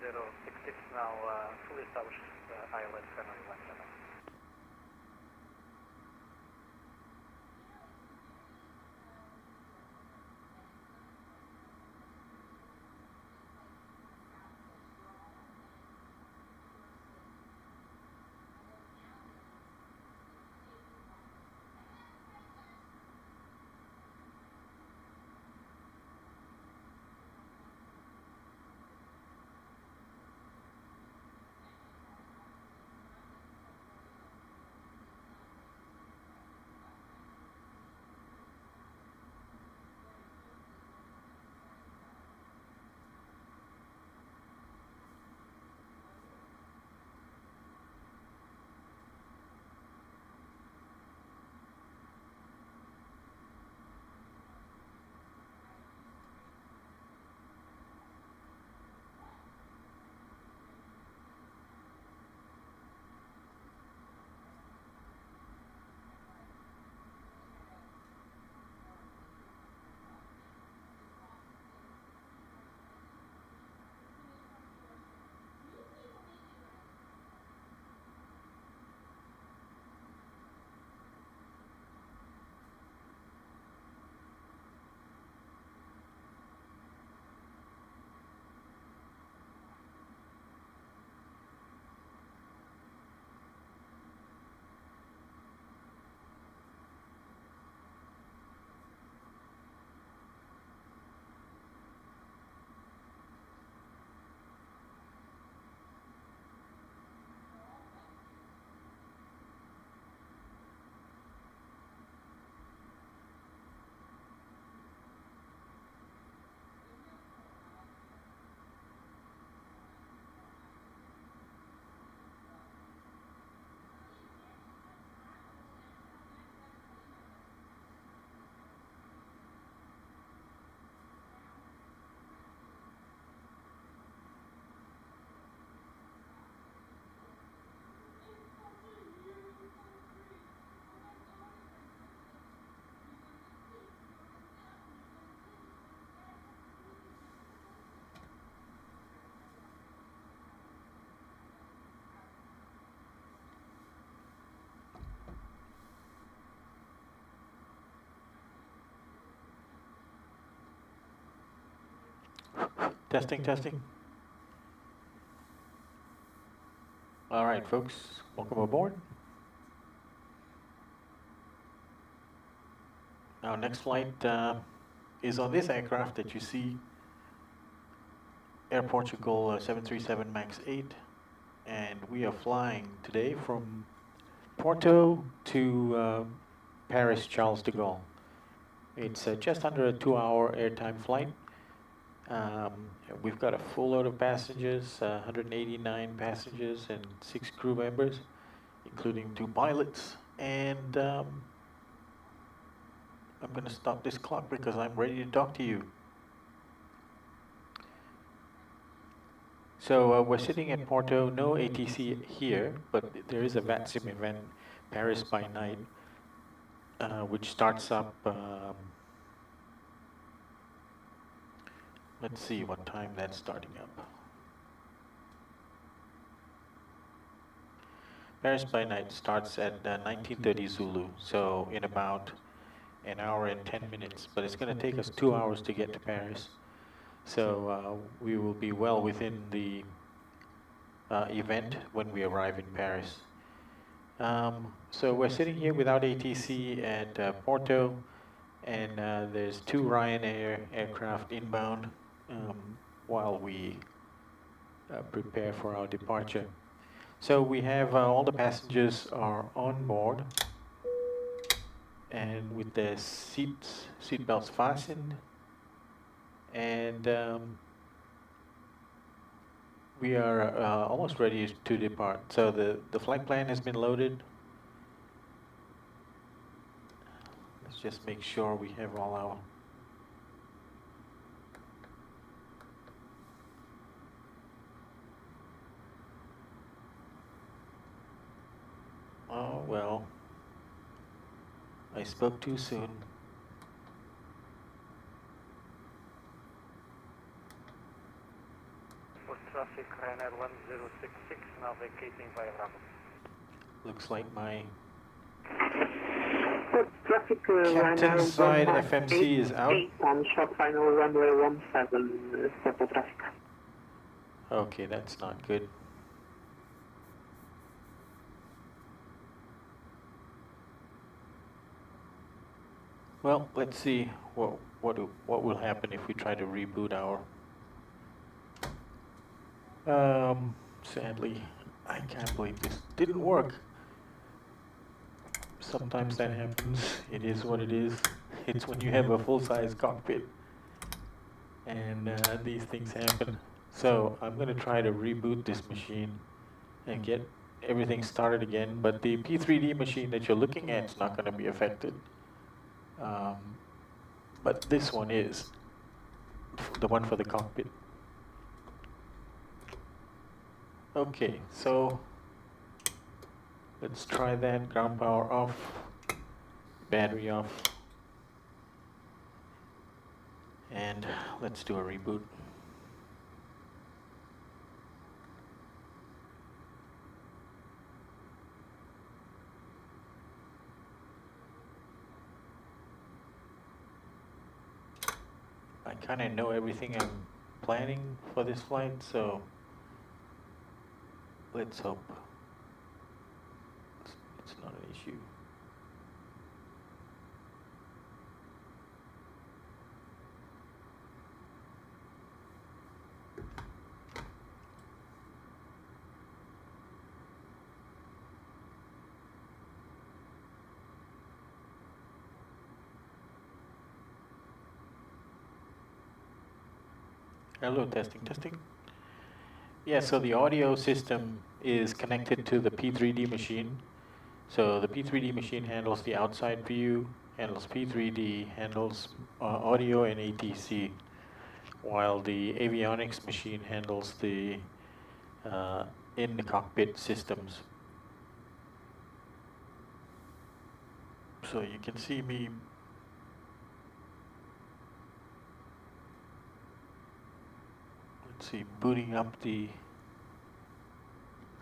1066 now, fully established ILS primary line channel. Testing, testing. All right, folks, welcome aboard. Our next flight is on this aircraft that you see, Air Portugal 737 MAX 8, and we are flying today from Porto to Paris Charles de Gaulle. It's just under a 2-hour airtime flight. We've got a full load of passengers, 189 passengers and 6 crew members, including 2 pilots. And I'm going to stop this clock because I'm ready to talk to you. So we're sitting at Porto, no ATC here, but there is a VATSIM event, Paris by night, which starts up, let's see what time that's starting up. Paris by night starts at 1930 Zulu, so in about an hour and 10 minutes, but it's going to take us 2 hours to get to Paris. So we will be well within the event when we arrive in Paris. So we're sitting here without ATC at Porto, and there's 2 Ryanair aircraft inbound while we prepare for our departure. So we have all the passengers are on board, and with their seat belts fastened, and we are almost ready to depart. So the flight plan has been loaded. Let's just make sure we have all our oh well, I spoke too soon. traffic Ryanair 1066, now vacating via Bravo. Looks like my Traffic captain's side FMC is out. On short final runway 17, Porto traffic. Okay, that's not good. Well, let's see what will happen if we try to reboot our. Sadly, I can't believe this didn't work. Sometimes that happens. It is what it is. It's when you have a full-size cockpit, and these things happen. So I'm going to try to reboot this machine and get everything started again. But the P3D machine that you're looking at is not going to be affected. But this one is, the one for the cockpit. Okay, so let's try that. Ground power off, battery off, and let's do a reboot. I kind of know everything I'm planning for this flight, so let's hope it's not an issue. Hello, testing, testing. Yeah, so the audio system is connected to the P3D machine. So the P3D machine handles the outside view, handles P3D, handles audio and ATC, while the Avionics machine handles the in the cockpit systems. So you can see me booting up the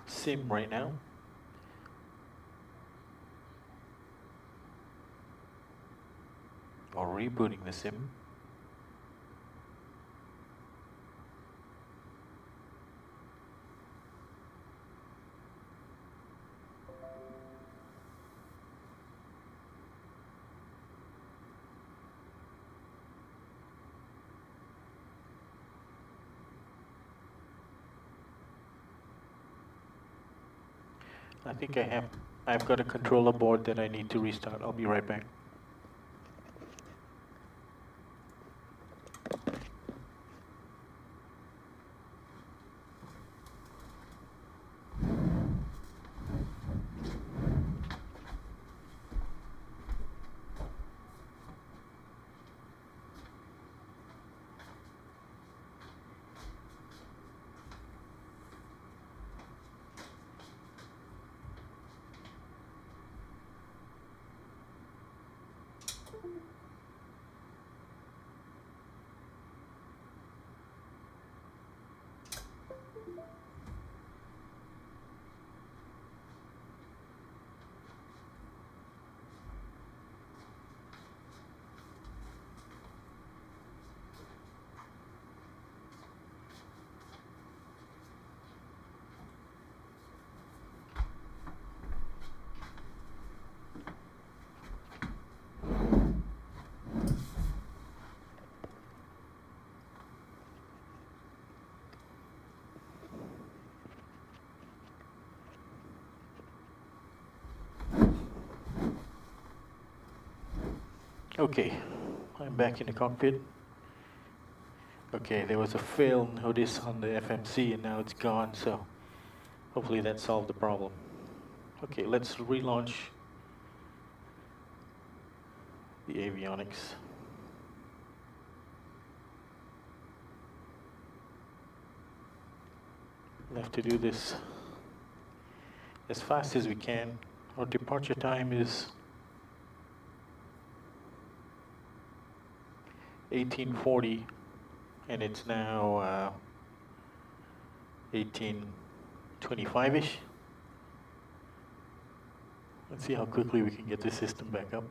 sim right now. Or rebooting the sim. I think I've got a controller board that I need to restart. I'll be right back. Okay, I'm back in the cockpit. Okay, there was a fail notice on the FMC and now it's gone, so hopefully that solved the problem. Okay, let's relaunch the Avionics. We'll have to do this as fast as we can. Our departure time is 1840 and it's now 1825-ish. Let's see how quickly we can get this system back up.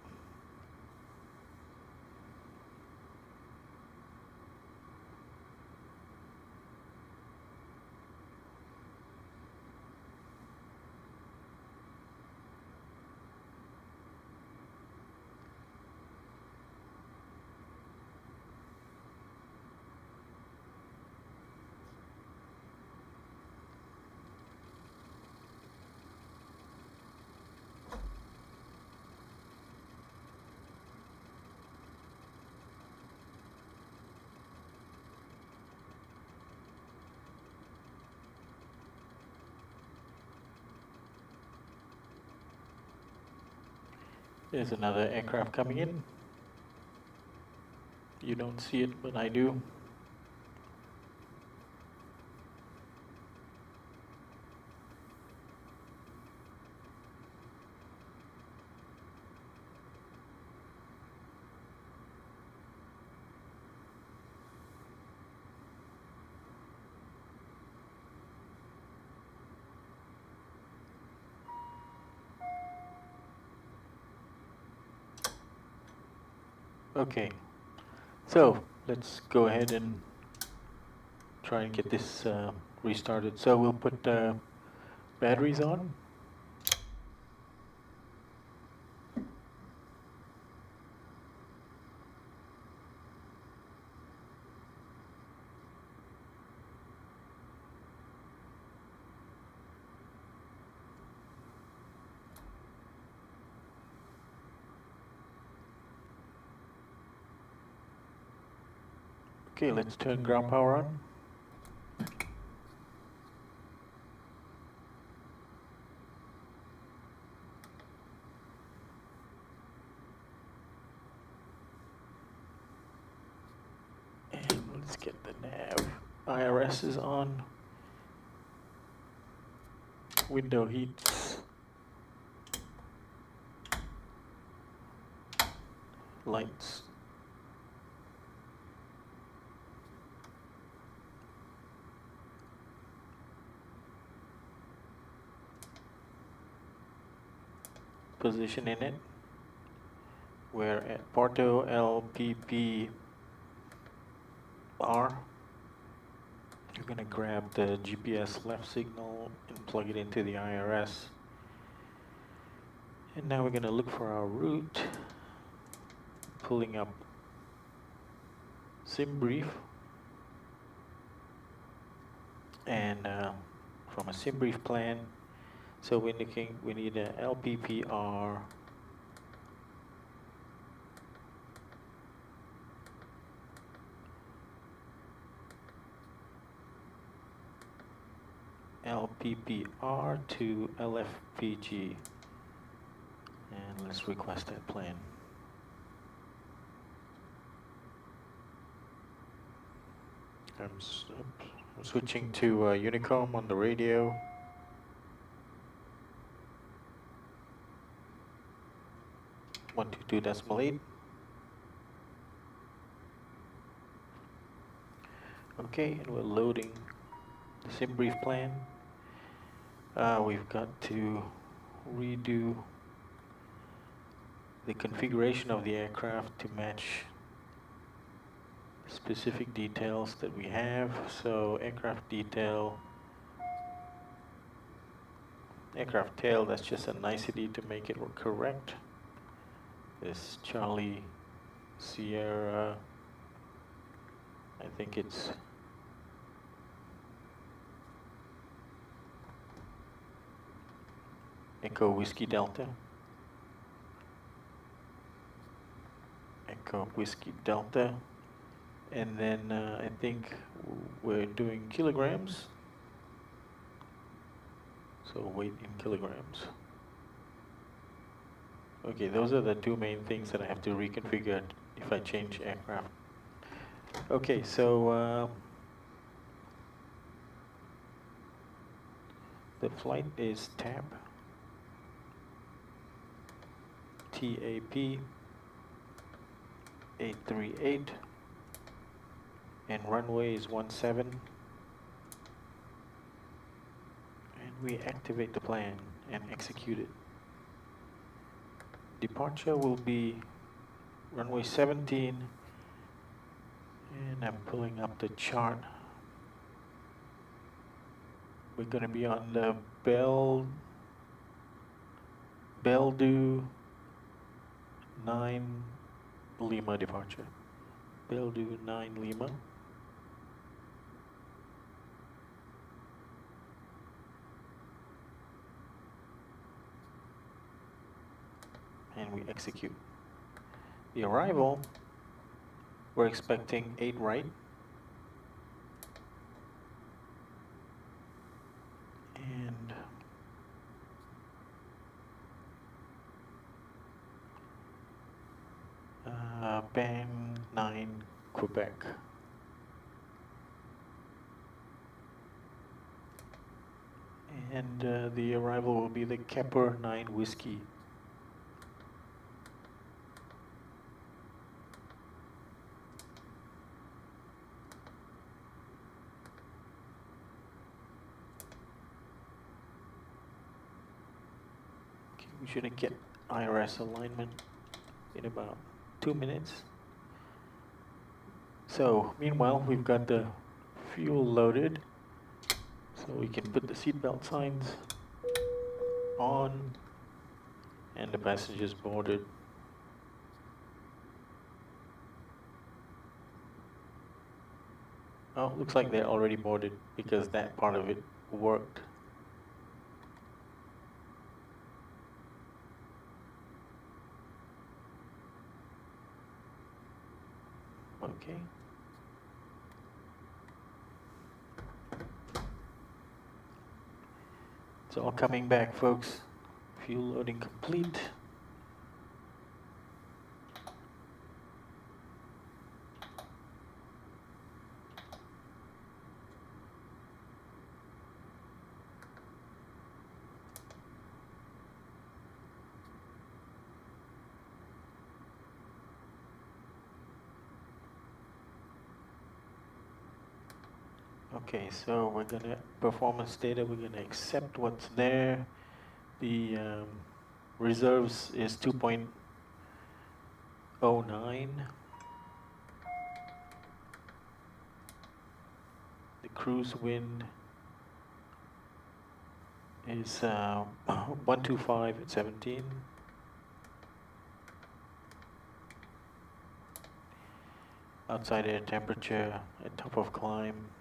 There's another aircraft coming in. You don't see it, but I do. Okay, so let's go ahead and try and get this restarted. So we'll put batteries on. Okay, let's turn ground power on. And let's get the nav. IRS is on. Window heats. Lights. Position in it. We're at Porto LPPR. You're going to grab the GPS left signal and plug it into the IRS. And now we're going to look for our route. Pulling up sim brief. And from a sim brief plan, so we need a LPPR to LFPG, and let's request that plan. I'm switching to Unicom on the radio. .122.8. Okay, and we're loading the sim brief plan. We've got to redo the configuration of the aircraft to match specific details that we have. So aircraft detail, aircraft tail, that's just a nicety to make it correct. This Charlie Sierra, I think it's Echo Whiskey Delta. Echo Whiskey Delta. And then I think we're doing kilograms. So weight in kilograms. Okay, those are the two main things that I have to reconfigure if I change aircraft. Okay, so the flight is TAP. TAP 838. And runway is 17. we activate the plan and execute it. Departure will be runway 17, and I'm pulling up the chart. We're going to be on the Beldu 9 Lima departure. Beldu 9 Lima. And we execute. The arrival, we're expecting 8 right. And band 9 Quebec. And the arrival will be the Kepler 9 Whiskey. Okay, we should get IRS alignment in about 2 minutes. So meanwhile, we've got the fuel loaded, so we can put the seatbelt signs on, and the passengers boarded. Oh, looks like they're already boarded because that part of it worked. Okay. It's all coming back, folks. Fuel loading complete. Okay, so we're gonna performance data. We're gonna accept what's there. The reserves is 2.09. The cruise wind is 125 at 17. Outside air temperature at top of climb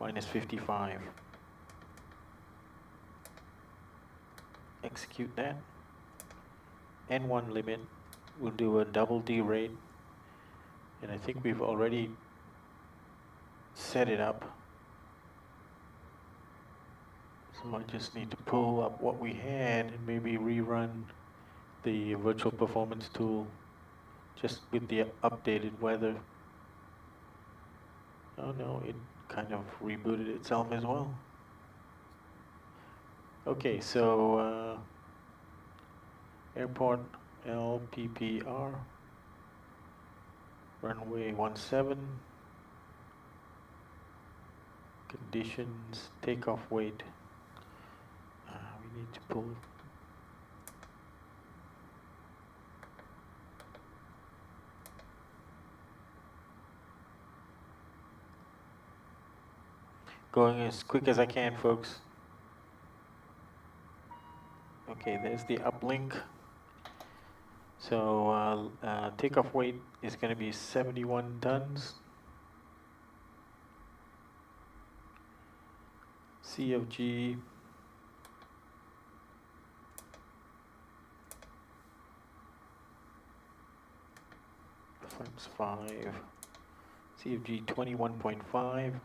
-55. Execute that. N1 limit, we'll do a double D rate, and I think we've already set it up. So I just need to pull up what we had and maybe rerun the virtual performance tool just with the updated weather. Oh no, it kind of rebooted itself as well. Okay, so airport LPPR, runway 17, conditions, takeoff weight. We need to pull. Going as quick as I can, folks. Okay, there's the uplink. So takeoff weight is going to be 71 tons. CFG times 5. CFG 21.5.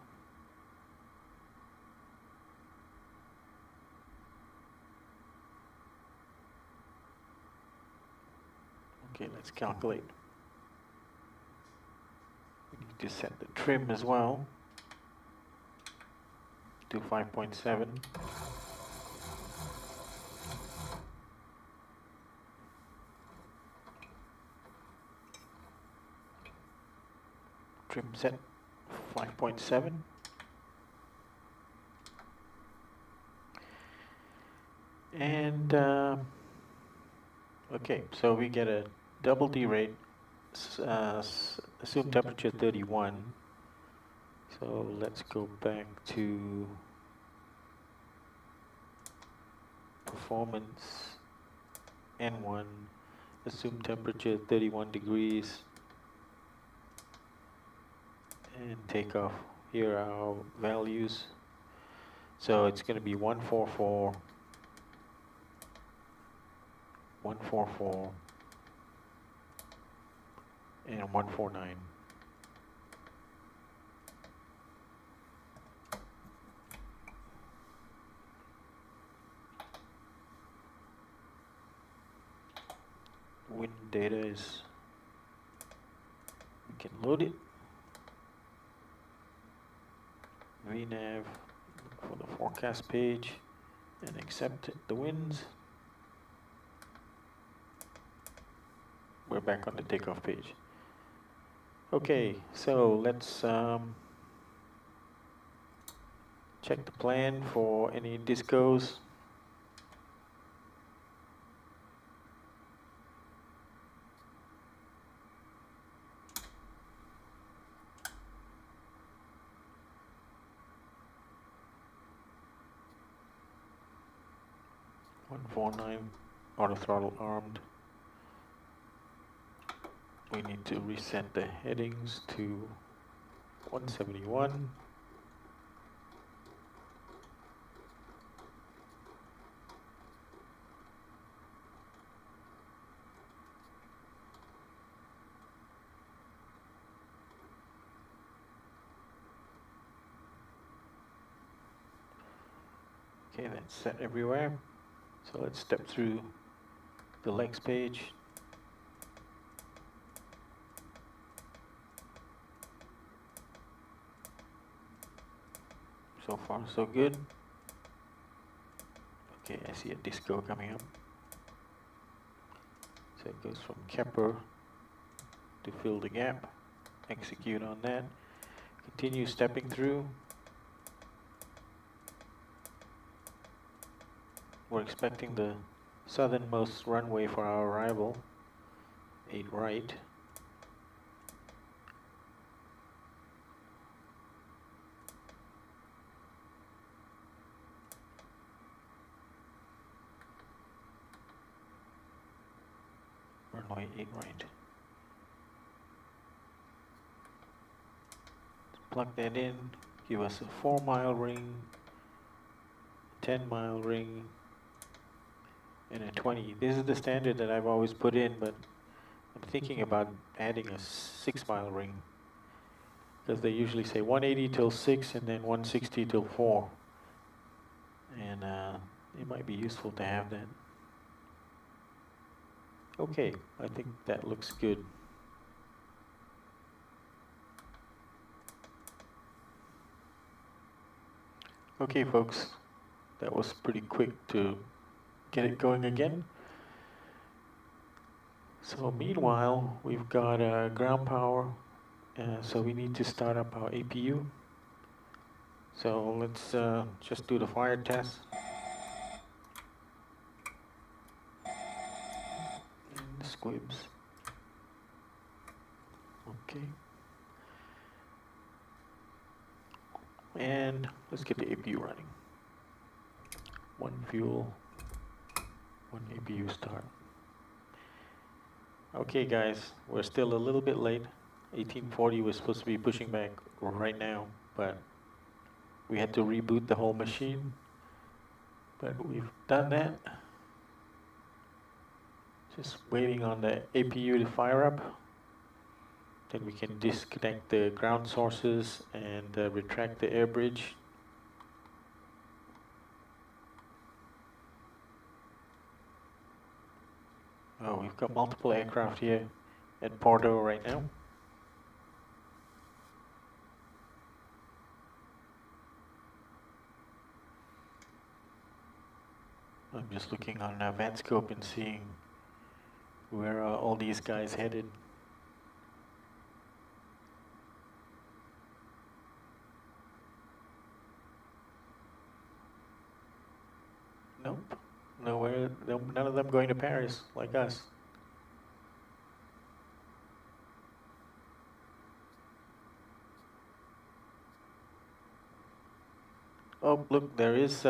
Okay, let's calculate. We need to set the trim as well to 5.7. Trim set 5.7. And okay, so we get a double D rate, assume temperature 31. So let's go back to performance N1, assume temperature 31 degrees, and takeoff. Here are our values. So it's going to be 144, 144, and 149. Wind data is, we can load it. VNav, look for the forecast page and accept the winds. We're back on the takeoff page. Okay, so let's check the plan for any discos. .49 auto throttle armed. We need to reset the headings to 171. Okay, that's set everywhere. So let's step through the legs page. So far, so good. Okay, I see a disco coming up. So it goes from Kepler to fill the gap. Execute on that. Continue stepping through. We're expecting the southernmost runway for our arrival, 8 right. Runway 8 right. Plug that in, give us a 4-mile ring, 10-mile ring, and a 20. This is the standard that I've always put in, but I'm thinking about adding a 6-mile ring, because they usually say 180 till 6 and then 160 till 4. And it might be useful to have that. Okay, I think that looks good. Okay, folks, that was pretty quick to get it going again. So meanwhile, we've got ground power, so we need to start up our APU. So let's just do the fire test. And the squibs. Okay. And let's get the APU running. 1 fuel, 1 APU start. Okay guys, we're still a little bit late. 1840 was supposed to be pushing back right now, but we had to reboot the whole machine. But we've done that. Just waiting on the APU to fire up. Then we can disconnect the ground sources and retract the air bridge. Oh, we've got multiple aircraft here at Porto right now. I'm just looking on VATScope and seeing where are all these guys headed. Nope, Nowhere, none of them going to Paris like us. Oh, look, there is,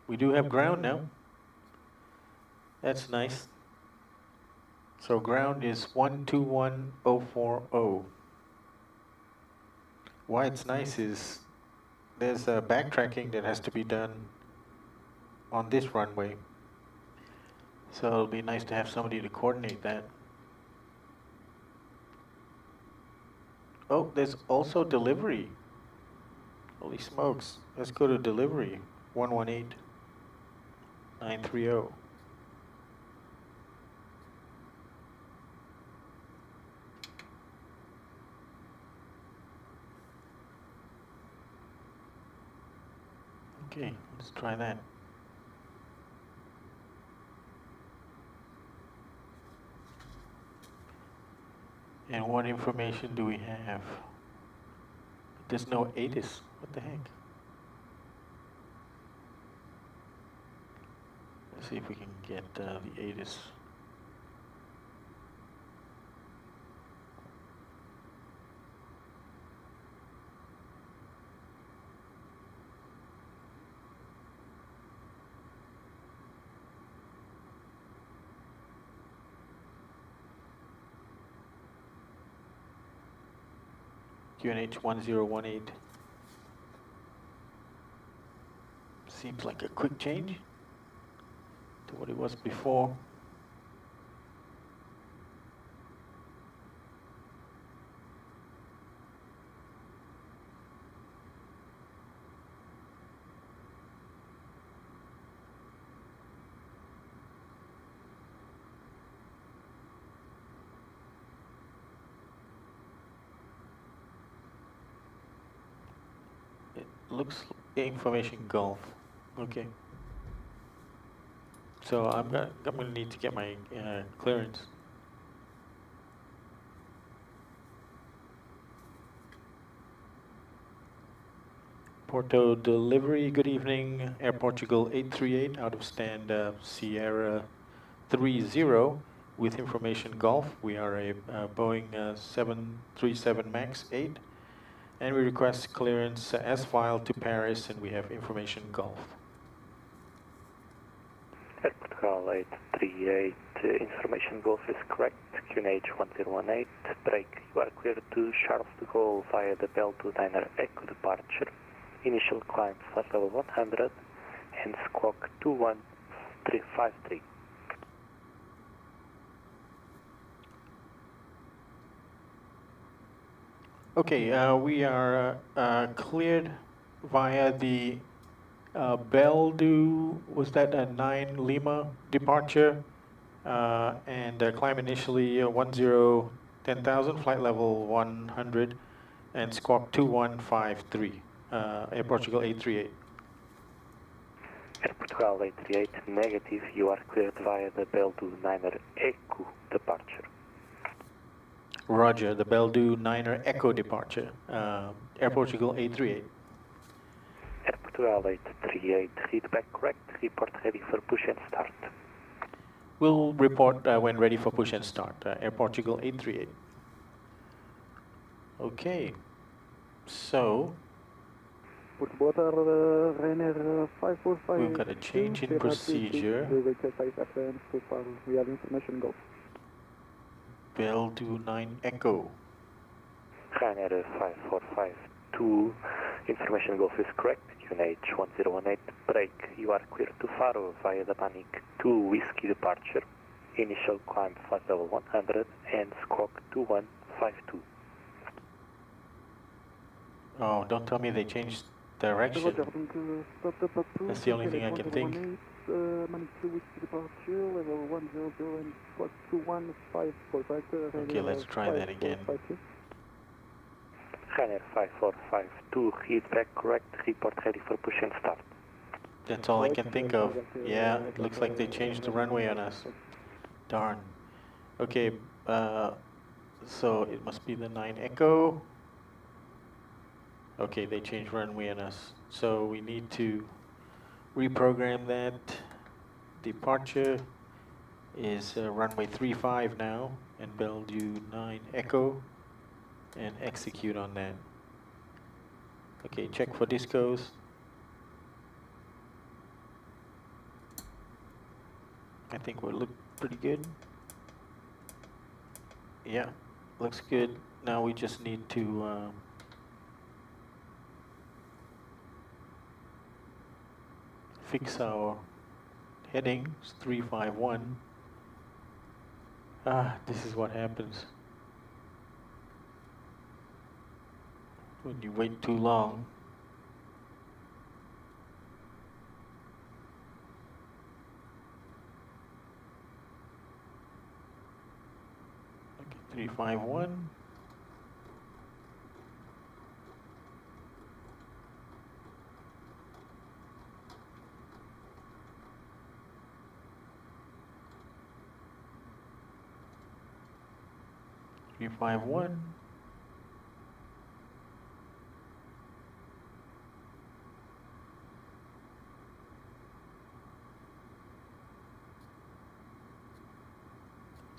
we do have ground now. That's nice. So ground is 121040. Why it's nice is there's backtracking that has to be done on this runway. So it'll be nice to have somebody to coordinate that. Oh, there's also delivery. Holy smokes. Let's go to delivery. 118930. Okay, let's try that. And what information do we have? There's no ATIS. What the heck? Let's see if we can get the ATIS. QNH 1018. Seems like a quick change to what it was before. Looks information Gulf. Okay. So I'm gonna need to get my clearance. Porto delivery. Good evening. Air Portugal 838 out of stand Sierra 30 with information Gulf. We are a Boeing 737 MAX 8. And we request clearance as filed to Paris, and we have information Gulf. Air Portugal 838, information Gulf is correct. QNH 1018, break. You are clear to Charles de Gaulle via the Bell to Diner Echo departure. Initial climb flight level 100 and squawk 21353. Okay, we are cleared via the Beldu, was that a 9 Lima departure, and climb initially 10,000, flight level 100, and squawk 2153, Air Portugal 838. Air Portugal 838, negative, you are cleared via the Beldu 9er Echo departure. Roger, the Beldu 9er Echo departure, Air Portugal 838. Air Portugal 838, read back correct, report ready for push and start. We'll report when ready for push and start, Air Portugal 838. Okay, so we've got a change in procedure. We have information Gulf. Beldu 9 Echo. Ryanair 5452, information Gulf is correct, QNH 1018, break, you are clear to Faro via the Panic 2 Whiskey departure, initial climb flight level 100 and squawk 2152. Oh, don't tell me they changed direction. That's the only thing I can think. Okay, let's try that again. Ryanair 5452, read back correct, report ready for push and start. That's all I can think of. Yeah, it looks like they changed the runway on us. Darn. Okay, so it must be the 9 Echo. Okay, they changed runway on us. So we need to reprogram that. departure is runway 35 now, and Bellevue 9 Echo, and execute on that. Okay, check for discos. I think we look pretty good. Yeah, looks good. Now we just need to fix our headings. 351. This is what happens when you wait too long. Okay, 351. Three, 5, 1.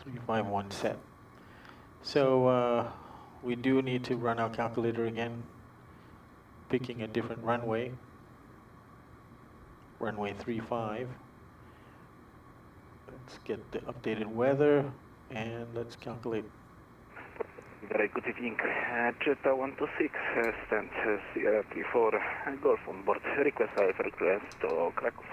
Three, 5, 1 set. So we do need to run our calculator again, picking a different runway. Runway 35. Let's get the updated weather and let's calculate. Very good evening. Jetta 126, stand Sierra 34, Golf on board. Request IFR clearance to Krakow.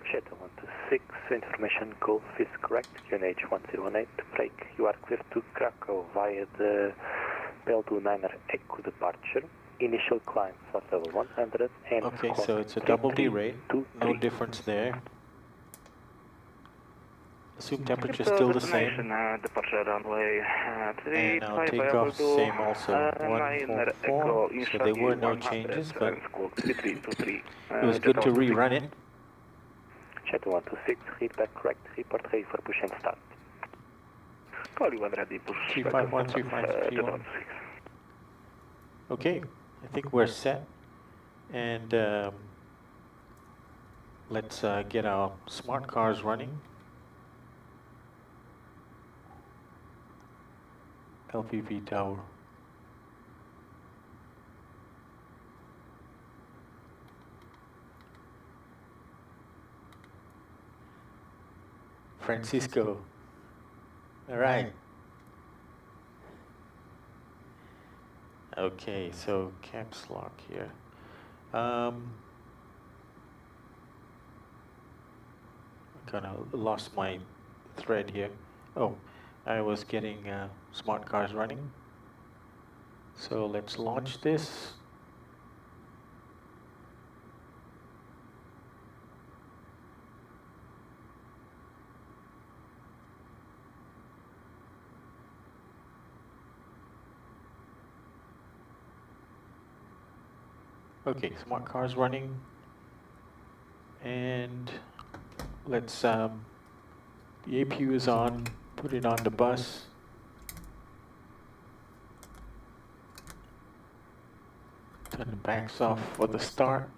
Jetta 126, information Golf is correct, QNH 1018, break. You are clear to Krakow via the Bellevue 9er Echo departure. Initial climb for level 100 and... Okay, so it's a double D rate, no difference there. Assume temperature still the same. Departure runway And our takeoff same also, 144, so there were no changes, but it was good to rerun it. Jetta 126, feedback correct, report ready for push and start. Call you when ready, push. 351, 3531. Okay, I think we're set, and let's get our smart cars running. LPP tower. Francisco. All right. Okay, so caps lock here. I kind of lost my thread here. Oh, I was getting smart cars running. So let's launch this. Okay, smart cars running, and let's the APU is on, put it on the bus. Turn the backs off for the start.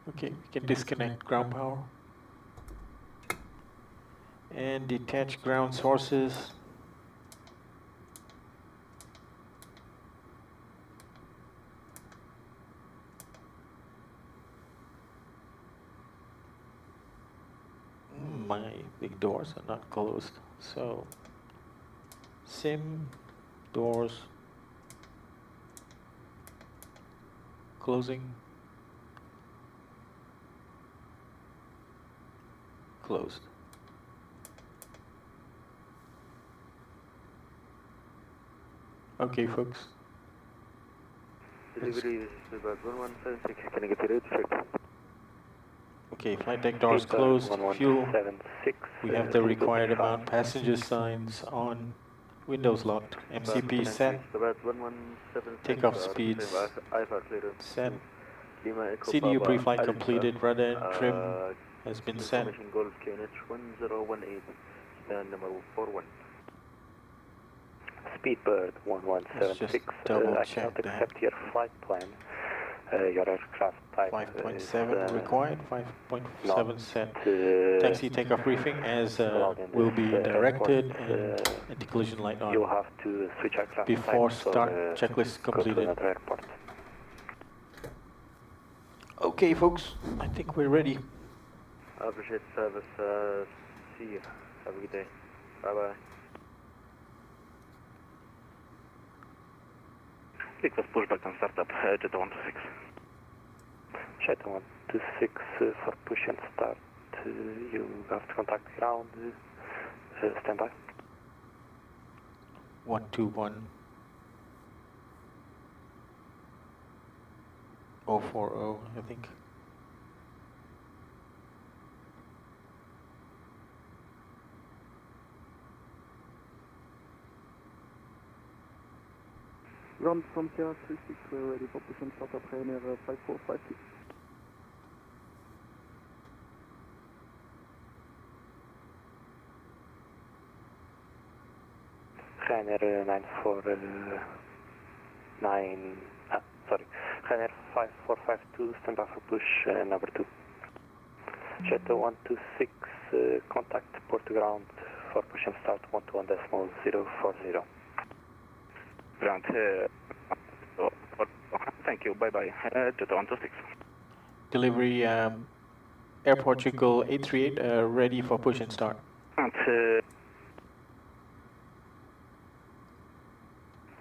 Okay, we can disconnect ground power. And detach ground sources. My big doors are not closed, so sim doors closing, closed. Okay, folks. Delivery is about 1176. Can I get the route check? Okay, flight deck doors closed. Fuel. We have the required amount. Passenger signs on. Windows locked. MCP set. Takeoff speeds set. CDU pre-flight completed. Rudder and trim has been set. Information Golf QNH 1018, stand number 41. Speedbird Let's just 1176, double I check cannot that. accept your flight plan. Your aircraft type 5.7 required, 5.7 not, set. uh, Taxi takeoff briefing as allowed in will this be directed airport. and anti-collision light You'll on. have to switch aircraft Before types or start, checklist go to completed. another airport. Okay, folks, I think we're ready. I appreciate service. See you. Have a good day. Bye bye. Request pushback and startup, Jetta 126. Jetta 126 for push and start. You have to contact ground. Stand by. 121 040, I think. Ground from Sierra 36, we're ready for push and start up Ryanair 5452. Ryanair 949, Ryanair 5452, stand by for push number 2. Jetta 126, contact port ground for push and start 121.040. Ground, thank you, bye bye, Jetta 126. Delivery Air Portugal 838 ready for push and start. Ground,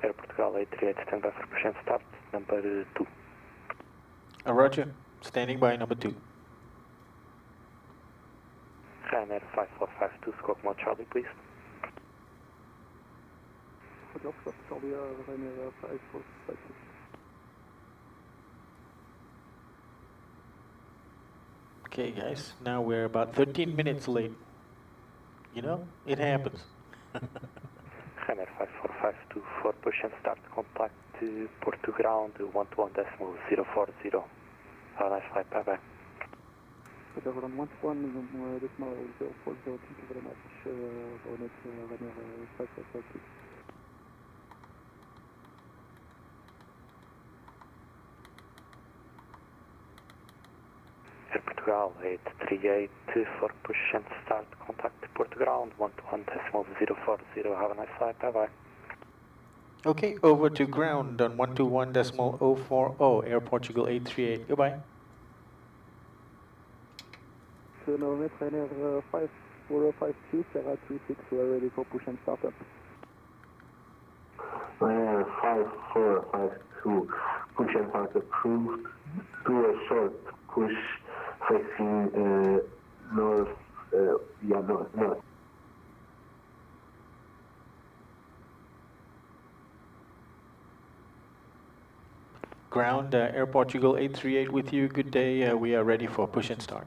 Air Portugal 838, stand by for push and start number 2. Roger, standing by number 2. Ryanair 5452, squawk mode Charlie, please. Roger, stop Charlie, Ryanair 5452. Okay, guys, now we're about 13 minutes late. You know, it happens. Ryanair 5452 for push and start, contact port to ground 121.040. Have a nice flight, bye bye. Roger, ground 121, decimal 040, thank you very much. Ryanair 5452. Air Portugal 838 for push and start, contact port ground 121.040. Have a nice flight, bye bye. Okay, over to ground on 121.040, Air Portugal 838. Goodbye. Ryanair 5452, Sierra 36, we're ready for push and start up. Ryanair 5452, push and start approved. Do a short push facing north, north. Ground, Air Portugal 838 with you. Good day. We are ready for push and start.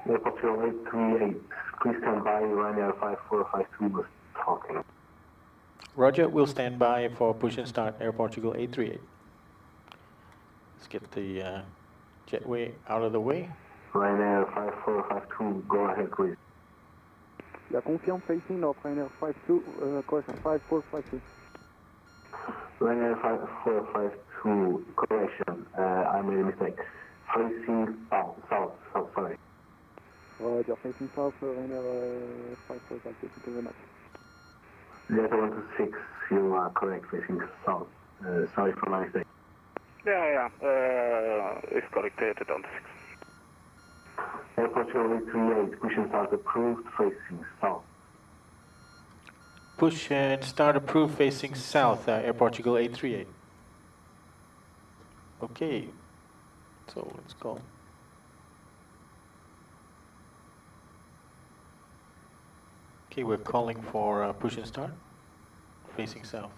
Air Portugal 838, please stand by. Ryanair 5452 was talking. Roger, we'll stand by for push and start, Air Portugal 838. Let's get the jetway out of the way. Ryanair 5452, go ahead, please. Yeah, confirm facing north, Ryanair 52, correction, 5452. Ryanair 5452, correction, I made a mistake. Facing south, sorry. Roger, facing south, Ryanair 5452, thank you very much. Delta 126, you are correct, facing south. Sorry for my mistake. yeah, it's correct, Jetta 126. Air Portugal 838, push and start approved, facing south. Push and start approved facing south, Air Portugal 838. Okay, so let's go. Okay, we're calling for push and start facing south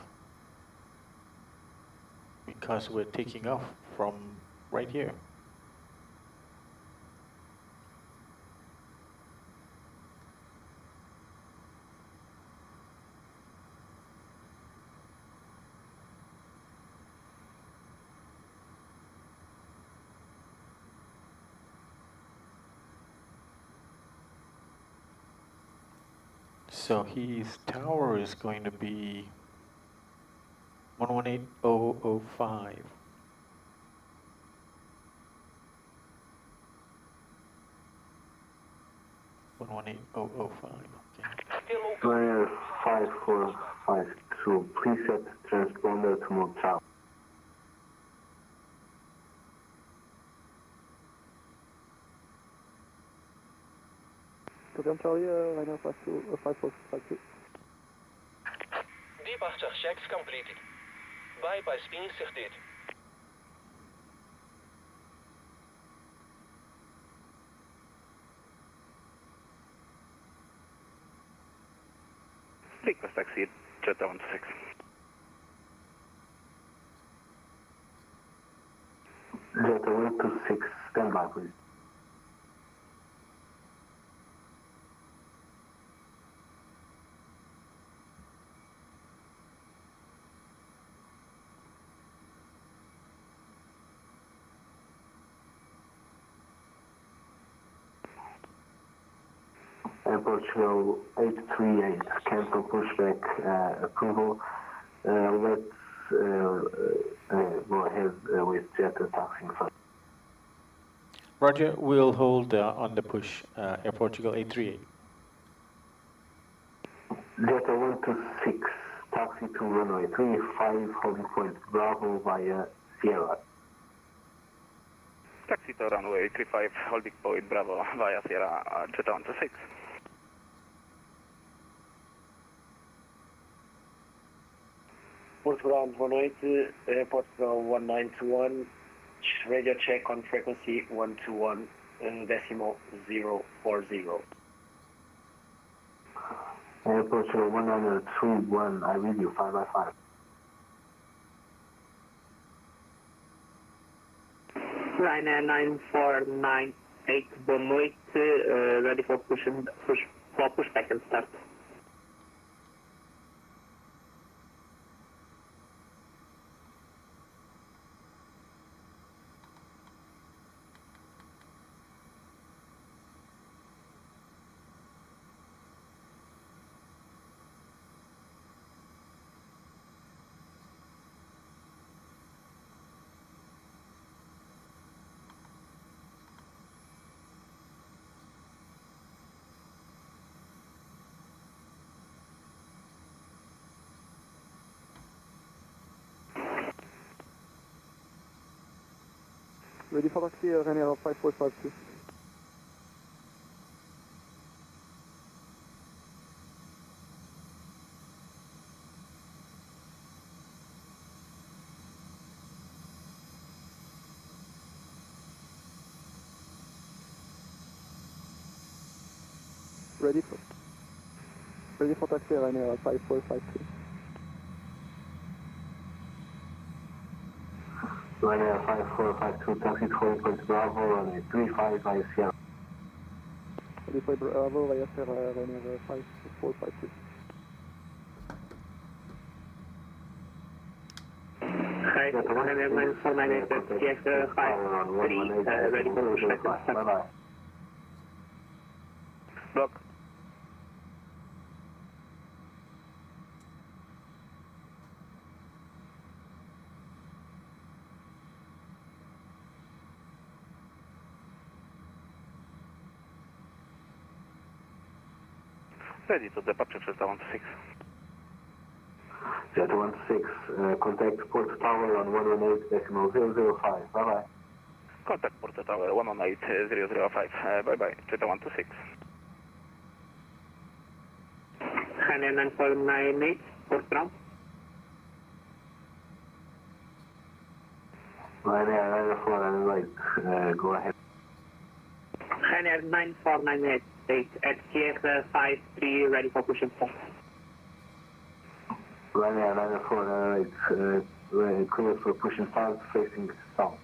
because we're taking off from right here. So his tower is going to be 118005. 118005. Okay. Ryanair 5452, please set transponder to mode south. Program Charlie, Ryanair 5452. Departure checks completed. Bypass pin inserted. Request taxi, Jet 126. Jet 126, stand by please. Portugal 838, cancel pushback approval. Let's go ahead with jet taxiing first. Roger, we'll hold on the push, Air Portugal 838. Jet 126, taxi to runway 35, holding point Bravo via Sierra. Taxi to runway 35, holding point Bravo via Sierra, Jet 126. Portugal, boa noite. Portugal 1921, radio check on frequency 121.040. Portugal 1931, I read you 5 by 5. Ryanair 9498, boa noite. Ready for pushback and start. Ready for taxi, Ryanair 5452. Ready for taxi, Ryanair 5452. Ryanair 5452, taxi to holding point Bravo, runway 35 via Sierra. Ready for Bravo via Sierra, Ryanair 5452. Hi, Ryanair 9498, CX 53, ready for pushback and start. Bye-bye. Block. Ready to departure, Jet 126. Jet 126, contact Porto Tower on 118.005. Bye-bye. Contact Porto Tower 118.005. Bye-bye, Jet 126. Ryanair 9498, Port Brown. Ryanair 9498, go ahead. Ryanair 9498 at CX 53, ready for push and start. Ryanair 9498, clear for push and start, facing south.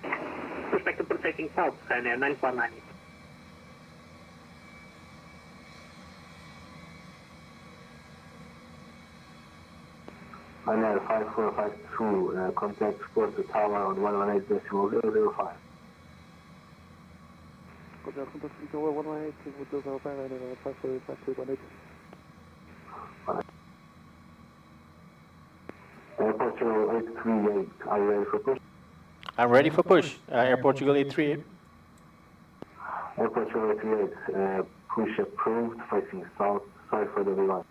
Pushback to facing south, Ryanair 9498. Ryanair 5452, contact Porto Tower on 118.005. Roger, contact Control 118 with those operator 5318. Portugal 838, are you ready for push? I'm ready for push. Air Portugal 838. Air Portugal 838, push approved, facing south, sorry for the delay.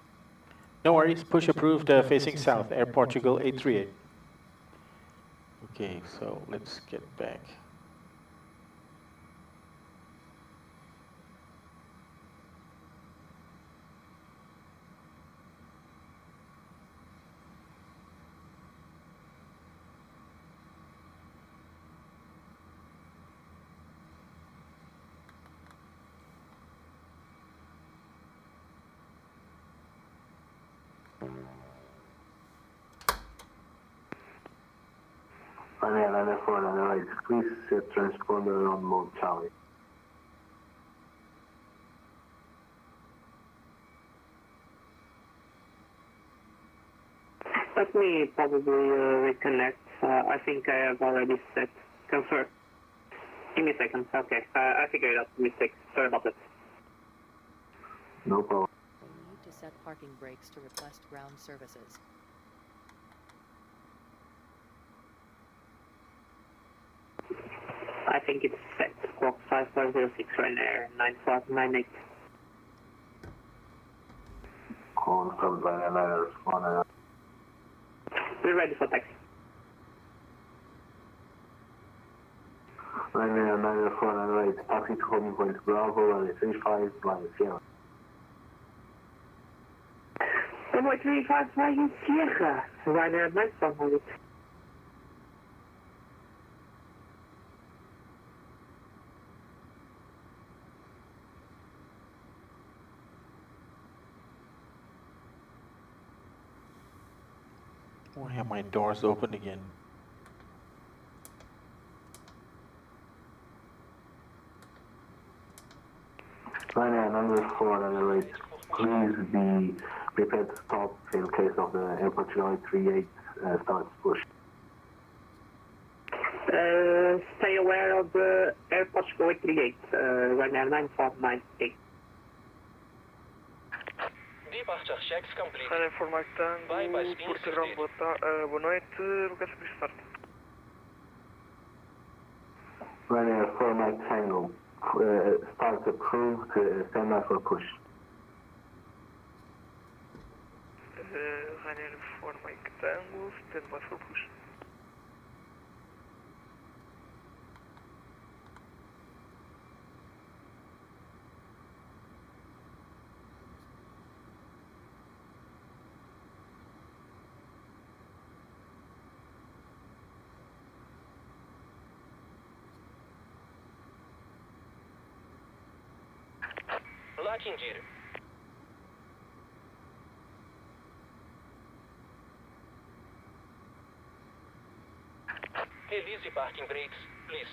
No worries, push approved, facing south, Air Portugal 838. Okay, so let's get back. Runway 4 on the right, please set transponder on mode Charlie. Let me probably reconnect. I think I have already set. Confirm. Give me a second. Okay. I figured out the mistake. Sorry about that. No problem. We need to set parking brakes to request ground services. I think it's set. Squawk 5506 right there. 9598. Confirmed by the on We're ready for taxi. Runway 4 on the right, taxi to holding point Bravo, runway 35, line Sierra. Runway 35, line Sierra. Right there, 9598. Why are my doors open again? Runway 4 on the right, please be prepared to stop in case of the Air Portugal 38 starts push. Stay aware of the Air Portugal 838, right now 9598. Departure checks complete. Runway 4 Mike Tango, Bye bye, spin Porto Ground, boa noite, lugares para start. Runway 4 Mike Tango, start approved, stand by for push. Runway 4 Mike Tango, stand by for push. Locking gear. Release parking brakes, please.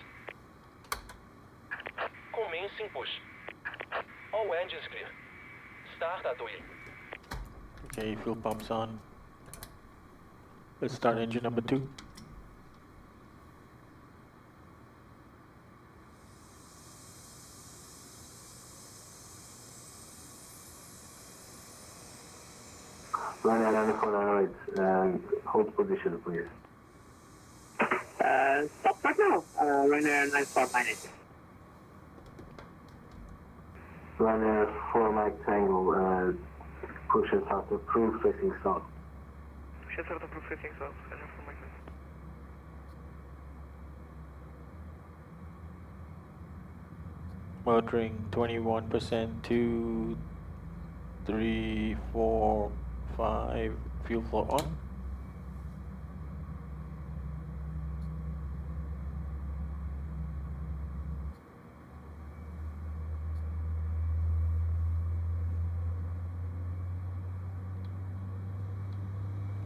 Commencing push. All engines clear. Start at wheel. Okay, fuel pumps on. Let's start engine number 2. Runway 4 on the right, hold position please. Stop right now. Runway 9498. Runway 4 Mike Tango, push and start approved, facing south. Push and start approved, facing south, runway 4 Mike Tango. Motoring 21%, 2, 3, 4, 5, fuel flow on.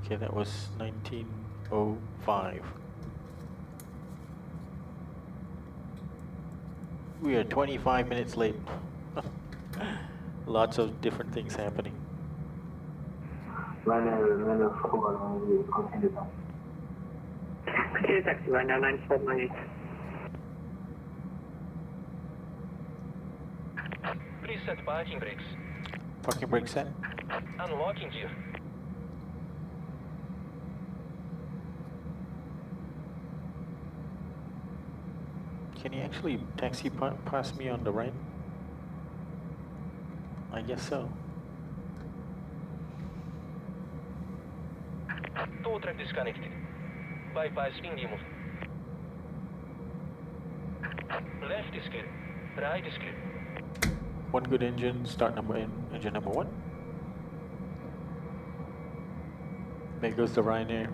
Okay, that was 1905. We are 25 minutes late. Lots of different things happening. Runway 4, we continue down. Continue taxi right now 9498. Set parking brakes. Parking brake set. Unlocking gear. Can you actually taxi past me on the right? I guess so. Tow truck disconnected. Bypass wing removed. Left is clear. Right is clear. One good engine, start engine number 1. There goes the Ryanair.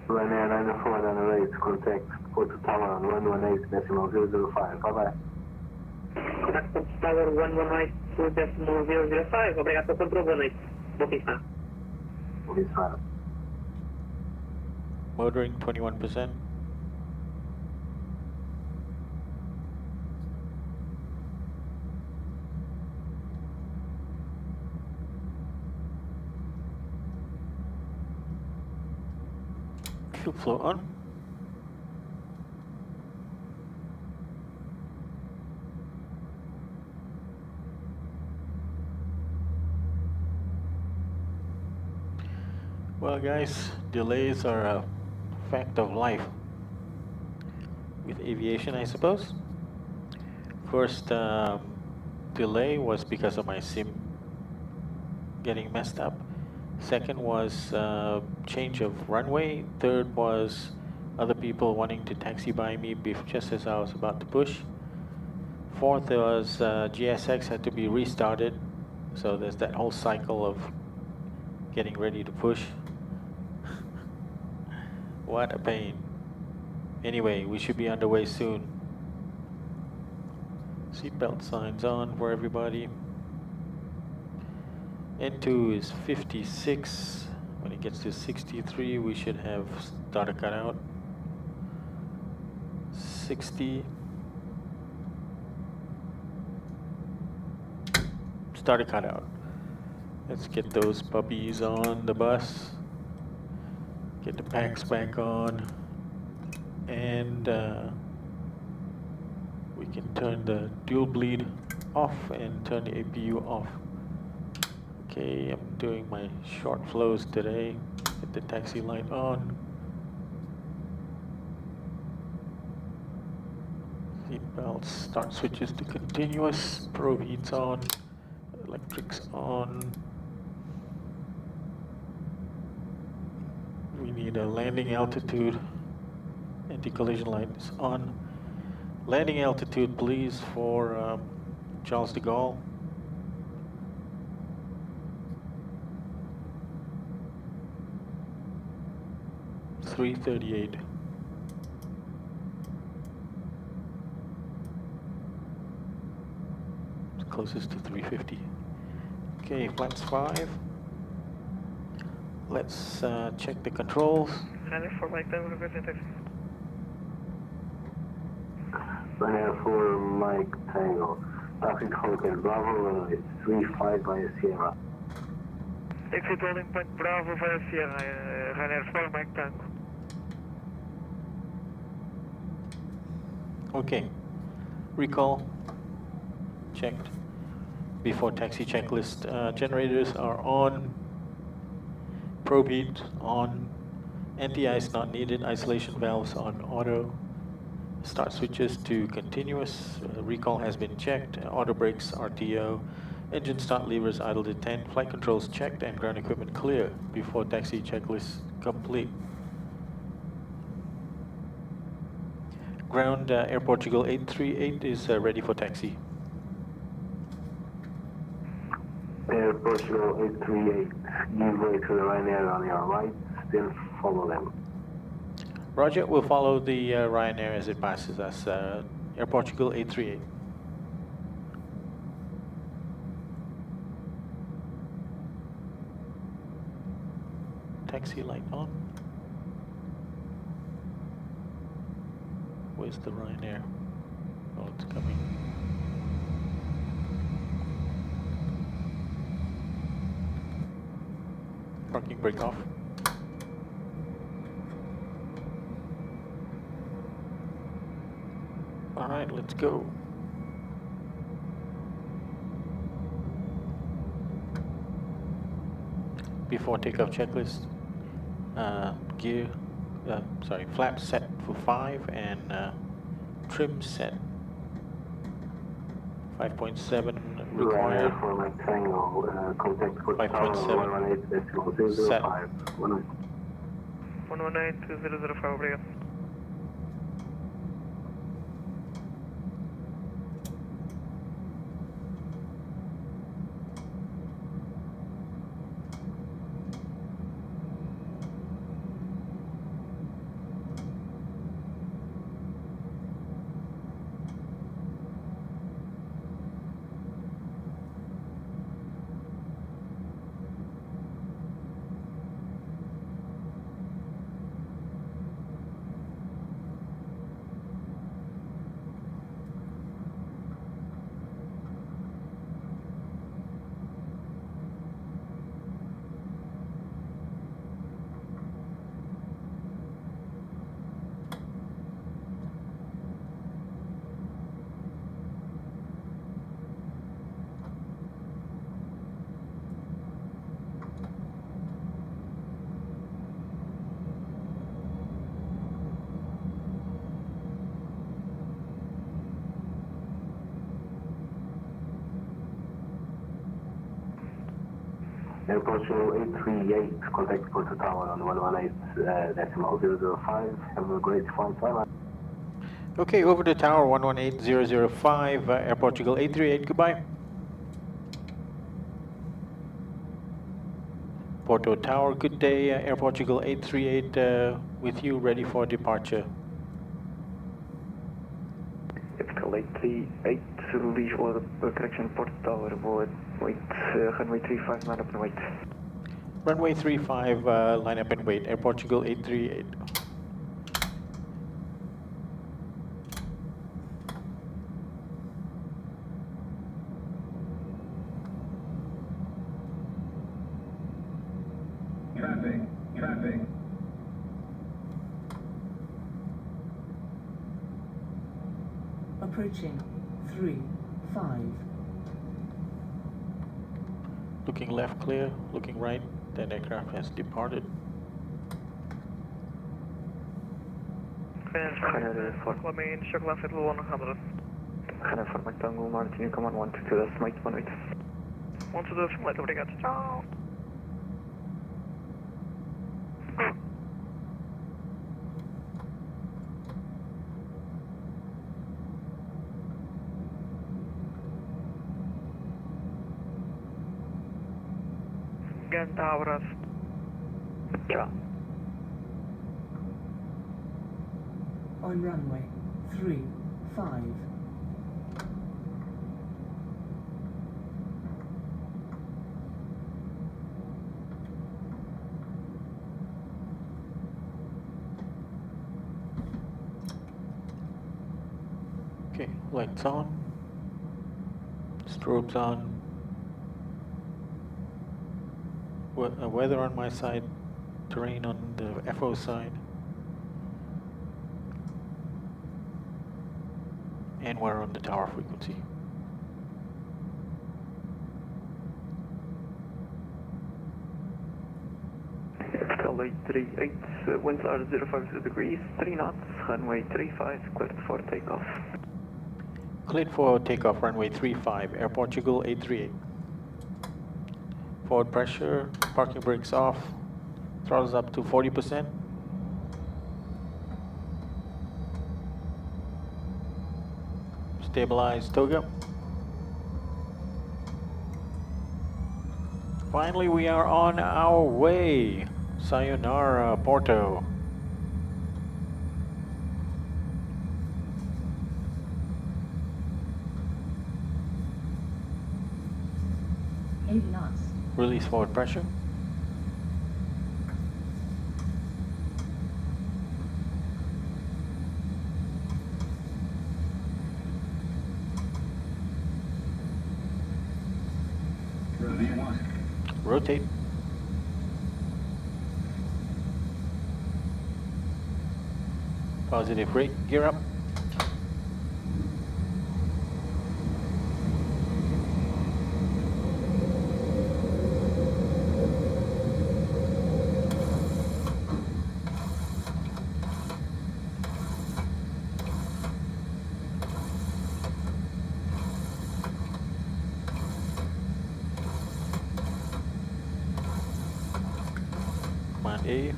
Ryanair 94 on the race, contact Porto Tower on 118.005. Bye-bye. Contact Porto Tower 118.005. Obrigado, control, boa noite. Bom fim de semana. Bom fim de semana. Motoring 21%. Fuel flow on. Well guys, delays are a fact of life with aviation, I suppose. First delay was because of my SIM getting messed up. Second was change of runway. Third was other people wanting to taxi by me just as I was about to push. Fourth was GSX had to be restarted, so there's that whole cycle of getting ready to push. What a pain. Anyway, we should be underway soon. Seatbelt signs on for everybody. N2 is 56. When it gets to 63, we should have starter cutout. 60. Starter cutout. Let's get those puppies on the bus. Get the packs back on. And we can turn the dual bleed off and turn the APU off. Okay, I'm doing my short flows today. Get the taxi light on. Seat belts, start switches to continuous. Probe heats on. Electrics on. We need a landing altitude. Anti-collision light is on. Landing altitude, please, for Charles de Gaulle. .338. It's closest to 350. Okay, flaps 5. Let's check the controls. Ryanair for Mike Tango, representative. Ryanair for Mike Tango. Traffic Hotel Bravo, 35 by Sierra. Exit holding point Bravo via Sierra, Ryanair for Mike Tango. Okay, recall checked. Before taxi checklist, generators are on. Probe heat on. Anti-ice not needed. Isolation valves on auto. Start switches to continuous. Recall has been checked. Auto brakes RTO. Engine start levers idle to 10. Flight controls checked and ground equipment clear before taxi checklist complete. Ground Air Portugal 838 is ready for taxi. Air Portugal 838, give way to the Ryanair on your right, then follow them. Roger, we'll follow the Ryanair as it passes us. Air Portugal 838. Taxi light on. Where's the Ryanair? Oh, it's coming. Parking brake off. All right, let's go. Before takeoff checklist, flap set for 5 and trim set 5.7 required. For my tango, contact for 5.7 set. 118.005, obrigado. Portugal 838, contact Porto Tower on 118.005. Have a great flight time. Okay, over the tower 118.005, Air Portugal 838, goodbye. Porto Tower, good day, Air Portugal 838 with you, ready for departure. Portugal 838, visual correction, Porto Tower, wait, runway 35, line up and wait. Runway 35, line up and wait, Air Portugal 838. Traffic. Approaching 3-5. Looking left clear, looking right, that aircraft has departed. Reclaiming Chocolate at 100. Handoff for McDonald, Martin, command 122, that's Mike 18. 122, muito obrigado, tchau. Grande abraço. Tchau. On runway 35. Okay, lights on, strobes on. Weather on my side, terrain on the FO side. And we're on the tower frequency. Portugal 838, winds are 050 degrees, 3 knots, runway 35, cleared for takeoff. Cleared for takeoff, runway 35, Air Portugal 838. Forward pressure, parking brakes off, throttles up to 40%. Stabilize toga. Finally, we are on our way. Sayonara, Porto. Knots. Release forward pressure. Rotate. Positive brake, gear up. Command A.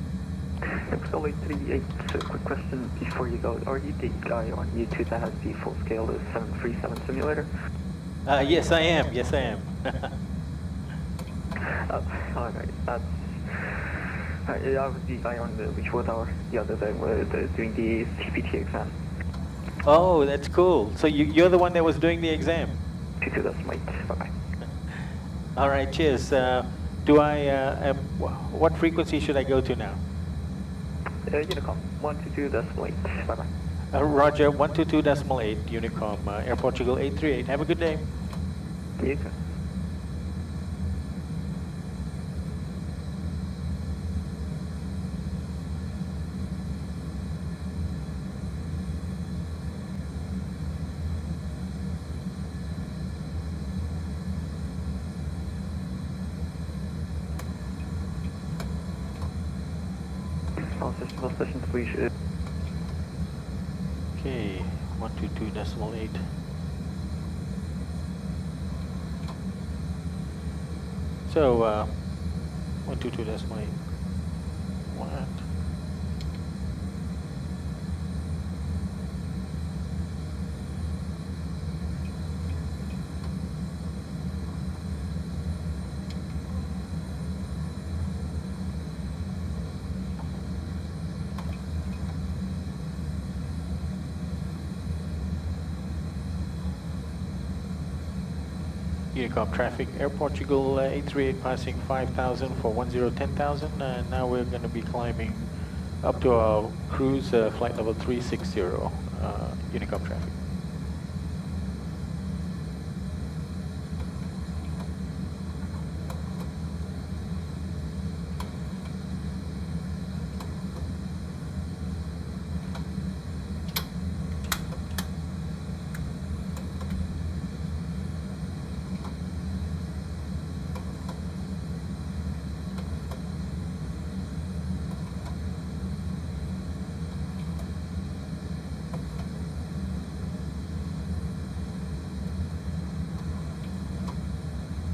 Episode 838, so quick question before you go. Are you the guy on YouTube that has the full-scale 737 simulator? Yes, I am. Yes, I am. Alright, that's... I was the guy on the Witchwood Tower the other day doing the CPT exam. Oh, that's cool. So you're the one that was doing the exam? That's mate. Bye-bye. All right, cheers. What frequency should I go to now? Unicom, 122.8. Bye-bye. Roger, 122.8, Unicom, Air Portugal 838. Have a good day. You too. All sessions, please. Okay, 122.8. So, 122.8. What? Unicom traffic, Air Portugal 838 passing 5,000 for 10,000, and now we're going to be climbing up to our cruise flight level 360, Unicom traffic.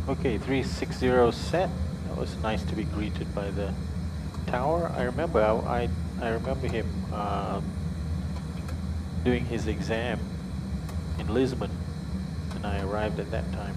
Okay, 360 set. That was nice to be greeted by the tower. I remember I remember him doing his exam in Lisbon, and I arrived at that time.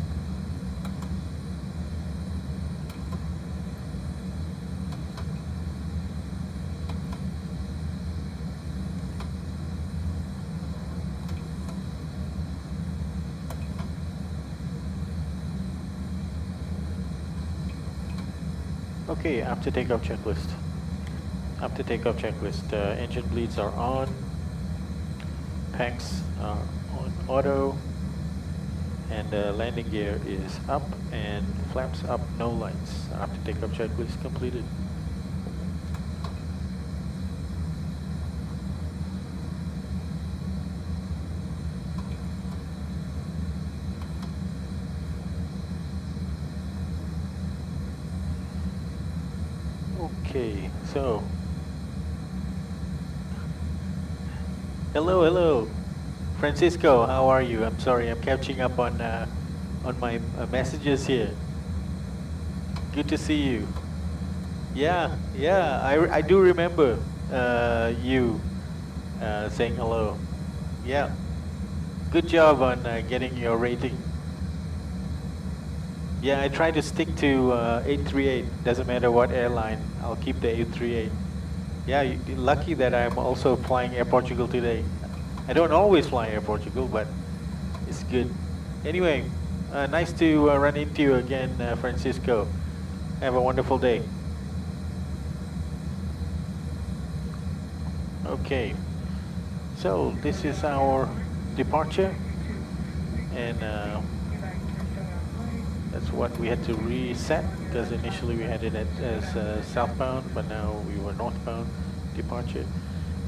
Okay, after takeoff checklist. After takeoff checklist, engine bleeds are on, packs are on auto, and landing gear is up, and flaps up, no lights. After takeoff checklist completed. Okay, so hello, Francisco. How are you? I'm sorry, I'm catching up on my messages here. Good to see you. Yeah, I do remember you saying hello. Yeah, good job on getting your rating. Yeah, I try to stick to 838. Doesn't matter what airline, I'll keep the 838. Yeah, you're lucky that I'm also flying Air Portugal today. I don't always fly Air Portugal, but it's good. Anyway, nice to run into you again, Francisco. Have a wonderful day. Okay, so this is our departure, and that's what we had to reset, because initially we had it as southbound, but now we were northbound departure.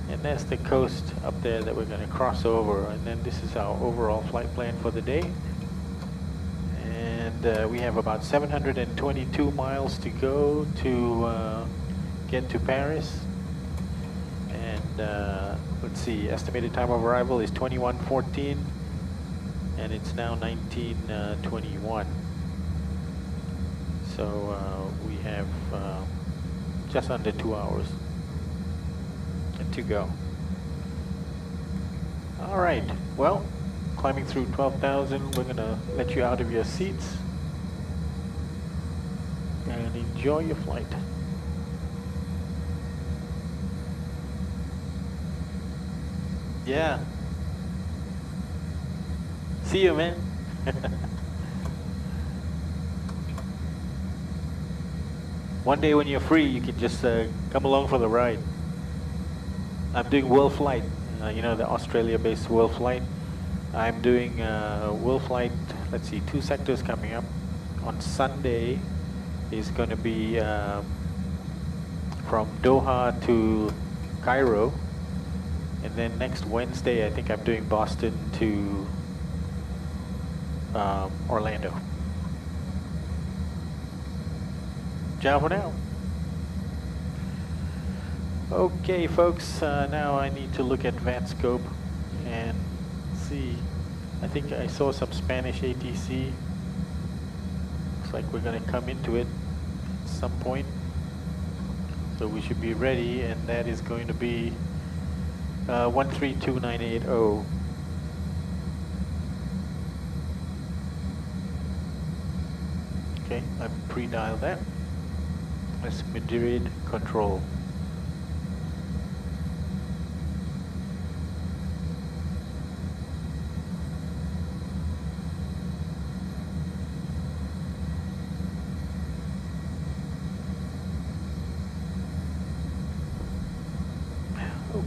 And that's the coast up there that we're going to cross over. And then this is our overall flight plan for the day. And we have about 722 miles to go to get to Paris. And let's see, estimated time of arrival is 21:14, and it's now 19:21. So we have just under 2 hours to go. All right, well, climbing through 12,000, we're gonna let you out of your seats and enjoy your flight. Yeah. See you, man. One day when you're free, you can just come along for the ride. I'm doing World Flight, you know, the Australia-based World Flight. I'm doing World Flight, let's see, 2 sectors coming up. On Sunday is going to be from Doha to Cairo. And then next Wednesday, I think I'm doing Boston to Orlando. Ciao for now. Okay, folks, now I need to look at VATScope and see. I think I saw some Spanish ATC. Looks like we're going to come into it at some point. So we should be ready, and that is going to be 132980. Okay, I've pre-dialed that. That's Madrid Control.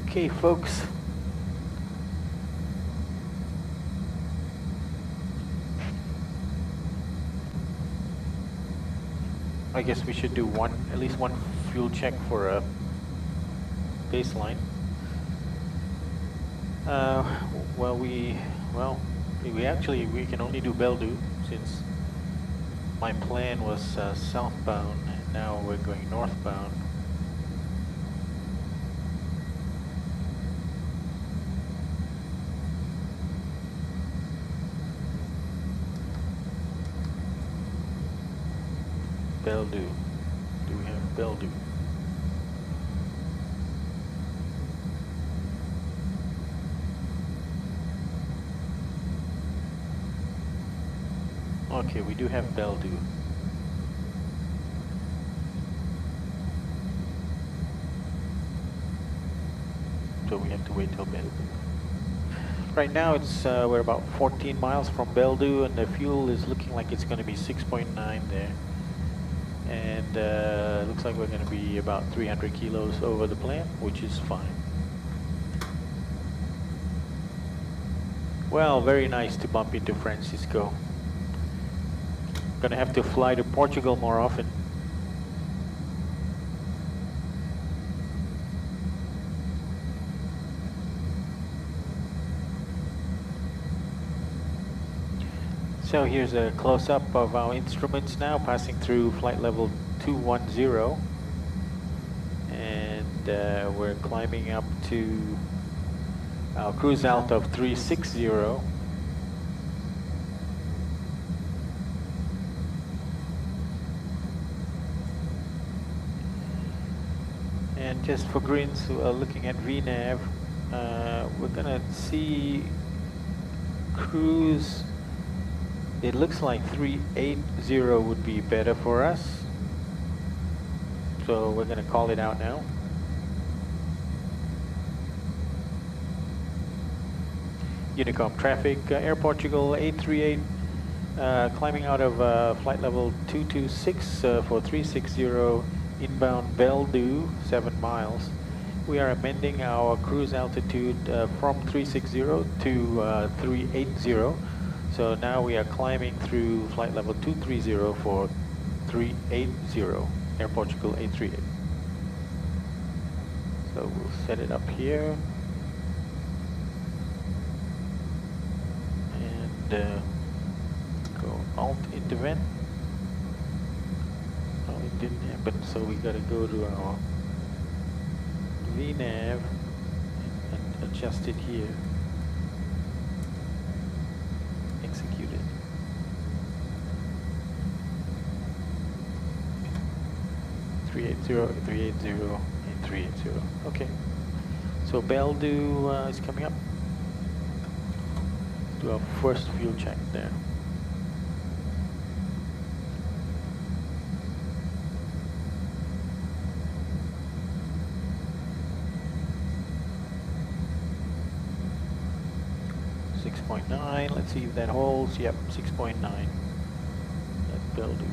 Okay, folks. I guess we should do at least one fuel check for a baseline. We can only do Beldu since my plan was southbound, and now we're going northbound. Beldu. Do we have Beldu? Okay, we do have Beldu. So we have to wait till Beldu. Right now it's we're about 14 miles from Beldu, and the fuel is looking like it's going to be 6.9 there. And looks like we're going to be about 300 kilos over the plan, which is fine. Well, very nice to bump into Francisco. Gonna have to fly to Portugal more often. So here's a close-up of our instruments now, passing through flight level 210. And we're climbing up to our cruise alt of 360. And just for grins, looking at VNAV, we're gonna see cruise. It looks like 380 would be better for us. So we're going to call it out now. Unicom traffic, Air Portugal 838, climbing out of flight level 226 for 360, inbound Beldu, 7 miles. We are amending our cruise altitude from 360 to 380. So now we are climbing through flight level 230 for 380, Air Portugal 838. So we'll set it up here. And go Alt intervent. Oh, it didn't happen, so we gotta go to our VNav and adjust it here. Execute it. Three 380, and 380. Okay. So Beldu is coming up. Do our first fuel check there. .9, let's see if that holds. Yep, 6.9. That will do.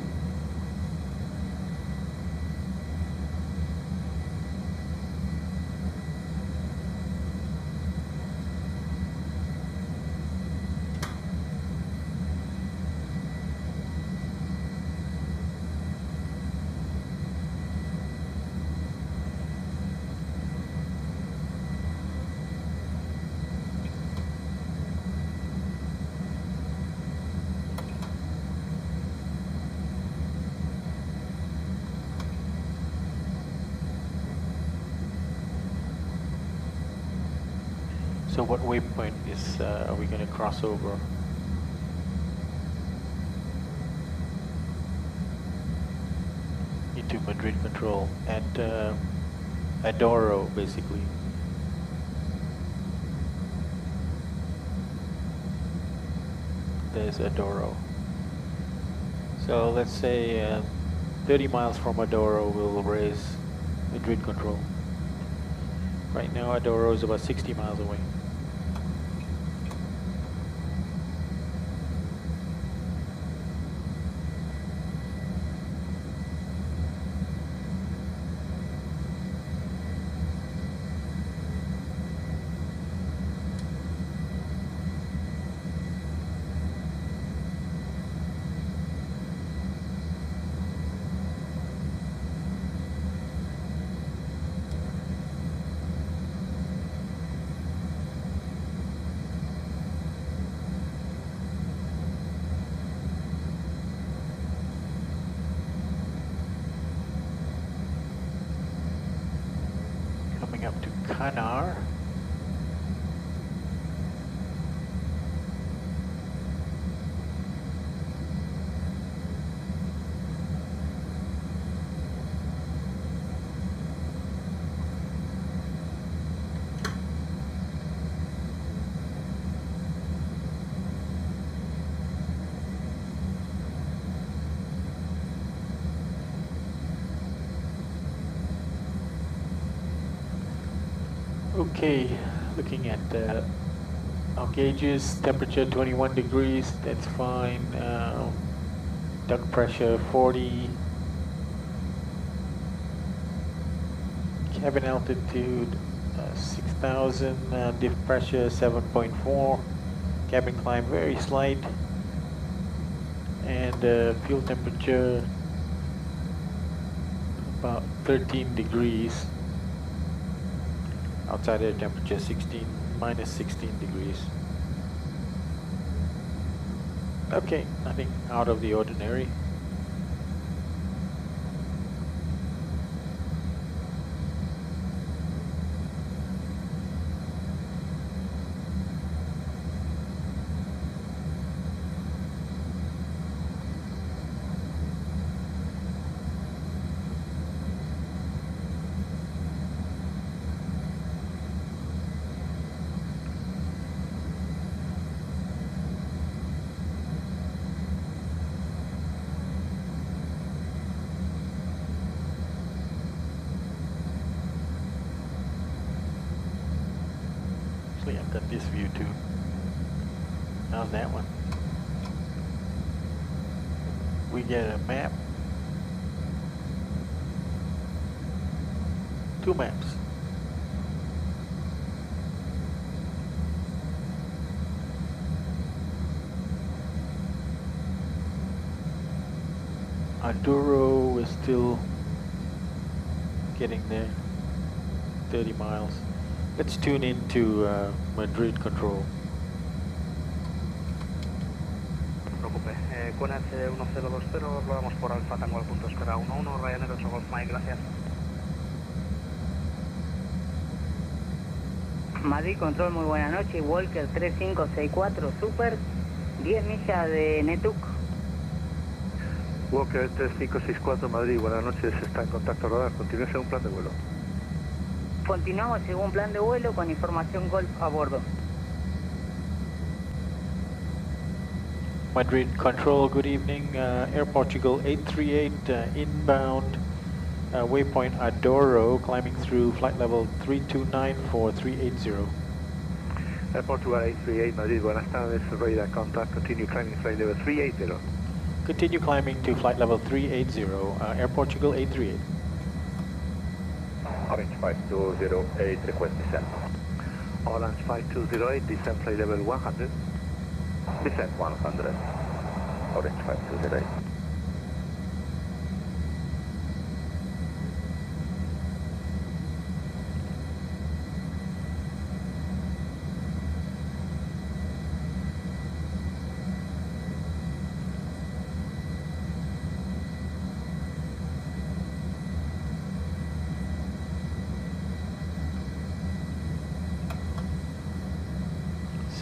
So what waypoint is are we going to cross over? Into Madrid Control at Adoro, basically. There's Adoro. So let's say 30 miles from Adoro we'll raise Madrid Control. Right now Adoro is about 60 miles away. Up to Canar. Okay, looking at our gauges, temperature 21 degrees, that's fine. Duct pressure 40. Cabin altitude 6,000. Diff pressure 7.4. Cabin climb very slight. And fuel temperature about 13 degrees. Outside air temperature minus 16 degrees. Okay, nothing out of the ordinary. I've got this view too. How's that one? We get a map. 2 maps. Aduro is still getting there. 30 miles. Let's tune into Madrid Control. No se preocupe. QNH 1020, rodamos por Alfa Tango al punto espera 11, Ryanair 8 Golf Mike, gracias. Madrid Control, muy buena noche. Walker 3564 Super, 10 millas de Netuk. Walker 3564 Madrid, buenas noches, está en contacto radar. Continúe según plan de vuelo. Continuamos según plan de vuelo con información Golf a bordo. Madrid Control, good evening. Air Portugal 838 inbound. Waypoint Adoro, climbing through flight level 329 for 380. Air Portugal 838 Madrid, buenas tardes, radar contact, continue climbing flight level 380. Continue climbing to flight level 380, Air Portugal 838. Orange 5208, request descent. Orange 5208, descent flight level 100. Descent 100. Orange 5208.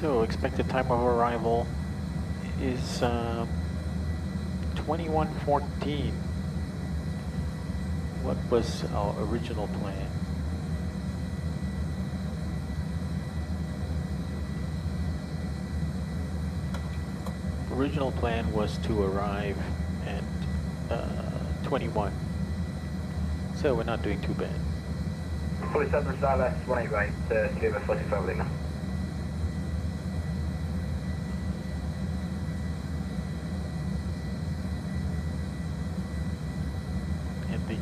So expected time of arrival is 21:14. What was our original plan? Original plan was to arrive at 21. So we're not doing too bad. Fully established ILS 18 right, Sliver 45 Lima.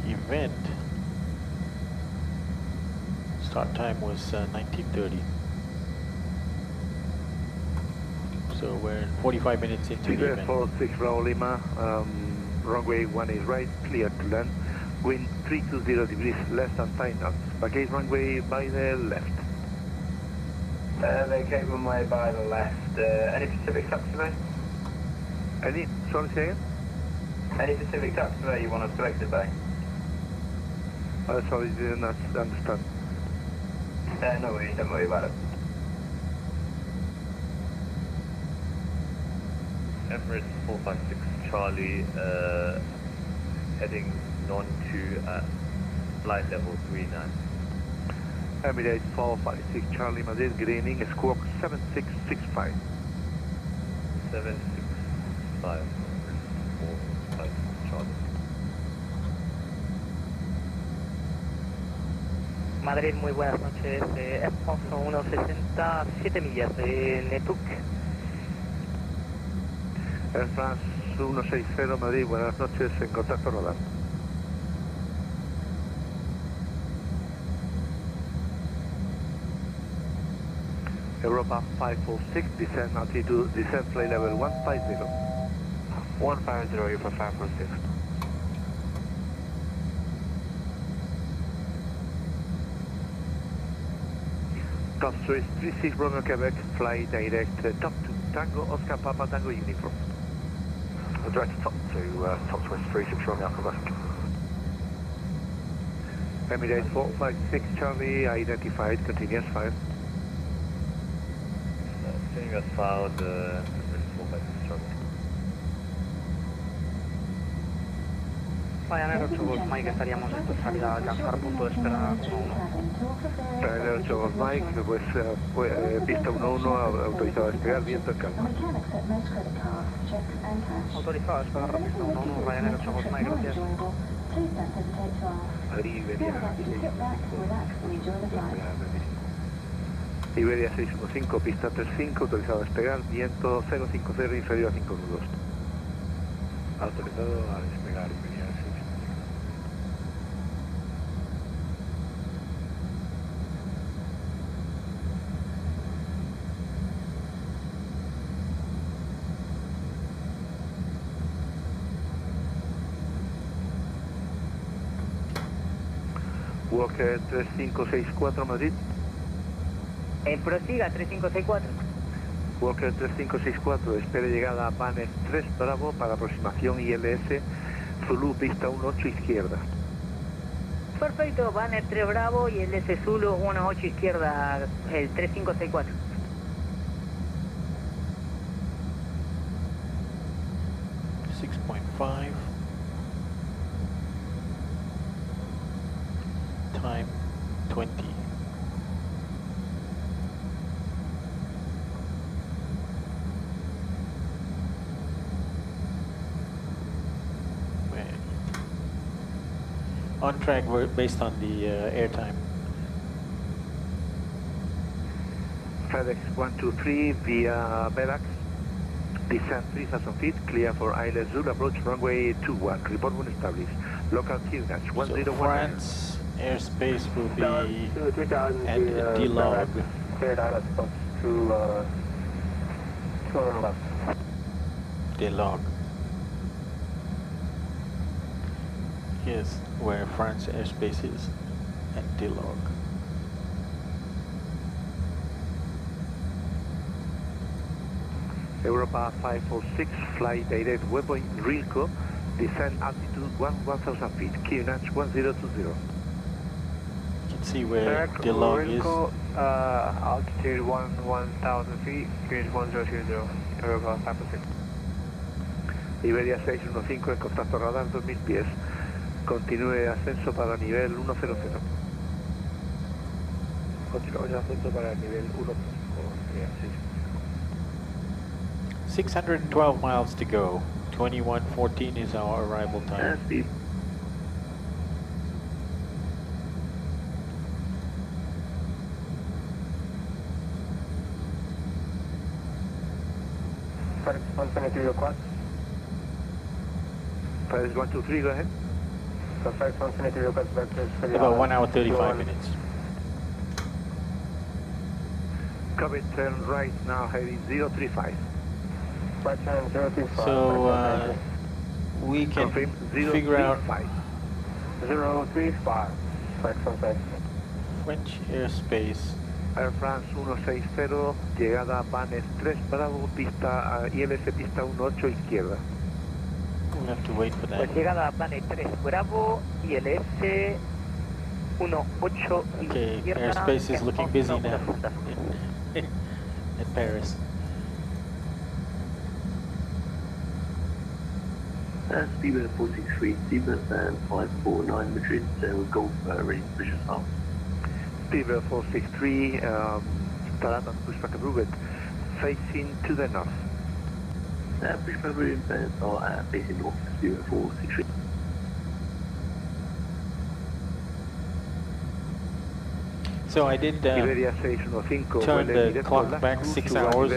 Event start time was 19:30, so we're in 45 minutes into the event. 46 Bravo Lima, runway 1 is right, clear to land, wind 320 degrees less than 5 knots, vacate runway by the left. Vacate runway by the left, any Pacific taxiway? Any, sorry, say again? Any Pacific taxiway you want us to exit by? Sorry, didn't understand. No worries, don't worry about it. Emirates 456 Charlie, heading non-to flight level 39. Emirates 456 Charlie Madrid, greening, squawk 7665. 765, 456 Charlie. Madrid, muy buenas noches. Alfonso 160, 7 millas de Netuk. Air France 160 Madrid, buenas noches, en contacto radar. Europa 546, descent altitude, descent flight level 150. 150, Europa 546. Top 36 Romeo Quebec, fly direct top 2, Tango Oscar Papa Tango Uniform. Direct top 2, top 36 Romeo Quebec. Emirates 456 Charlie, identified, continuous fire. Continuous found, Emirates 456 Charlie. Ryanair 8 Golf Mike, estaríamos en salida a alcanzar punto de espera 1-1. Ryanair 8 Golf Mike, pues, pista 1-1, autorizado a despegar, viento en calma. Autorizado a despegar, pista 1-1, Ryanair 8 Golf Mike, gracias. Iberia 615, pista 35, autorizado a despegar, viento 050 inferior a 5 nudos. Autorizado a despegar, Iberia 615. Walker 3564 Madrid. Prosiga 3564. Walker 3564, espere llegada a Banes 3 Bravo para aproximación ILS, Zulu pista 18 izquierda. Perfecto, Banner 3 Bravo y el S Zulu 18 izquierda, el 3564. Time 20. On track based on the airtime. FedEx 123 via Velax, descend 3,000 feet, clear for ILS Zulu, approach runway 21, report when established. Local QNH 101. So France airspace will be at D-log. Cleared ILS approach to left. D-log. Here's where France airspace is, at D-log. Europa 546, fly direct waypoint Rilco, descend altitude 1,000 feet, QNH 1020. You can see where D-log is. Altitude 1,000 feet, QNH 1020, Europa 546. Iberia 615 en contacto radar 2000 pies. Continúe ascenso para nivel 100. Continuamos ascenso para nivel 100. 612 miles to go. 21:14 is our arrival time. FedEx 123 request. FedEx 123, go ahead. So FedEx 123 request vectors for the About 1 hour 35 minutes. Copy, turn right now, heading 035. Right turn 035. So we can figure out 035. FedEx 123. French airspace. Air France 160, llegada a Banes 3 Bravo, pista ILS pista 18 izquierda. We'll have to wait for that. Pues llegada a Banes 3 Bravo, ILS 18 Okay, izquierda. airspace is looking busy now at Paris. Speedbird 463, Speedbird 549 Madrid, Golf, ready for visual start. Speedbird 463, start and pushback approved, facing to the north. Pushback movements are facing north, Speedbird 463. So I did turn the clock back 6 hours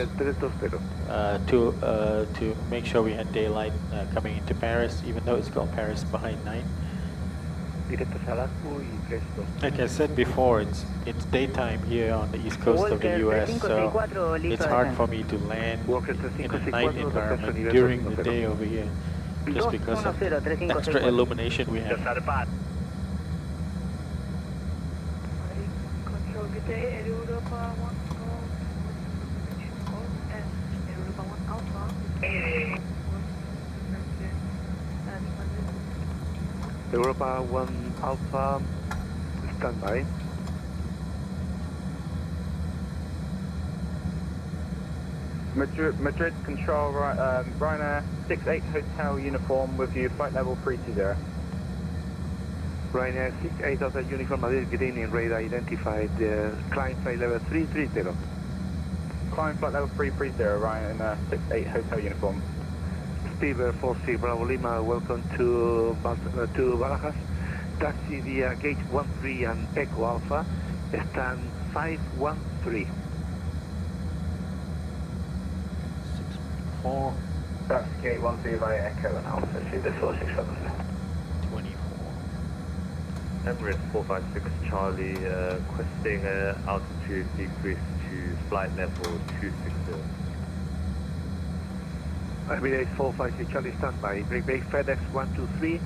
to make sure we had daylight coming into Paris, even though it's called Paris behind night. Like I said before, it's daytime here on the east coast of the US, so it's hard for me to land in a night environment during the day over here, just because of the extra illumination we have. Good day, Europa 1 and Europa 1 Alpha. Europa 1 Alpha, standby. Madrid Control, Ryanair 68 Hotel uniform with you, flight level 320. Ryanair 68 Hotel uniform, Madrid green in radar identified, climb flight level 330. Climb flight level 330, Ryanair 68 Hotel uniform. Speedbird 46 Bravo Lima, welcome to Barajas. Taxi via gate 13 and Echo Alpha, stand 513. 6.4. That's gate 13 via Echo and Alpha, Speedbird 467. 24. Emirates 456 Charlie, requesting altitude decrease to flight level 260. Emirates 456 Charlie, standby. Break FedEx 123,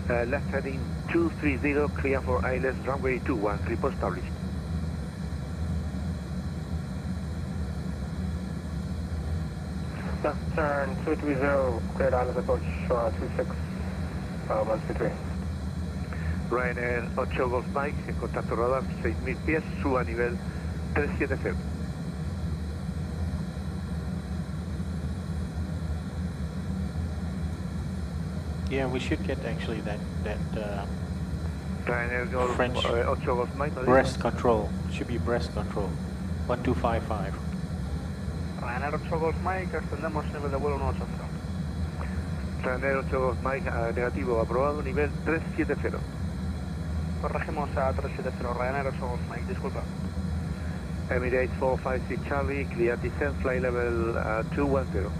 Left heading 230, clear for ILS runway 21, report established. Left turn 230, cleared ILS approach 26, 123. Ryanair 8 Golf Mike, en contacto radar 6.000 pies, suba a nivel 370. Yeah, we should get actually that Ryanair Golf, French 8 Golf Mike, Brest Control. Should be Brest Control. 1255. Ryanair 8 Golf Mike, extendemos nivel de vuelo 180. Ryanair 8 Golf Mike, negativo, aprobado, nivel 370. Corregimos a 370, Ryanair 8 Golf Mike, disculpa. Emirates 456 Charlie, clear descent, fly level 210.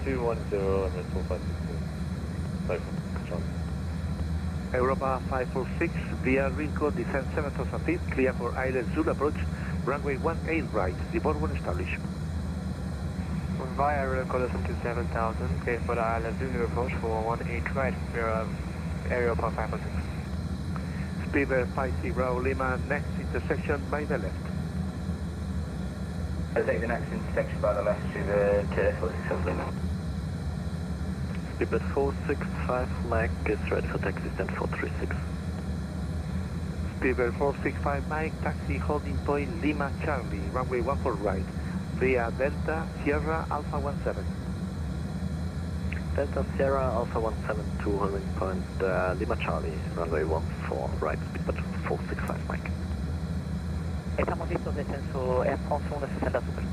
210 and then 4562. Charlie. Europa 546, via Rico, descent 7,000 feet, clear for ILS Zulu approach, runway 18 right, report when established. Via Rico, descent to 7,000, clear for the ILS Zulu approach for 18 right, we're area 546. Speedbird 50 Bravo Lima, next intersection by the left. I'll take the next intersection by the left to the 46 Lima. Speedbird 465 Mike is ready for taxi, stand 436. Speedbird 465 Mike, taxi holding point Lima Charlie, runway 14 right, via Delta Sierra Alpha 17. Delta Sierra Alpha 17 to holding point Lima Charlie, runway 14 right, speedbird 465 Mike. Estamos listos, descenso Air France 160 Super.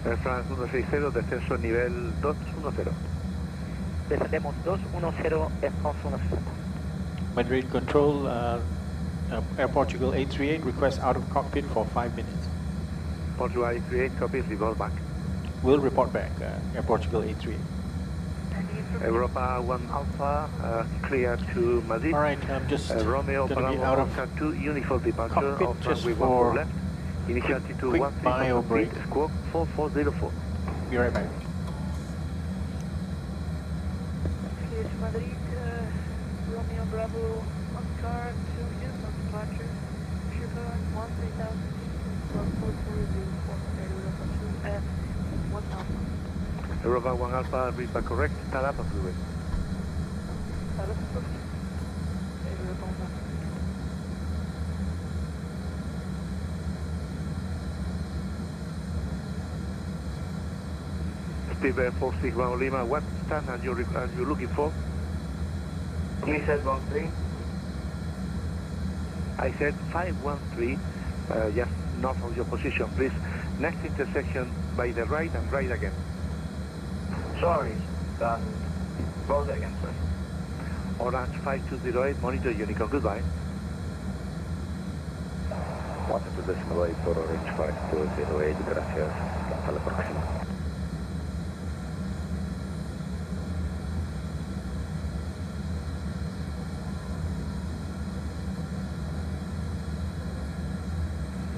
Air France 160, descenso nivel 210. Descendemos 210, Air France 160. Madrid Control, Air Portugal 838, request out of cockpit for 5 minutes. Portugal 838, copy, report back. We'll report back, Air Portugal 838. Europa 1 Alpha, clear to Madrid. Alright, I'm just Romeo going to be out of 2, uniform departure cockpit of just runway for 14 left, initial altitude quick bio break. Squawk 4404. Be right back. Here's Madrid, Romeo Bravo, Oscar, 2 uniform departure, sugar 13,000 feet, 4404, area 1 Alpha. Europa 1 Alpha, read back correct, start up and through it. Speedbird 461 Lima, what stand are you looking for? You said 13. I said 513, just north of your position, please. Next intersection by the right and right again. Sorry, what was it again, sir? Orange 5208, monitor Unicom, goodbye. 1.8 por Orange 5208, gracias, hasta la próxima.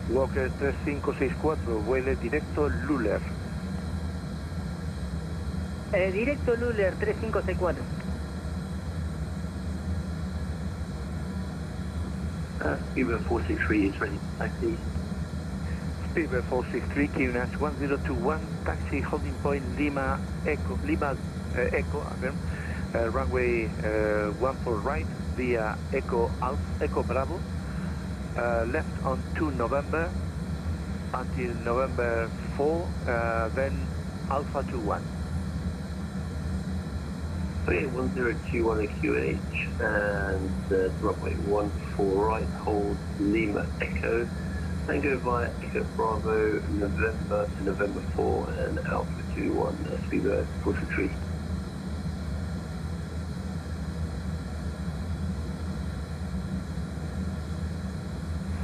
Walker 3564, vuele directo Luller. Directo Luller 3564. Speedbird 463 is ready for taxi. Speedbird 463, QNH 1021, taxi holding point Lima Echo, runway 14 right via Echo Bravo, left on 2 November until November 4, then Alpha 21. Okay, 1021 QH and runway 14 right, hold Lima Echo, then go via Echo Bravo, November to November 4 and Alpha 21, Speedbird 463.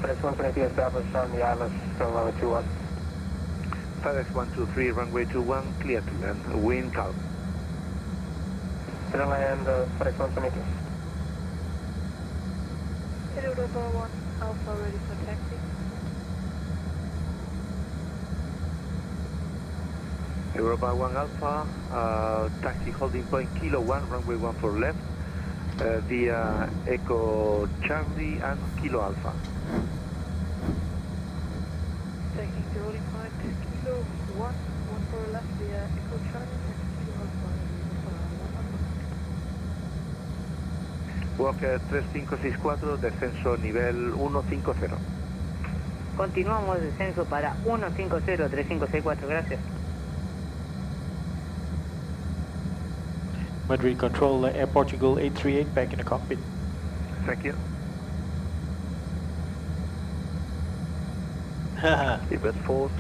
FedEx 123 established on the ILS, so runway 21. FedEx 123, runway 21, clear to land, wind calm. Clear land, FedEx 122. Europa 1 Alpha ready for taxi. Europa 1 Alpha, taxi holding point Kilo 1, runway 14 left, via Echo Charlie and Kilo Alpha. Taking the holding point, Kilo 1, 14 left via Echo Charlie and Kilo Alpha, 1 Alpha. Walker 3564, descenso nivel 150. Continuamos descenso para 150, 3564, gracias. Madrid Control, Air Portugal 838, back in the cockpit. Thank you.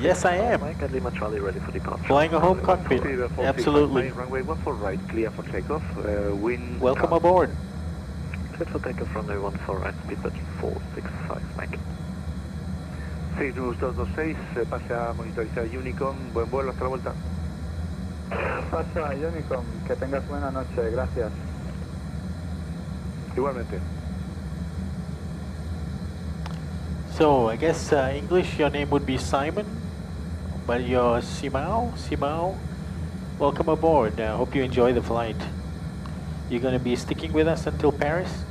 Yes, I am. Lima Charlie ready for departure. Flying a home cockpit. Absolutely. Runway 14 right, clear for takeoff. Wind. Welcome aboard. Clear for takeoff, runway 14 right, speed at 465, Mike. 6226, pase a monitorizar Unicom. Buen vuelo, hasta la vuelta. Pasa, Unicom, que tengas buena noche, gracias. Igualmente. So, I guess English, your name would be Simon, but you're Simao. Simao, welcome aboard. Hope you enjoy the flight. You're going to be sticking with us until Paris?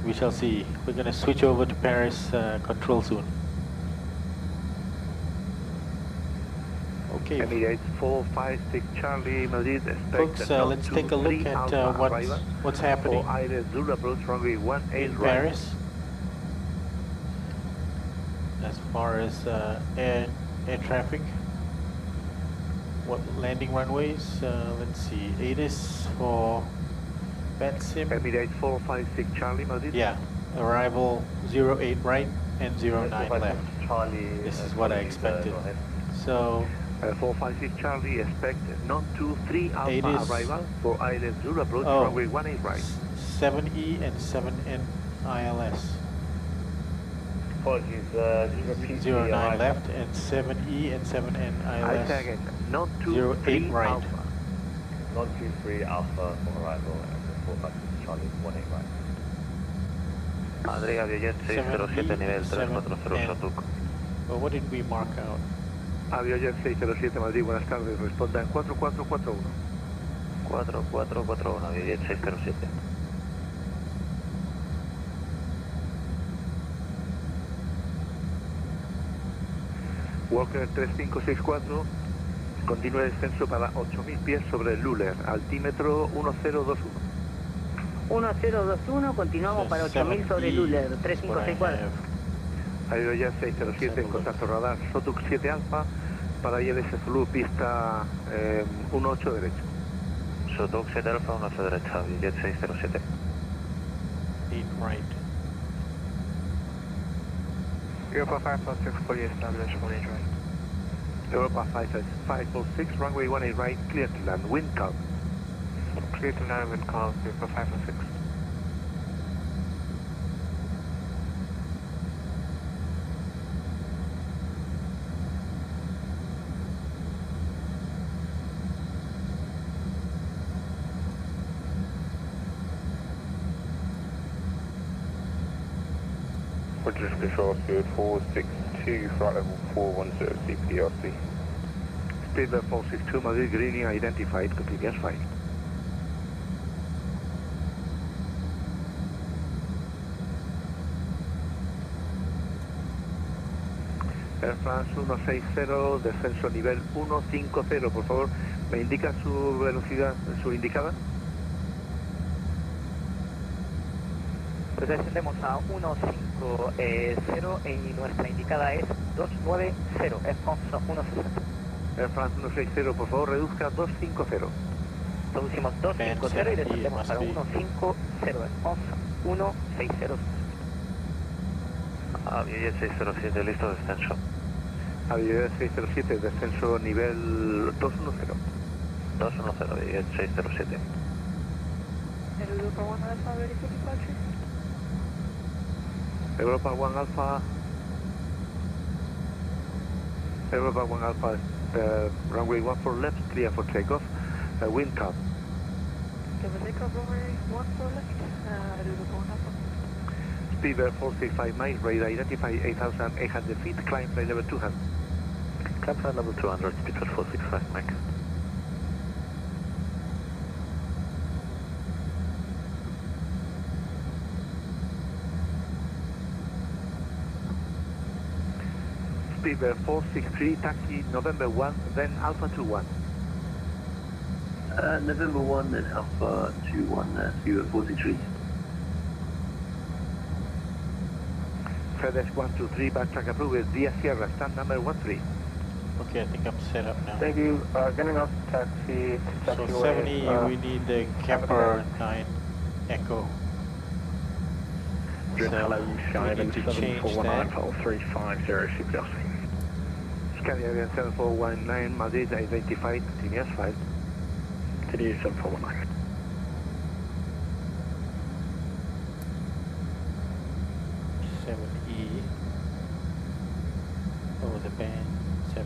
We shall see. We're going to switch over to Paris control soon. Okay. Emirates 456 Charlie, Madrid. Folks, let's take a look at what's happening Zulu approach runway 18 in Paris. As far as air traffic. What landing runways? Let's see. ATIS for VATSIM. Emirates 456 Charlie, Madrid. Yeah. Arrival 08 right and 09 left. Charlie, this is what I expected. So 456 Charlie, expect non-23 Alpha arrival for Island Zulu approach runway 18 right. 7E and 7N ILS. Apologies, 09 left and 7E and 7N ILS. I say again, non-23 right. Alpha. Non-23 Alpha for arrival and 456 Charlie, 18 right. Adri, Aviojet 607, nivel 340 Shatuk. Well, what did we mark out? Aviojet 607 Madrid, buenas tardes, responda en 4441. 4441, Aviojet 607. Walker 3564, continúa el descenso para 8000 pies sobre el Luller, altímetro 1021. 1021, continuamos para 8000 sobre Luller, 3564. Avión 607, contacto radar, Sotuk 7 Alfa, para ILS Zulu, pista 18 derecho. Sotuk 7 Alfa, 18 derecha, Avión 607. 8 right. Europa 546, fully established, 18 right. Europa 546, runway 18 right, clear to land, wind calm. Clear to land, wind calm, Europa 546. British Control, Spirit 462, flight level 410, CPRC. Speed level 462, Madrid, green identified, continue as fine. Air France 160, descenso nivel 150, por favor, ¿me indica su velocidad, su indicada? Pues descendemos a 150 y nuestra indicada es 290, Air France 160. Air France 160, por favor, reduzca 250. Reducimos 250 y descendemos para 150, Air France 160. Avión 607, listo, descenso. Avión 607, descenso nivel 210. 210, Avión 607. Europa 1 Alpha, ready for departure. Europa 1 Alpha. Europa 1 Alpha, runway 14 left, clear for takeoff. Wind calm. Give a takeoff, runway 14 left, Europa 1 Alpha. Speed 465 miles, radar identify 8,800 feet, climb flight level 200. Campfire level 200, speed at 465 Mike. Speedbird 463, taxi November 1, then Alpha 21. November 1, then Alpha 21, Speedbird 463. FedEx 123, backtrack approved, via Sierra, stand number 13. Okay, I think I'm set up now. Thank you. Getting off taxi. So 70, we need the Camper 9 Echo. Hello, we need to change that. 350 Delta. Scandinavian 7419, Madrid identified, continuous flight. Continue 7419. Over the band, 7E.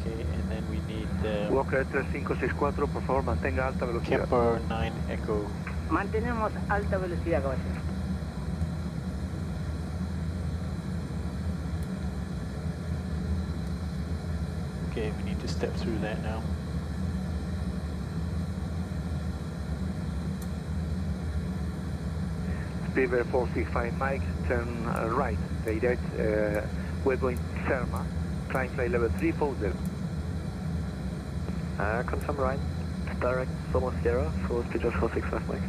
Okay, and then we need the Walker 3564, por favor, mantenga alta velocidad. Camper 9 Echo. Mantenemos alta velocidad, caballero. Okay, we need to step through that now. Speedbird 465 Mike, turn right, direct, we're going Selma, climb flight level 340. Confirm right, direct Somo Sierra, for speed at 465 Mike.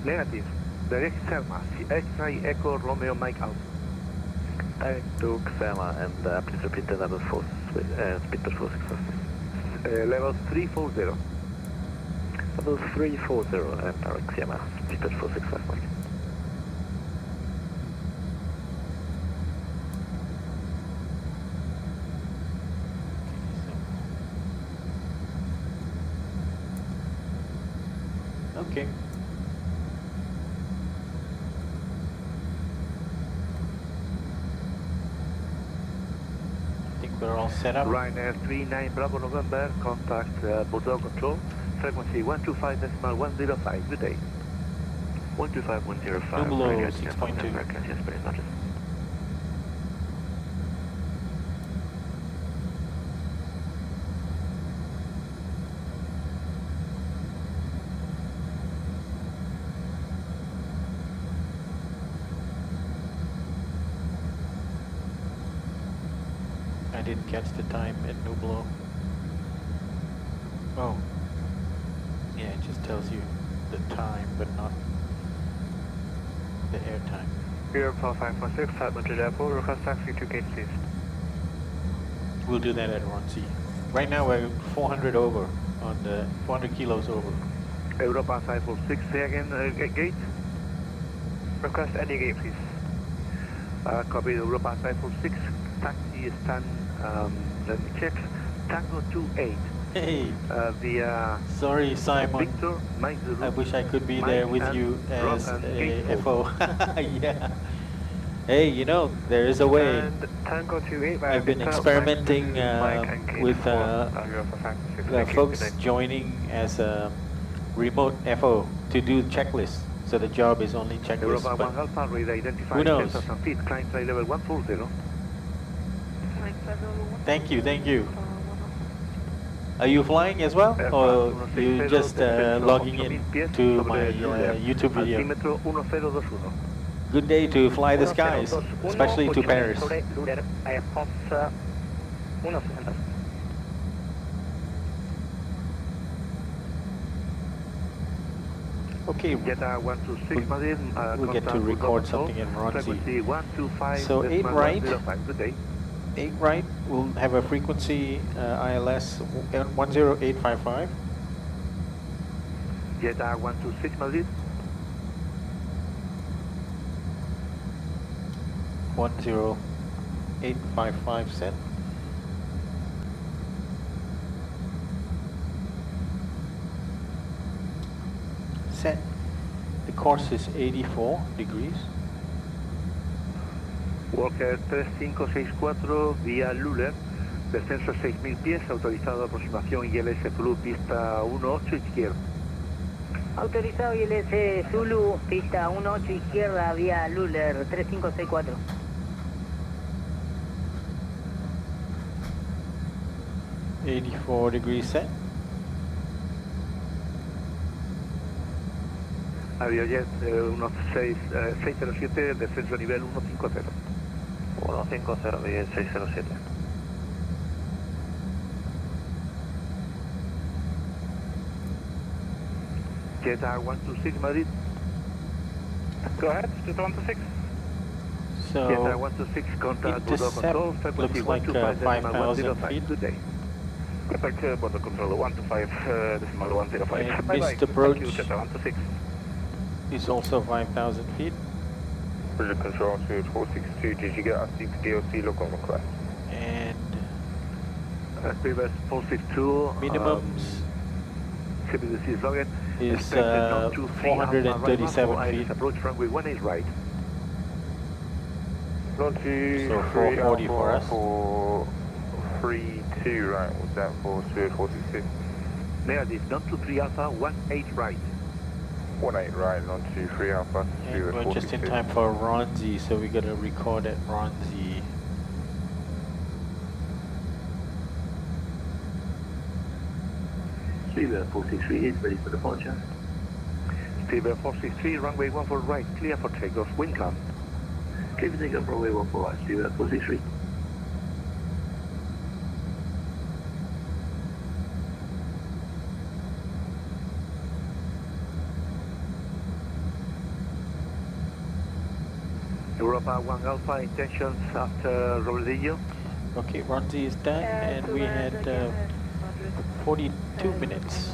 Negative, direct Selma, X-ray Echo Romeo Mike out. Direct to Selma and please repeat the level 4, speed at 465. Level 340. Level 340 and direct Selma, speed at 465 Mike. Okay. I think we're all set up. Ryanair 39 Bravo November, contact Madrid Control, frequency 125.105, good day. 125.105, Below 6.2. Yes, very much. I didn't catch the time at Nublo. Oh. Yeah, it just tells you the time, but not the air time. Europe 4516 at Madrid Airport, request taxi to gate please. We'll do that at Ronzi. Right now we're 400 over, on the 400 kilos over. Europa 546, say again, gate? Request any gate please. Copy Europa 546, taxi stand, let me check, Tango 28. Hey, via sorry Simon, Victor, Mike Zulu, I wish I could be Mike there with you as a FO. Yeah. Hey, you know, there is a way. And Tango 28, I've been experimenting with folks joining as a remote FO to do checklists. So the job is only checklists, Europa but 1 Alpha, who knows? 10,000 feet, climb flight level 140. Thank you, thank you. Are you flying as well, or you just logging in to my YouTube video? Good day to fly the skies, especially to Paris. Okay, we'll get to record something in Ronzi. So 8 right. 8 right, we'll have a frequency ILS 10855. Jetta 126 Madrid. 10855 set. Set. The course is 84 degrees. Walker 3564 vía Luller, descenso 6000 pies, autorizado aproximación ILS Zulu, pista 18 izquierda. Autorizado ILS Zulu, pista 18 izquierda, vía Luller 3564. 84 degrees set. Aviojet 607, descenso nivel 150. 150, bien 607. Jetta 126 Madrid. Go ahead, Jetta 126. So Jetta 126, contact Border Control, frequency looks like 5,000 feet. Good day. Contact Border Control 125, decimal 105. And Bye-bye. missed approach Thank you, Jetta 126. is also 5,000 feet. Bridge Control to 462, did you get a DLC look on request? And Speedbird 462. minimums CBDC is login. is 437 feet. Approach runway 1 is right. Not to So 440 for us. 432, right, was that for Spirit 462? Negative, not to 3 Alpha, 18 right. 18 right, not to 3 Alpha, And Spirit we're just in 462. time for Ronzi, so we gotta record at Ronzi. Speedbird 463 is ready for departure. Speedbird 463, runway 14 right, clear for takeoff, wind calm. Clear for takeoff, runway 14 right, Speedbird 463. Europa 1 Alpha, intentions after Rodillo. Okay, Ronzi is done, and we had 42 minutes.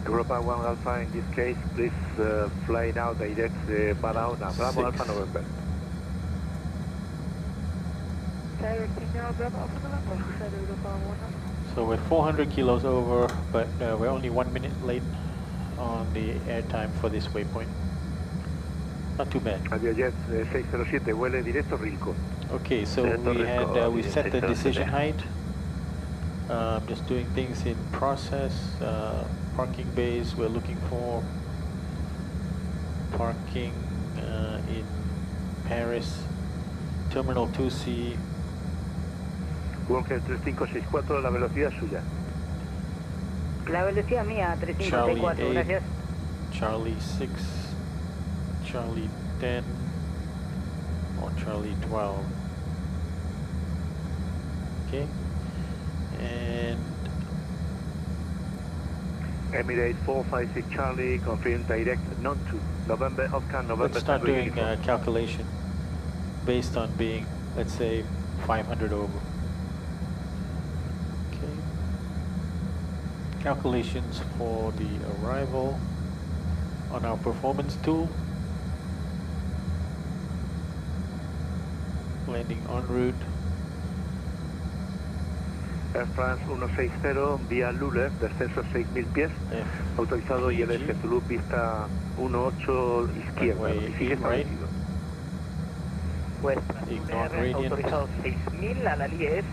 Europa 1 Alpha, in this case, please fly now direct Barahona, Bravo Alpha November. Directing now, Bravo Alpha November, said Europa 1. So we're 400 kilos over, but we're only 1 minute late on the airtime for this waypoint. Not too bad. Aviojet 607, vuele directo Rilco. Okay, so we set the decision height. Just doing things in process. Parking bays, we're looking for parking in Paris. Terminal 2C. Walker 3564, la velocidad suya. La velocidad mía, Charlie 354, 8, gracias. Charlie 6, Charlie 10, or Charlie 12. Okay, and Emirates 456 Charlie, confirm direct non to November, Oscar, November. let's start doing calculation based on being, let's say, 500 over. Okay. Calculations for the arrival on our performance tool. Landing en route. Air France 160, vía Lule, descenso 6.000 pies, autorizado ILS Zulu, pista 18 izquierda, notifique establecido. Autorizado 6.000 a la ILS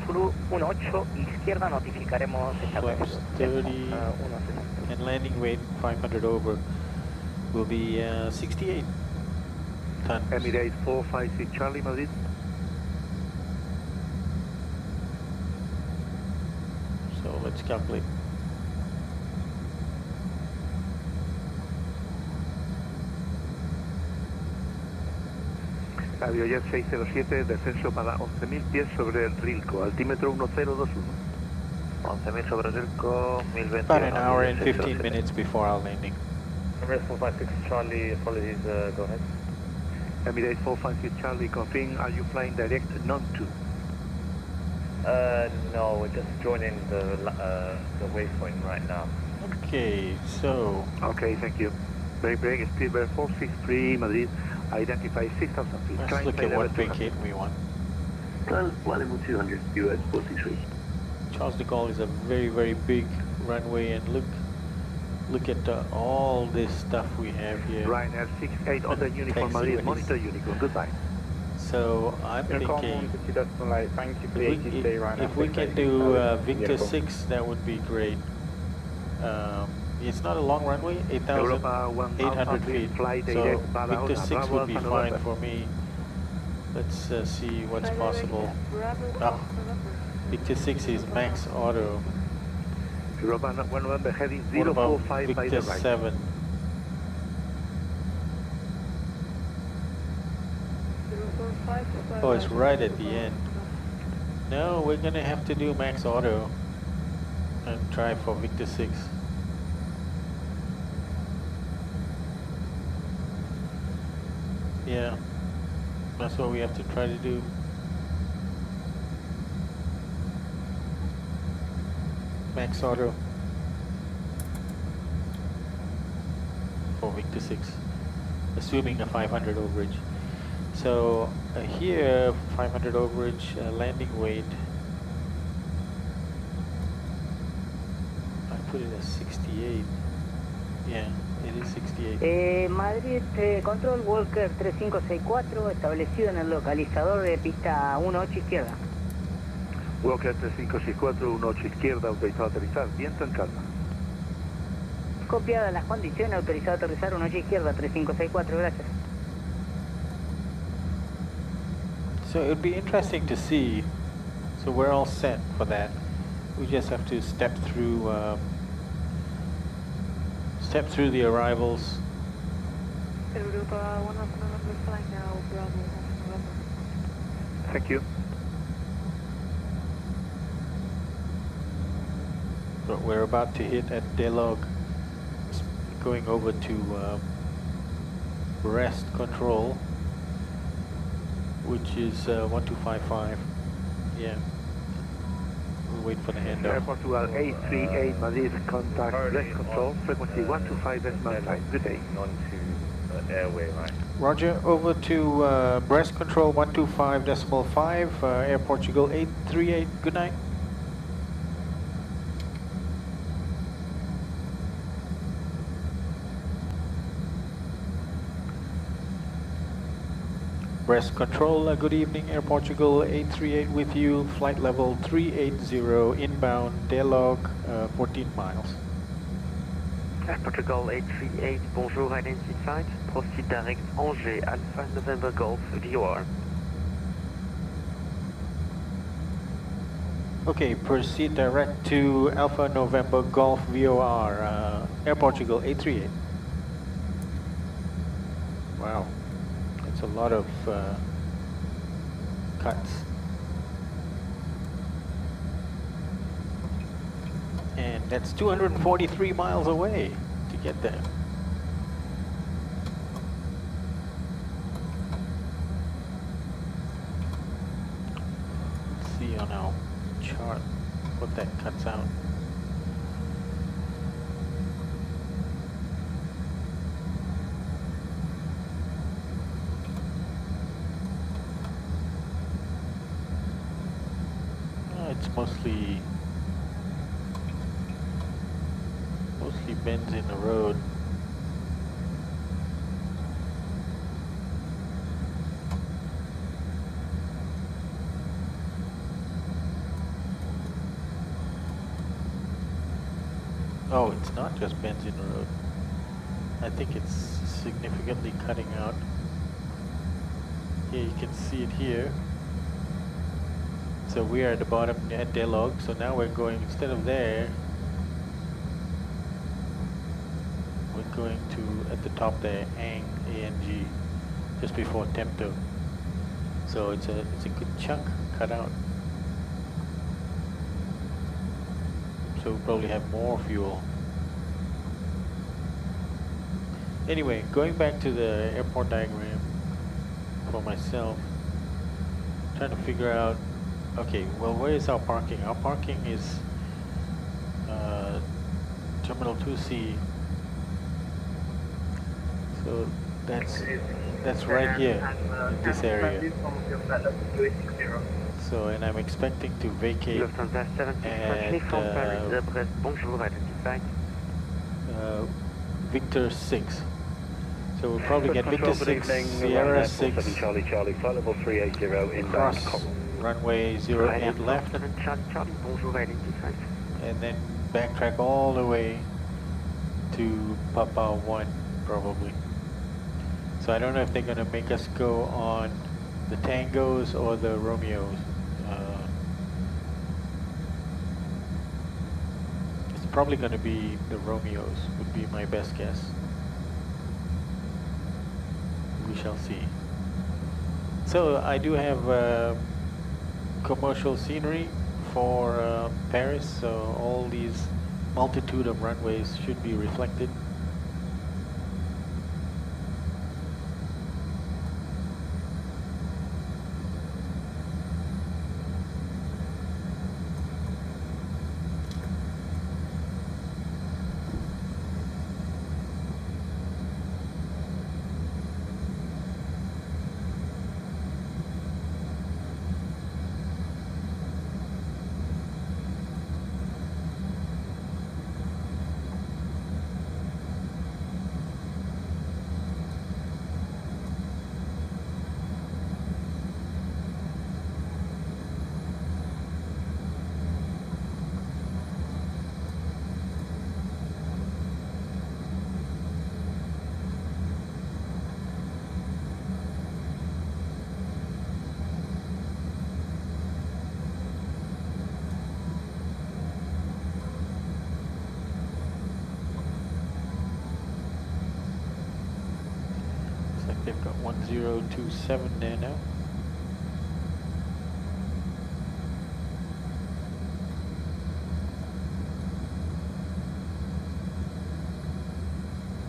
Zulu 18 izquierda, notificaremos Flaps 30 and landing weight 500 over will be 68 tons. Emirates 456 Charlie, Madrid. So let's calculate. Aviojet 607, descenso para 11.000 pies sobre el Rilco, altímetro 1021. 11.000 sobre Rilco, 1021. About an hour and 15 minutes before our landing. Emirates 456 Charlie, apologies, go ahead. Emirates 456 Charlie, confirm, are you flying direct non-to? No, we're just joining the waypoint right now. Okay, so... Okay, thank you. Break, Speedbird 463, Madrid, identify 6,000 feet. Let's look at what vacate we want. Climb flight level 200, US 463. Charles de Gaulle is a very, very big runway, and look at all this stuff we have here. Ryanair 68 on the uniform, Madrid, monitor Unicom, goodbye. So I'm thinking if we can do Victor 6, that would be great. It's not a long runway, 8,800 feet, so Victor 6 would be fine for me. Let's see what's possible. Victor 6 is max auto. Europa 1 November heading What about 045 by Victor the right. 7? 045. Oh, it's right at the end. No, we're gonna have to do max auto and try for Victor 6. Yeah, that's what we have to try to do. Max auto for Victor 6, assuming a 500 overage. So here, 500 overage, landing weight, I put it as 68. Yeah, it is 68. Madrid Control, Walker 3564, establecido en el localizador de pista 18 izquierda. Walker 3564, 18 izquierda, autorizado a aterrizar, viento en calma. Copiadas las condiciones, autorizado a aterrizar 18 izquierda, 3564, gracias. So it would be interesting to see. So we're all set for that. We just have to step through the arrivals. Europa 1 of November flying now, Bravo 1 November. Thank you. But we're about to hit at Delog, going over to Brest Control, which is 1255. Yeah. We'll wait for the handoff. Air Portugal 838 Madrid, contact Brest Control, frequency 125 decimal time. Good day. On to airway, right? Roger, over to Brest Control 125.5, Air Portugal 838, good night. Brest Control, good evening, Air Portugal 838 with you, flight level 380, inbound, Delog, 14 miles. Air Portugal 838, bonjour, identified, proceed direct Angers, Alpha November Golf, VOR. Okay, proceed direct to Alpha November Golf VOR, Air Portugal 838. Wow. It's a lot of cuts. And that's 243 miles away to get there. Let's see on our chart what that cuts out. It's mostly bends in the road. Oh, it's not just bends in the road. I think it's significantly cutting out. Here you can see it here. So we are at the bottom at Delog, so now we're going, instead of there, we're going to, at the top there, ANG, just before Tempto. So it's a good chunk cut out. So we'll probably have more fuel. Anyway, going back to the airport diagram for myself, trying to figure out, okay, well, where is our parking? Our parking is Terminal 2C. So that's right here in this area. So, and I'm expecting to vacate at Victor 6. So we'll probably get Victor 6, Sierra 6, Charlie, flight level 380 inbound. cross runway 08 left, and then backtrack all the way to Papa 1 probably. So I don't know if they're going to make us go on the Tangos or the Romeos. probably going to be the Romeos, would be my best guess. We shall see. So I do have commercial scenery for Paris, so all these multitude of runways should be reflected. They've got 1027 there now.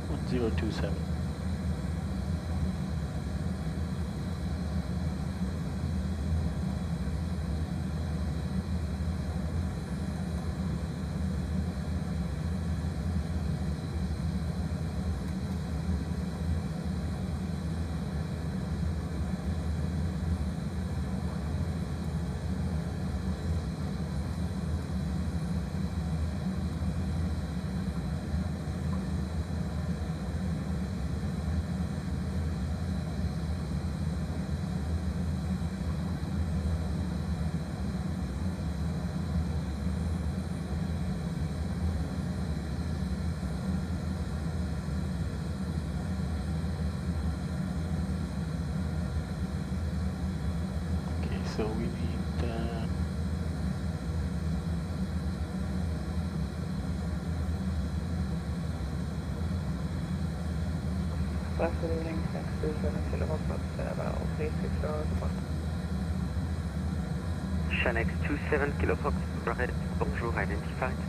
One 027. So we need Vaseline next to 7 kilovolts at about 36 hours. Chanex 27 kilovolts, Brest, bonjour, identified.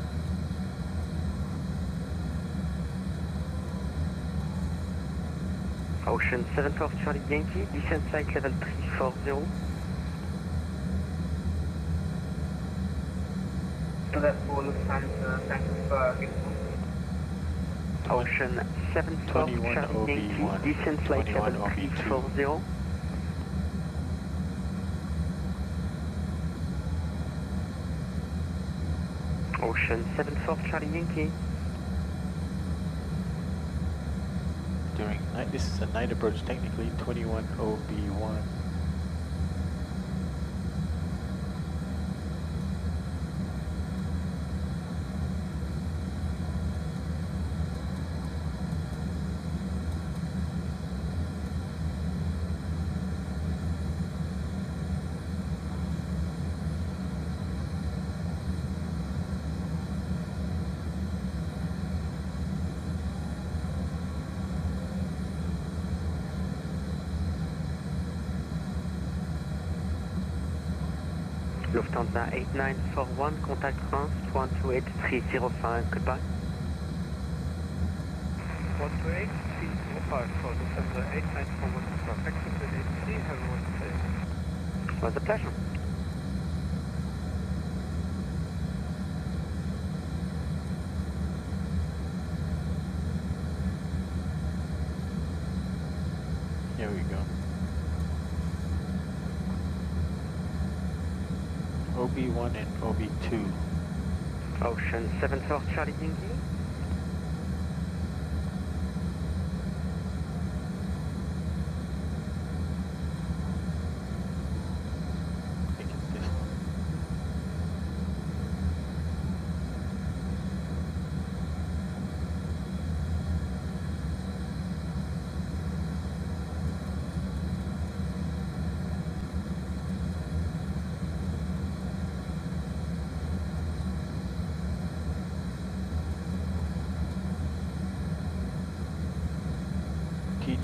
Ocean 74 Charlie Yankee, descent flight level 340. To that full thank you for Ocean 74 Charlie Yankee, descent flight level 340. Ocean 74 Charlie Yankee. during night. This is a night approach, technically 21 OB1. Lufthansa 8941, contact France 128305, goodbye. 128305 for Lufthansa 8941, perfect, have a wonderful day. It was a pleasure. Here we go. OB1 and OB2. Ocean 74 Charlie Yankee.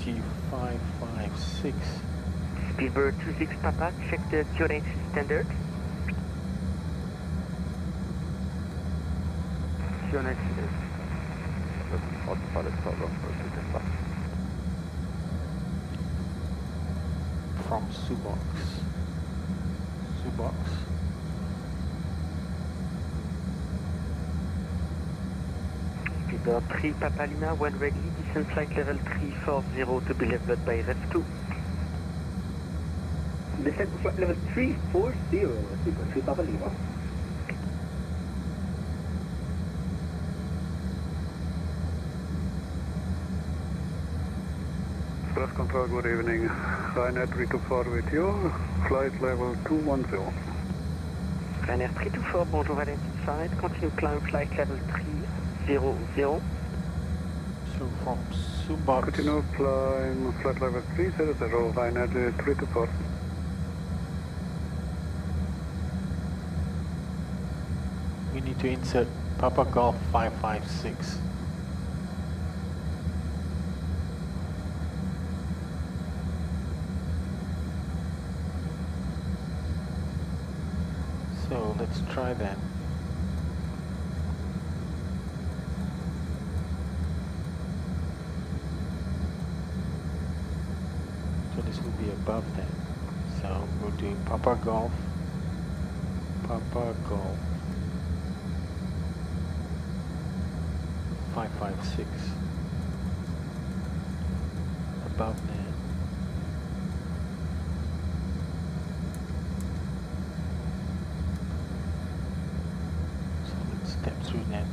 2556. Speedbird 26 Papa, check the QNH standard. QNH is autopilot total for dispatch. From Subox. Subox. Speedbird 3 Papa Lima, well ready, descent flight level 340 to be leveled by REF2. Descent to flight level 340, Speedbird 3 Papa Lima. Brest Control, good evening. Ryanair 324 with you. Flight level 210. Ryanair 324, bonjour identified. Continue climb flight level 300. So from Subox. Continue climb flight level 300, Ryanair 324. We need to insert Papa Golf 556. So let's try that. So this will be above that. So we'll do Papa Golf 556. Above that. Step through that.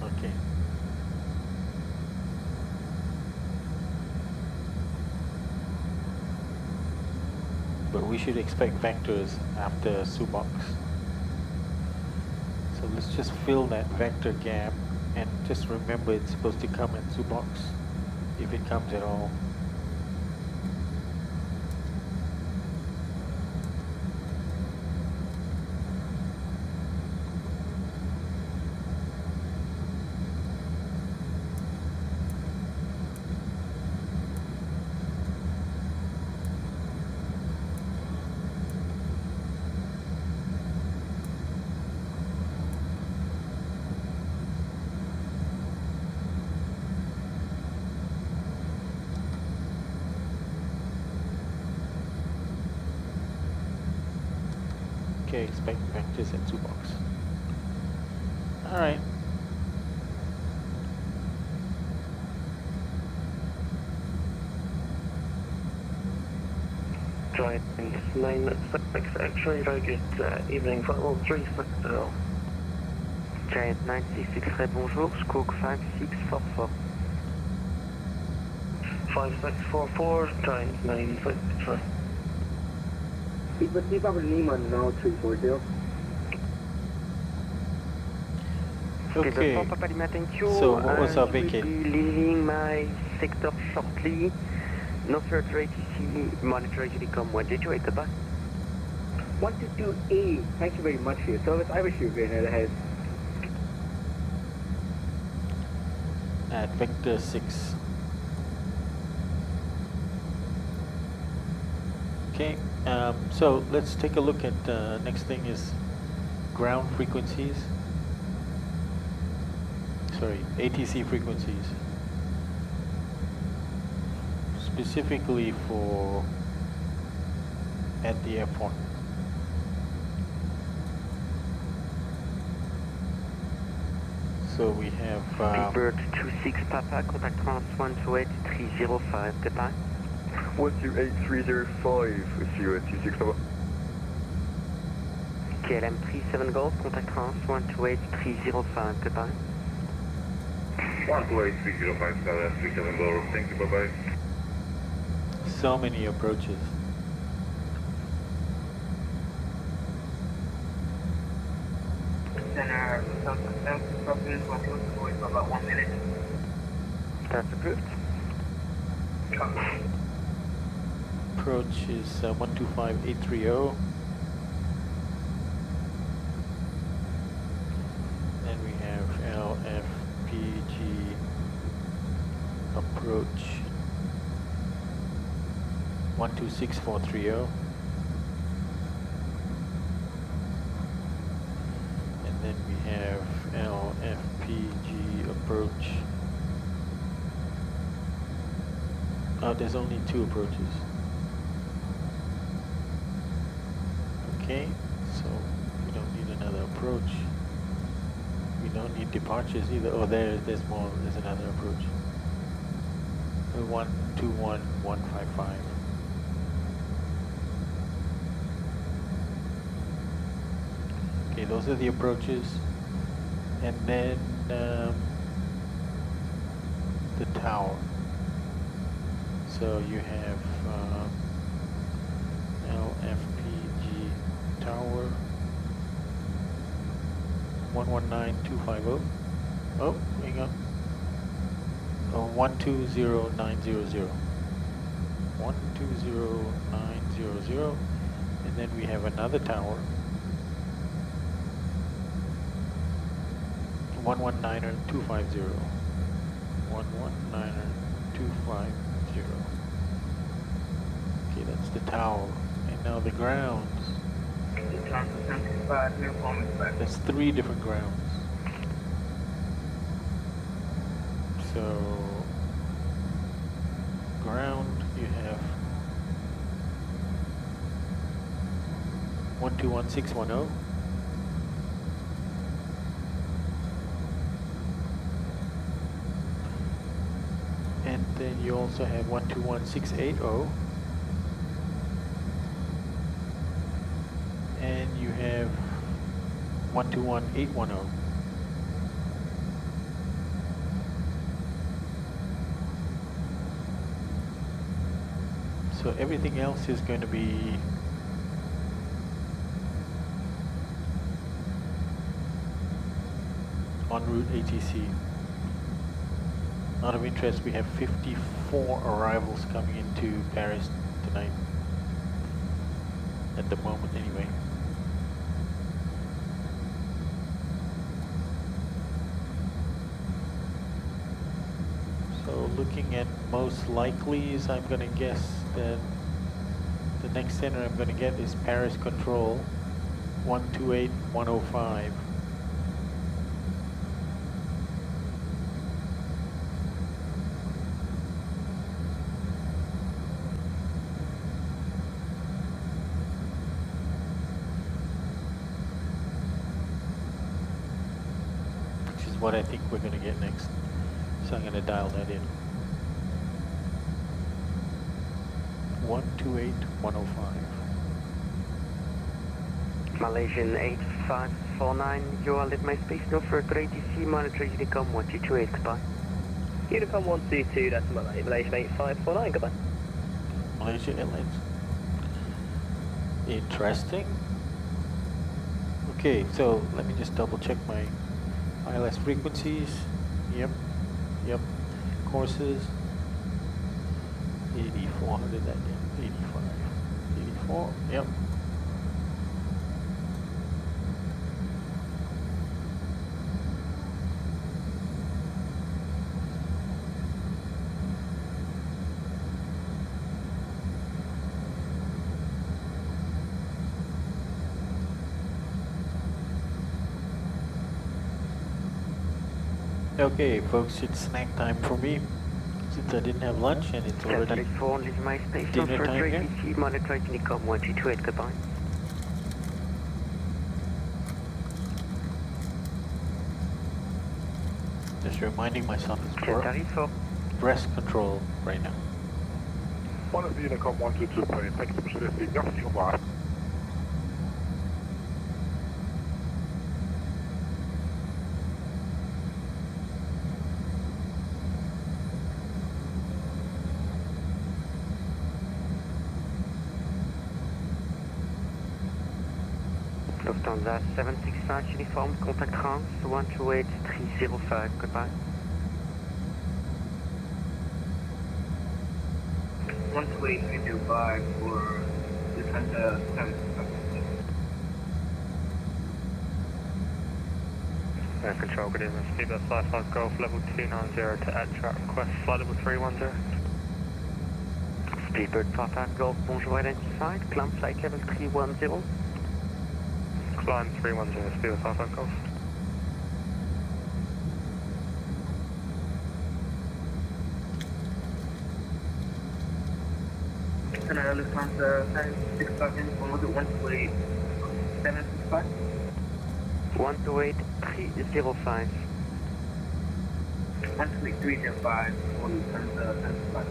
Okay. But we should expect vectors after Subox. So let's just fill that vector gap and just remember it's supposed to come at Subox, if it comes at all. Okay, expect vectors at Subox. Alright. Giant 96 X-ray, target evening final 360. Giant 96 X-ray, bonjour, squawk 5644. 5644, Giant 96 X-ray. Speedbird 3 Papa Lima, now 340. Okay, Papa Lima, thank you. so what was our I will vacate? be leaving my sector shortly. No further ATC, monitor Unicom 122, goodbye. 122A, thank you very much for your service. I wish you were going ahead. At vector 6. Okay, so let's take a look at next thing is ground frequencies. Sorry, ATC frequencies. Specifically for at the airport. So we have Speedbird 26 Papa, contact France 128-305, goodbye. 128-305 with you at 26 Papa. KLM 37 Golf, contact France 128-305, goodbye. 128-305, KLM 37 Golf, thank you, bye-bye. so many approaches. Center about 1 minute. That's approved. Approach is 125830. Then we have LFPG approach 126430. And then we have LFPG approach. Oh, there's only 2 approaches. Okay, so we don't need another approach. We don't need departures either. Oh, there's more. There's another approach. 121155. Okay, those are the approaches, and then the tower. So you have LFPG tower 119250. Oh, hang on. Oh, 120900. 120900. And then we have another tower. 119250. 119250. Okay, that's the tower. And now the grounds. That's 3 different grounds. So, ground, you have 121610. And then you also have 121680. And you have 121810. So everything else is going to be en route ATC. Out of interest, we have 54 arrivals coming into Paris tonight. At the moment, anyway. So looking at most likelies, I'm going to guess that the next center I'm going to get is Paris Control 128105. Which is what I think we're going to get next. So I'm going to dial that in. 128105. Malaysian 8549, you are lit my space no further ATC, monitor Unicom 1228, goodbye. Unicom 122, that's Malaysian 8549, goodbye. Malaysia Airlines. Interesting. Okay, so let me just double check my ILS frequencies. Yep. Courses. 8400, that 85. 84, yep. Okay, folks, it's snack time for me. Since I didn't have lunch and it's already dinner time here. Monitor Unicom 1228, goodbye. Just reminding myself it's Brest Control right now. One of the Unicom 122 plane, thank you so much for listening. Merci, au revoir. Lufthansa 765 uniform, contact France 128305, goodbye. 12325 for Lufthansa 765. Control, good evening. Speedbird 55 Golf, level 290 to add track request, flight level 310. Speedbird 55 Golf, bonjour, identified, climb flight level 310. Climb 310, Speedbird 55 Golf. Lufthansa 765 uniform, was it 128 765? 128305. 12305 for Lufthansa 765.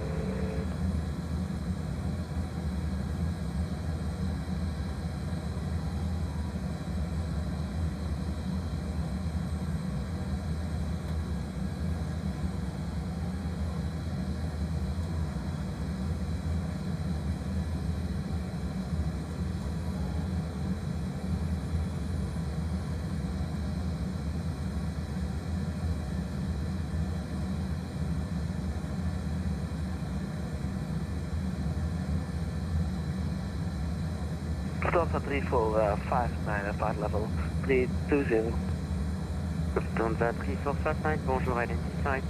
Lufthansa 3459 at flight level 320. Lufthansa 3459, bonjour, identified.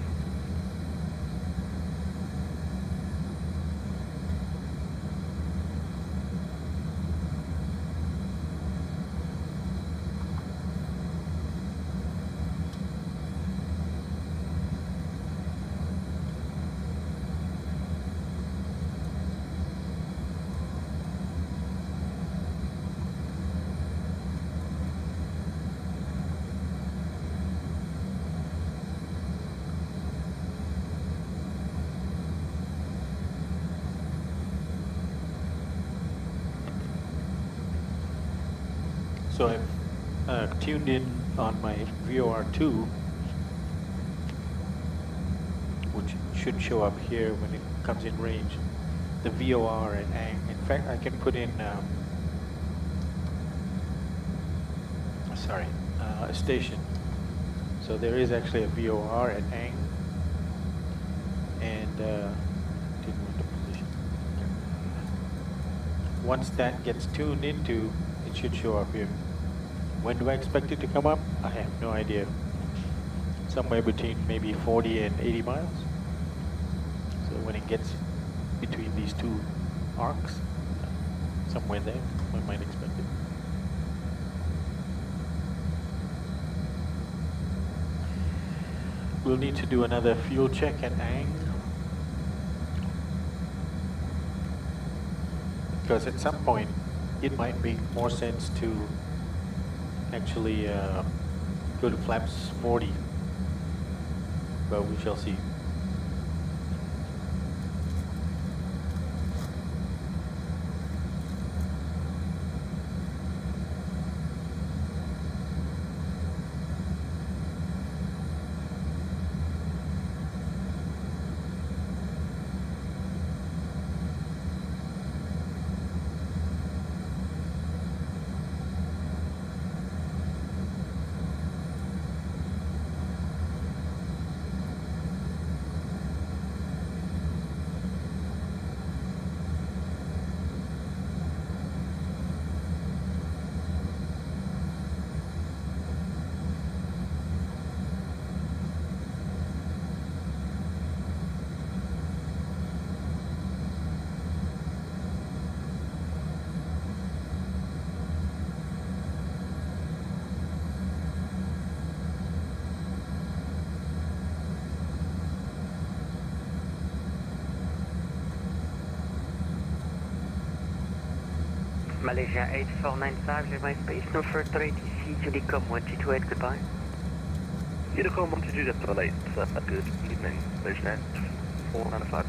So I've tuned in on my VOR2, which should show up here when it comes in range. The VOR and ANG. In fact, I can put in, a station. So there is actually a VOR and ANG, and didn't want the position. Once that gets tuned into, it should show up here. When do I expect it to come up? I have no idea. Somewhere between maybe 40 and 80 miles. So when it gets between these two arcs, somewhere there, one might expect it. We'll need to do another fuel check at ANG, because at some point it might make more sense to actually go to flaps 40, but we shall see. Malaysia 8495, Levi Space, no further ATC, Unicom 128, goodbye. Unicom 128, good evening, Malaysia 495.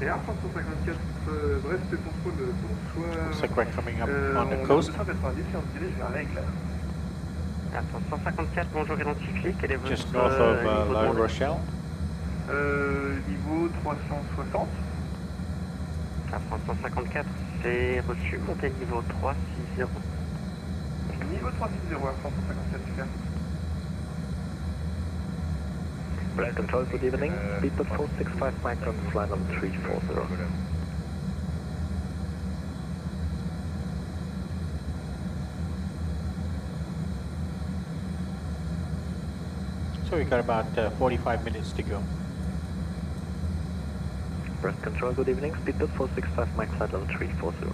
Air France 154, Brest Control, bonsoir. Looks like we're coming up on the coast. 290 et on se dirige vers l'Aigle. Air France 154, bonjour, identifié. Quel est votre Just north of niveau La demandé? Rochelle. Niveau 360. Air France 154, c'est reçu, montez niveau 360. Niveau 360, Air France 154, super. Brest Control, good evening. Speedbird 465 microns, flight number 340. So we got about 45 minutes to go. Brest Control, good evening. Speedbird 465 Mike, flight level 340.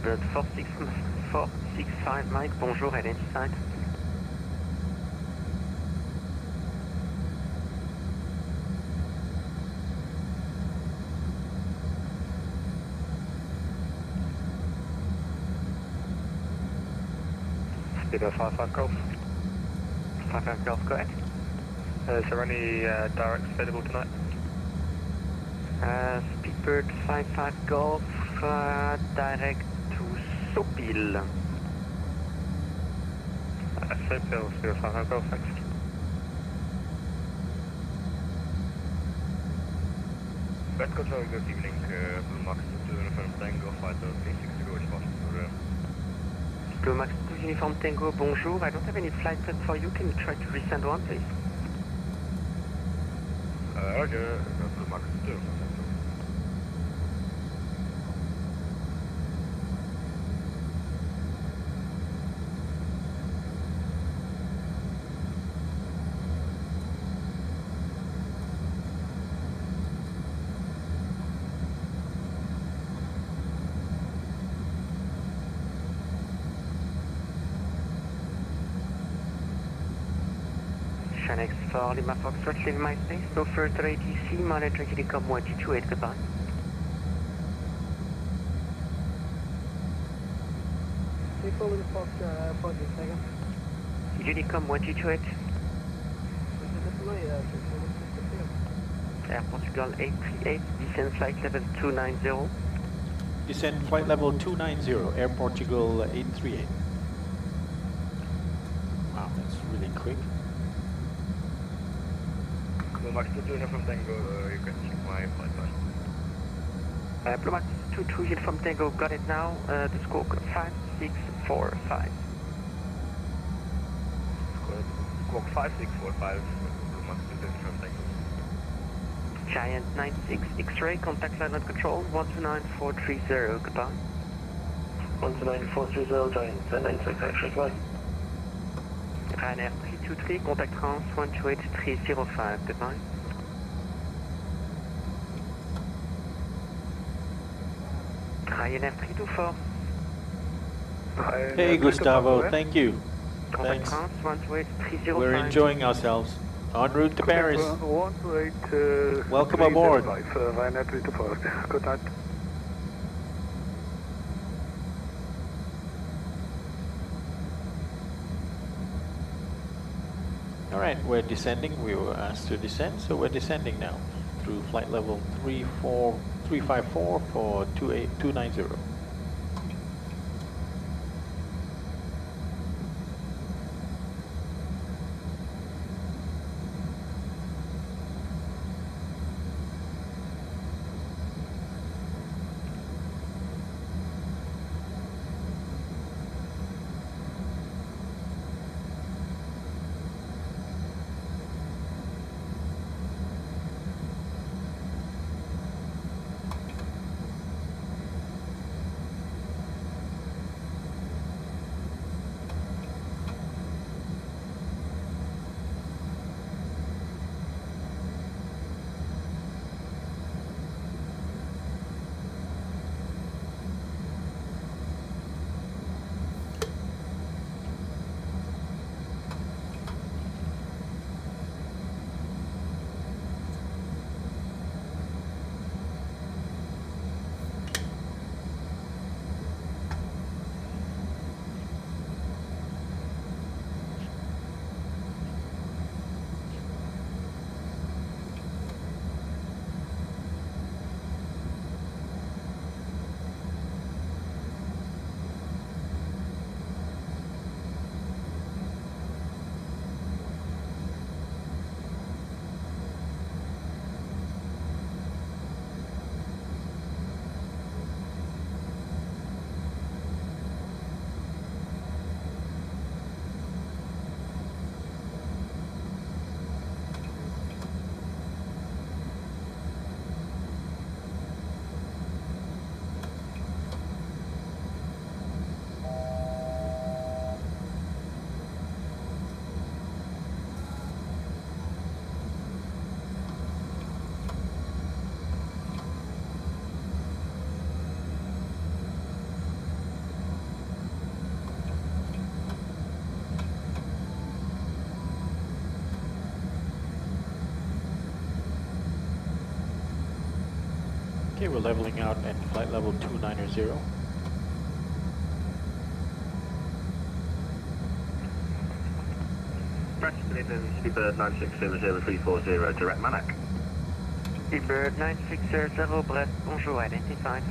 Bird 465 Mike, bonjour, identified. Speedbird 55 Golf. 55 Golf, go ahead. Is there any directs available tonight? Speedbird 55 Golf, direct to Sopil. Sopil, Speedbird 55 Golf, thanks. Brest Control, good evening. Blue Max 2 Uniform Tango, flight 360 is possible. Blue Max 2 Uniform Tango, bonjour. I don't have any flight plan for you. Can you try to resend one, please? Roger, Blue Max 2. X for Lima Foxtrot, leave my space, no further ATC, monitor Unicom 128, goodbye. People in Fox, Airport, second. Unicom 128. Air Portugal 838, descent flight level 290. Descent flight level 290, Air Portugal 838. Wow, that's really quick. Blue Max 2 Uniform Tango, you can check my flight plan. Blue Max 22 Uniform Tango, got it now, the score 5645. Squawk 5645, Blue Max 2 Uniform Tango. Giant 96 X-ray, contact line on control, 129430, goodbye. 129430, Giant 96 X-ray, goodbye. Ryanair 323, contact France 128305, goodbye. Ryanair 324. Hey Gustavo, thank you. Contact Thanks. France 128305. We're enjoying ourselves. En route to Paris. 128, Welcome aboard. Ryanair 324. Good night. Alright, we're descending. We were asked to descend, so we're descending now through flight level 354 for 290. Okay, we're leveling out at flight level 290. Brest, good evening, Speedbird 9600-340, direct Manac. Speedbird 9600, Brest, bonjour, identified.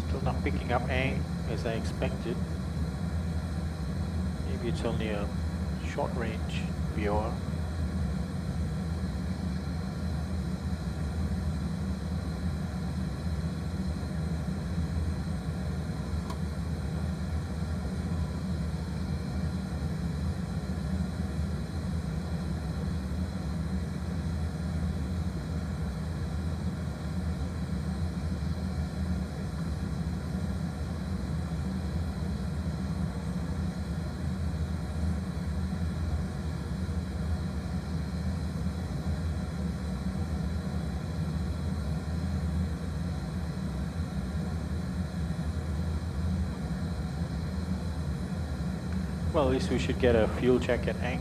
Still not picking up Ang as I expected. Maybe it's only a short range VOR. Well, at least we should get a fuel check at Ang.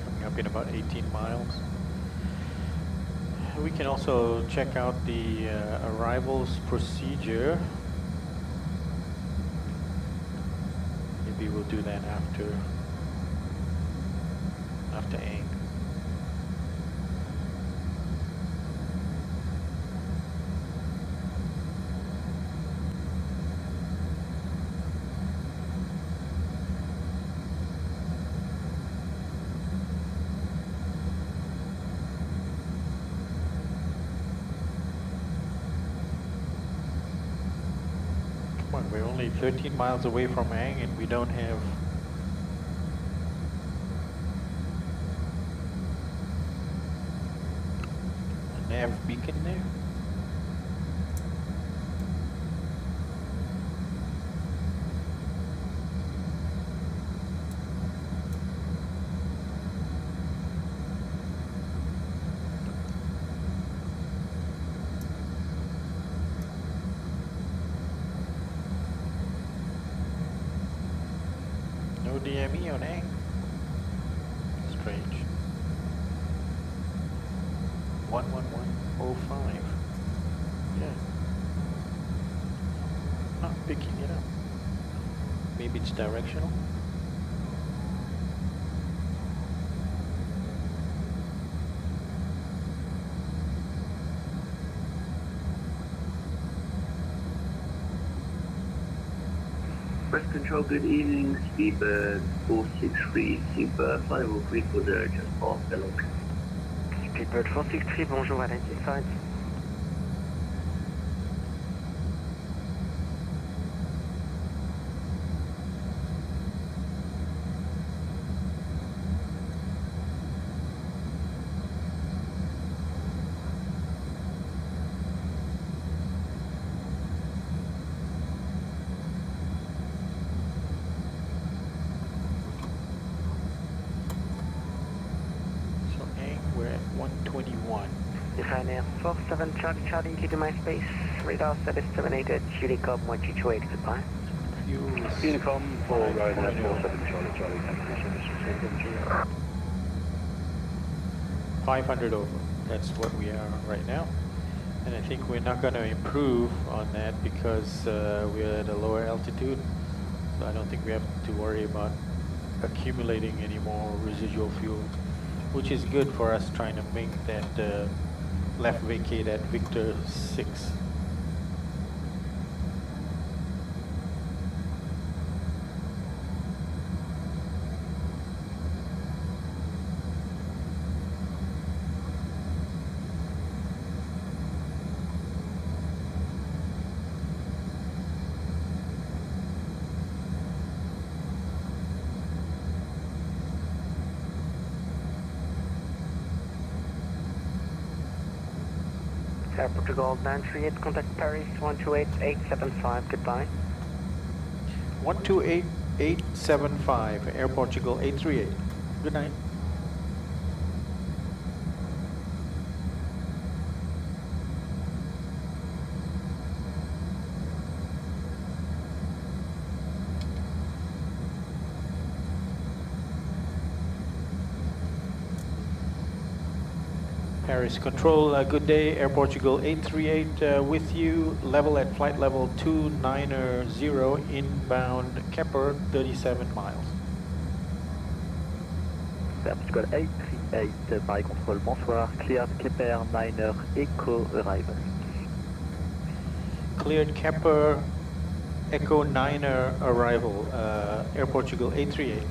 Coming up in about 18 miles. We can also check out the arrivals procedure. Maybe we'll do that after Ang. We're only 13 miles away from Ang and we don't have a nav beacon there. DME on Ang. Strange. 11105. Yeah. Not picking it up. Maybe it's directional. Brest Control, good evening, Speedbird 463, Super Flight Level 340, just past Belloc. Speedbird 463, bonjour, identified. Ryanair 47 Charlie Charlie, into my space. Radar set is terminated. Unicom 128, goodbye. Unicom for Ryanair 47 Charlie Charlie, thank you, service 500 over. That's what we are right now. And I think we're not going to improve on that because we're at a lower altitude. So I don't think we have to worry about accumulating any more residual fuel, which is good for us trying to make that left vacate at Victor 6. Portugal 938, contact Paris 128875, goodbye. 128875, Air Portugal 838. Good night. Paris Control, good day. Air Portugal 838 with you. Level at flight level 290, inbound Kepler 37 miles. Air Portugal 838, Paris Control, bonsoir. Cleared Kepler 9 Echo arrival. Cleared Kepler Echo 9 arrival. Air Portugal 838.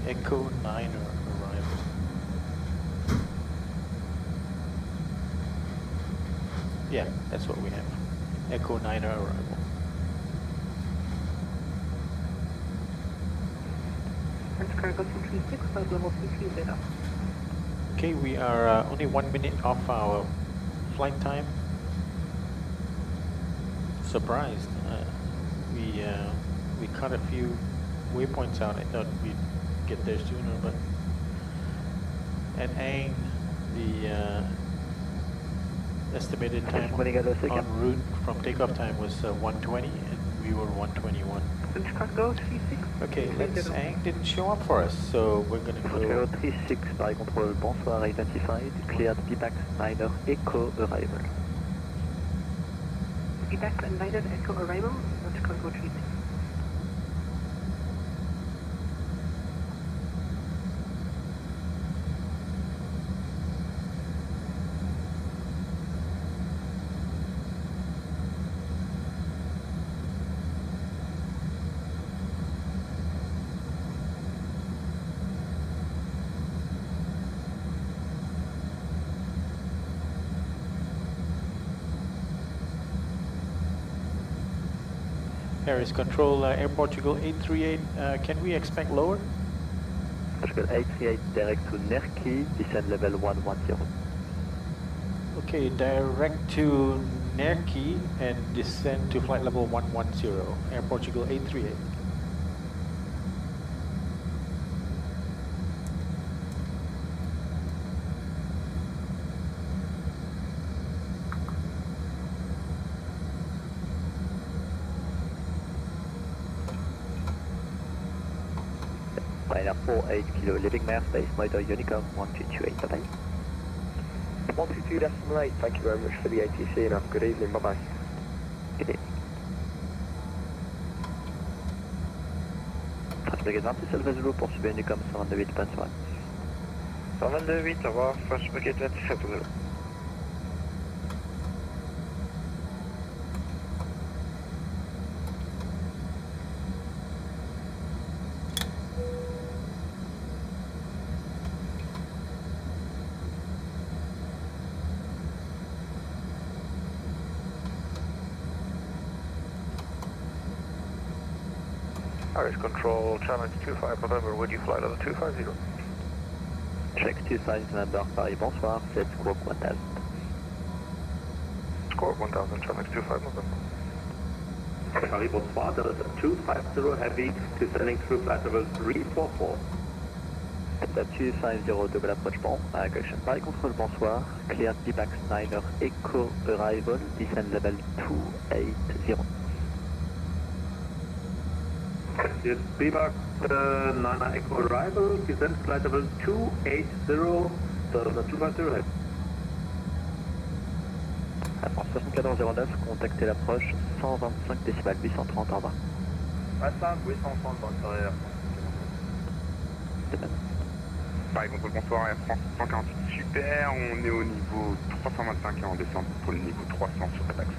Echo 9 arrival. Yeah, that's what we have. Echo 9 arrival. Okay, we are only 1 minute off our flight time. Surprised. We cut a few waypoints out. I thought we'd get there sooner, but at Aang, the estimated time en route from takeoff time was 1:20, and we were 1:21. Okay, let's Aang didn't show up for us, so we're gonna go. 36, Paris Control, bonsoir, identified, cleared VBAX 9 Echo arrival. VBAX 9 Echo arrival, that's cargo 36. Paris Control, Air Portugal 838, can we expect lower? Portugal 838, direct to NERKI, descend level 110. Okay, direct to NERKI and descend to flight level 110, Air Portugal 838. Ryanair 48 kilo, leaving airspace, motor Unicom 1228, bye-bye. 122.8, thank you very much for the ATC and have a good evening, bye-bye. Good evening. Trafic 26, Alpha Zulu, poursuivez Unicom 128.1. 122.8, au revoir, French Bucket 27 Zulu. Paris Control, challenge 25 November, would you fly level 250? Check 25 November, Paris, bonsoir, set squawk 1000. Squawk 1000, challenge 25 November. Paris, bonsoir, there is a 250 heavy descending through flight level 344. Delta 250, double approach bon, correction, Paris Control, bonsoir, cleared VBAX 9 Echo arrival, descend level 280. Yes, VBAX 9 Echo arrival, descend flight level 280, the 250 heavy. France 7409, contactez l'approche 125 décibels, 830 en bas. 25, 830 dans le carrière. Paris Control, bonsoir, Air France 148, super, on est au niveau 325 et on descend pour le niveau 300 sur cet axe.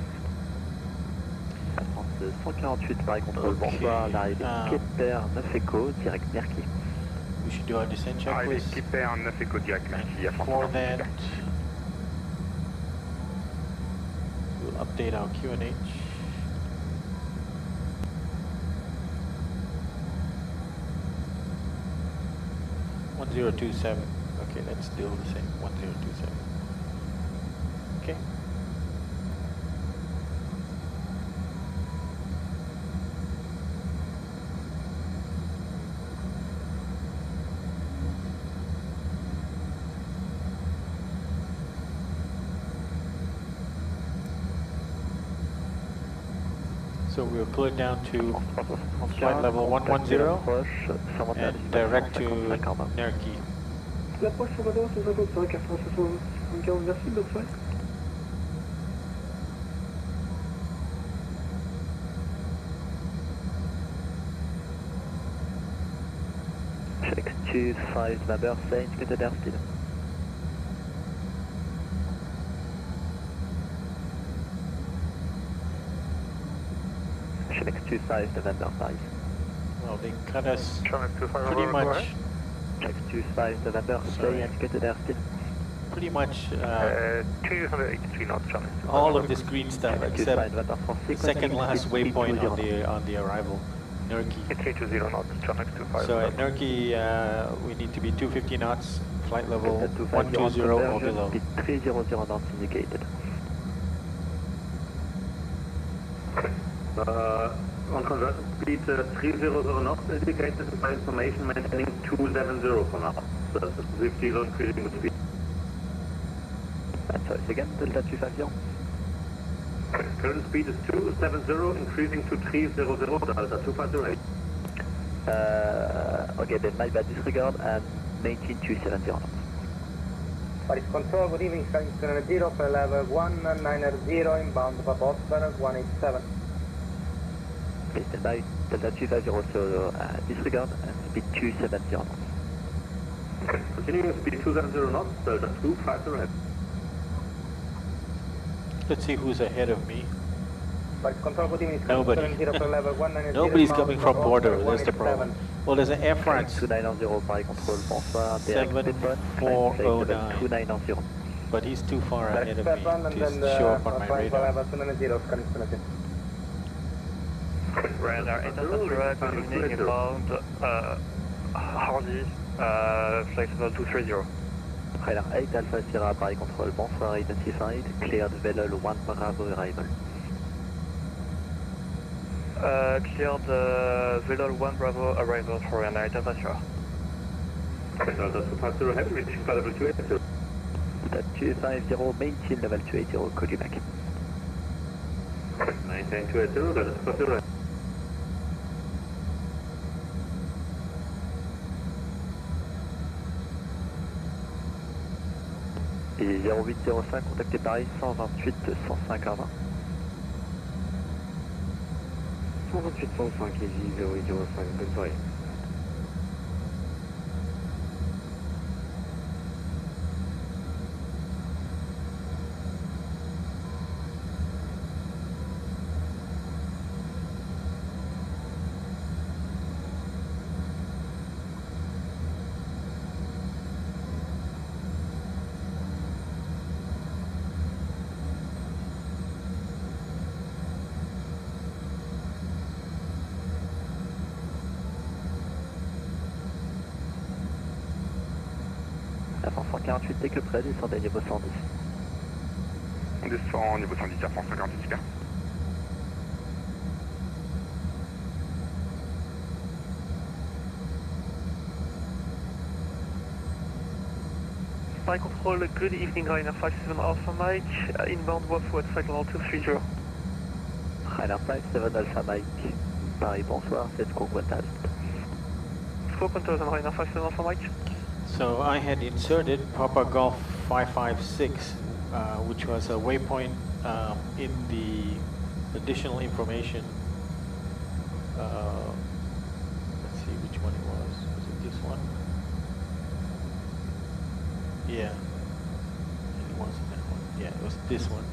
Air France 148, Paris Control, bonsoir, l'arrivée Kepler 9 Echo, direct NERKI. We should do our descent check, Arrivée please. Kepler 9 Echo, direct NERKI à For 148. that, we'll update our QNH. (1027). Okay, that's still the same. 1027. Okay. So we'll clear down to flight level 110 and direct to NERKI. L'approche sur radar 155 à 175, merci, bonne soirée. Check 25 November, say indicated airspeed. Check 25 November 5. Well, they cut us pretty much. Check 25 November, say indicated airspeed. Pretty much 283 knots, Charlie. all of this green stuff except the second last waypoint on the arrival, NERKI. 320 knots, Charlie 25. So at NERKI, we need to be 250 knots, flight level 120 or below. 300 knots indicated. On conversion speed 300 knots indicated by information maintaining 270 for now. So that's 50 increasing the speed. Sorry, again, Delta 250. Current speed is 270, increasing to 300, Delta 250. Okay, then my bad, disregard and 19270 knots. Paris Control, good evening, Skyline 0 for level 190 inbound for Boston 187. Okay, stand by, Delta 250, so disregard and speed 270 knots. Continuing speed 270 knots, Delta 250. Let's see who's ahead of me. Paris Control, good evening, Nobody. Skyline 0 for level 190. Nobody's coming from Porto, that's the problem. Well, there's an Air France 2990 Paris Control, bonsoir, direct 7409, 2990. but he's too far ahead of me to show up on my radar. Radar 800, good evening, inbound, Hardy, flight level 230. Radar 8 Alpha Sierra Paris Control, bonsoir, identified, cleared Velol 1 Bravo arrival. Cleared Velol 1 Bravo arrival for an 8 Alpha Sierra. Delta 250 heavy, reaching flight level 280. Delta 250, maintain level 280, call you back. Maintain 280, Delta 250. Et 0805, contactez Paris 128 105 à 20. 128 105, Easy 0805, bonne soirée. La 148, dès que près, descendez niveau 110. On descend niveau 110 à 158, super. Paris Control, good evening, Ryanair 57 Alpha Mike, inbound Wafu at flight level 230. Ryanair 57 Alpha Mike, Paris, bonsoir, c'est Squawk Quantas. Squawk Quantas and Ryanair 57 Alpha Mike. So I had inserted Papa Golf 556, which was a waypoint in the additional information. Let's see which one it was. Was it this one? Yeah. It wasn't that one. Yeah, it was this one.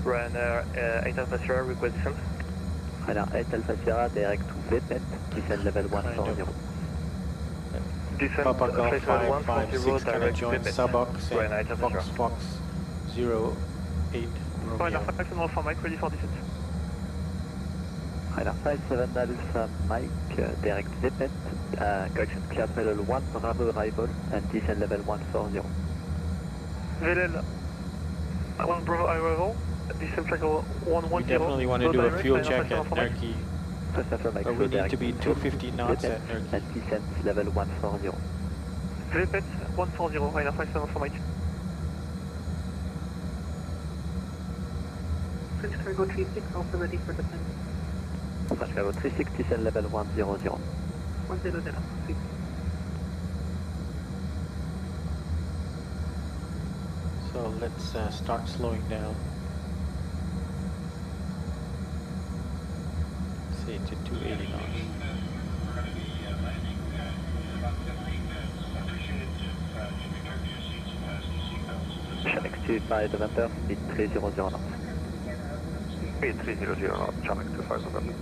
Ryanair 8 Alpha Sierra, request descent. Ryanair 8 Alpha Sierra, direct to VPET, descend level 140. Papa Golf 556, can I join Subox and Fox 08 Ryanair Romeo? 57 Alpha Mike, ready for descent. Ryanair 57 Alpha Mike, direct VPET, correction, cleared Velol 1 Bravo arrival and descend level 140. Velol 1 Bravo arrival, descent level 110. We definitely want to do a fuel check at NERKI. Mike, But we need to be 250 knots at NERKI. and descent level 140. VPET 140, Ryanair 57 Alpha Mike. French Cargo 36, also ready for descent. French Cargo 36, descend level 100. 100, please. So let's start slowing down. Say to 280 knots. Channel 25 November, speed 300 knots. Speed 300 knots, channel 25 November.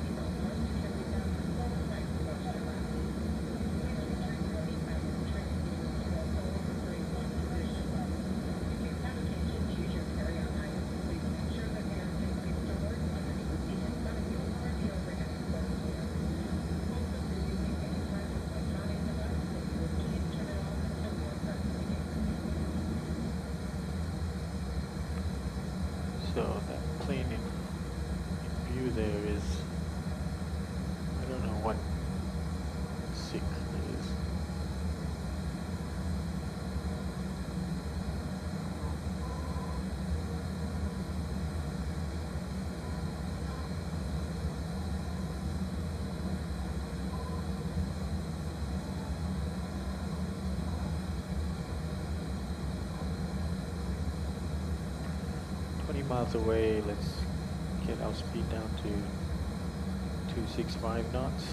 So that plane in view there is, I don't know what SIC it is. Miles away, let's get our speed down to 265 knots.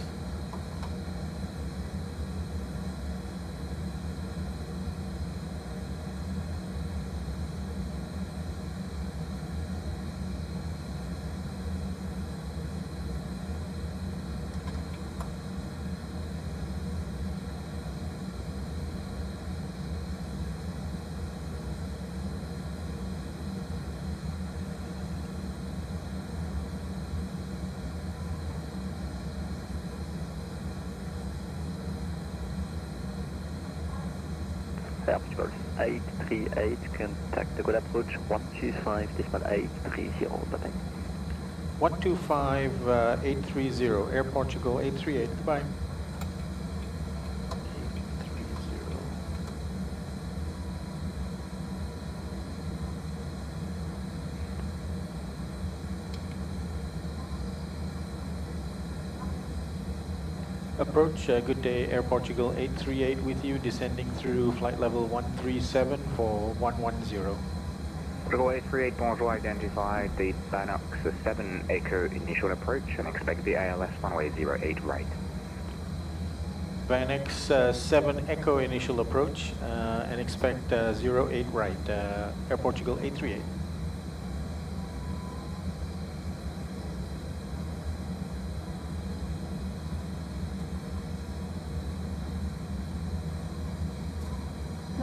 Airport 838, contact the good approach 125.830, bye-bye. 125.830, Air Portugal 838, goodbye. 830. Approach, good day, Air Portugal 838 with you, descending through flight level 137 for 110. Portugal 838, bonjour, identify the Banox 7 Echo initial approach and expect the ALS runway 08 right. Banox 7 Echo initial approach and expect 08 right, Air Portugal 838.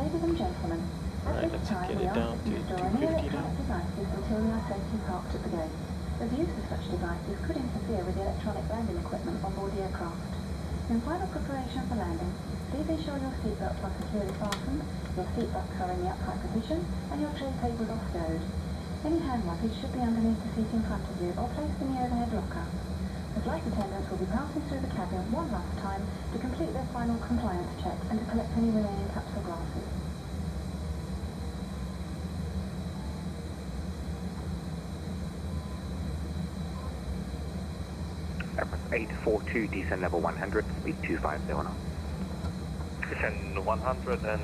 Ladies and gentlemen, at this time we ask that you store any electronic devices until you are safely parked at the gate, as use of such devices could interfere with the electronic landing equipment on board the aircraft. In final preparation for landing, please ensure your seatbelts are securely fastened, your seatbelts are in the upright position, and your tray tables are stowed. Any hand luggage should be underneath the seat in front of you or placed in the overhead locker. The flight attendants will be passing through the cabin one last time to complete their final compliance check and to collect any remaining cups or glasses. Aircraft 842, descend level 100, speed 250 knots. Descend 100 and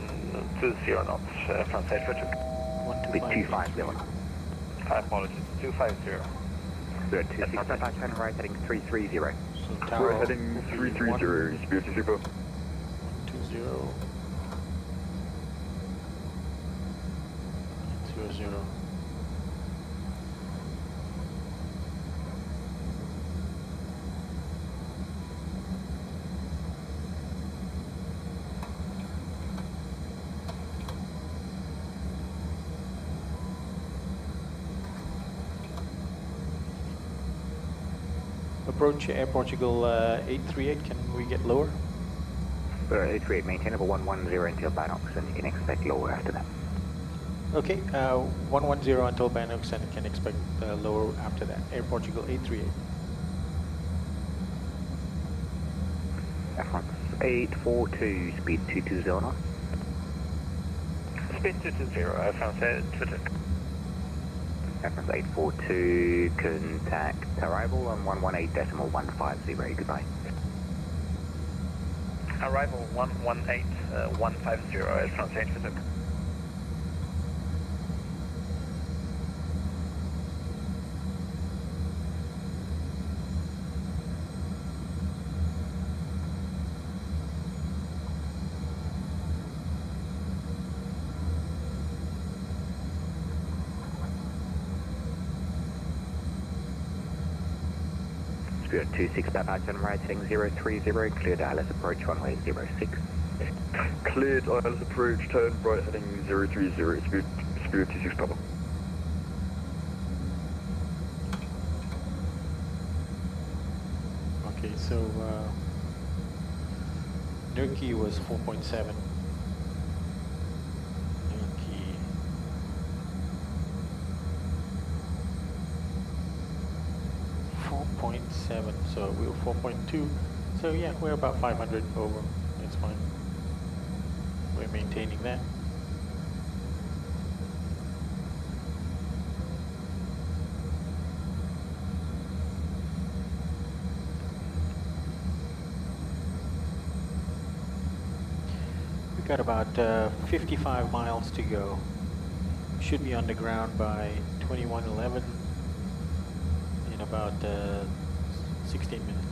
20 knots, France 842. Speed 250 knots. Apologies, 250. We're at 265, turn right, heading 330. We're heading 330, speed 250. 20. Approach Air Portugal 838, can we get lower? We're at 838, maintain level 110 until Banox and you can expect lower after that. Okay, 110 until Banox and can expect lower after that. Air Portugal 838. Air France 842, speed 220 knots. Speed 220, Air France 822. reference 842, contact arrival on 118.150, goodbye. Arrival 118.150, reference 842. Spirit 26 Papa, turn right heading 030, cleared ILS approach runway 06. Cleared ILS approach, turn right heading 030, Spirit 26 Papa. Okay, so NERKI was 4.7. NERKI 4.7, so we were 4.2. So yeah, we're about 500 over. That's fine. We're maintaining that. We've got about 55 miles to go. Should be on the ground by 2111 in about 16 minutes.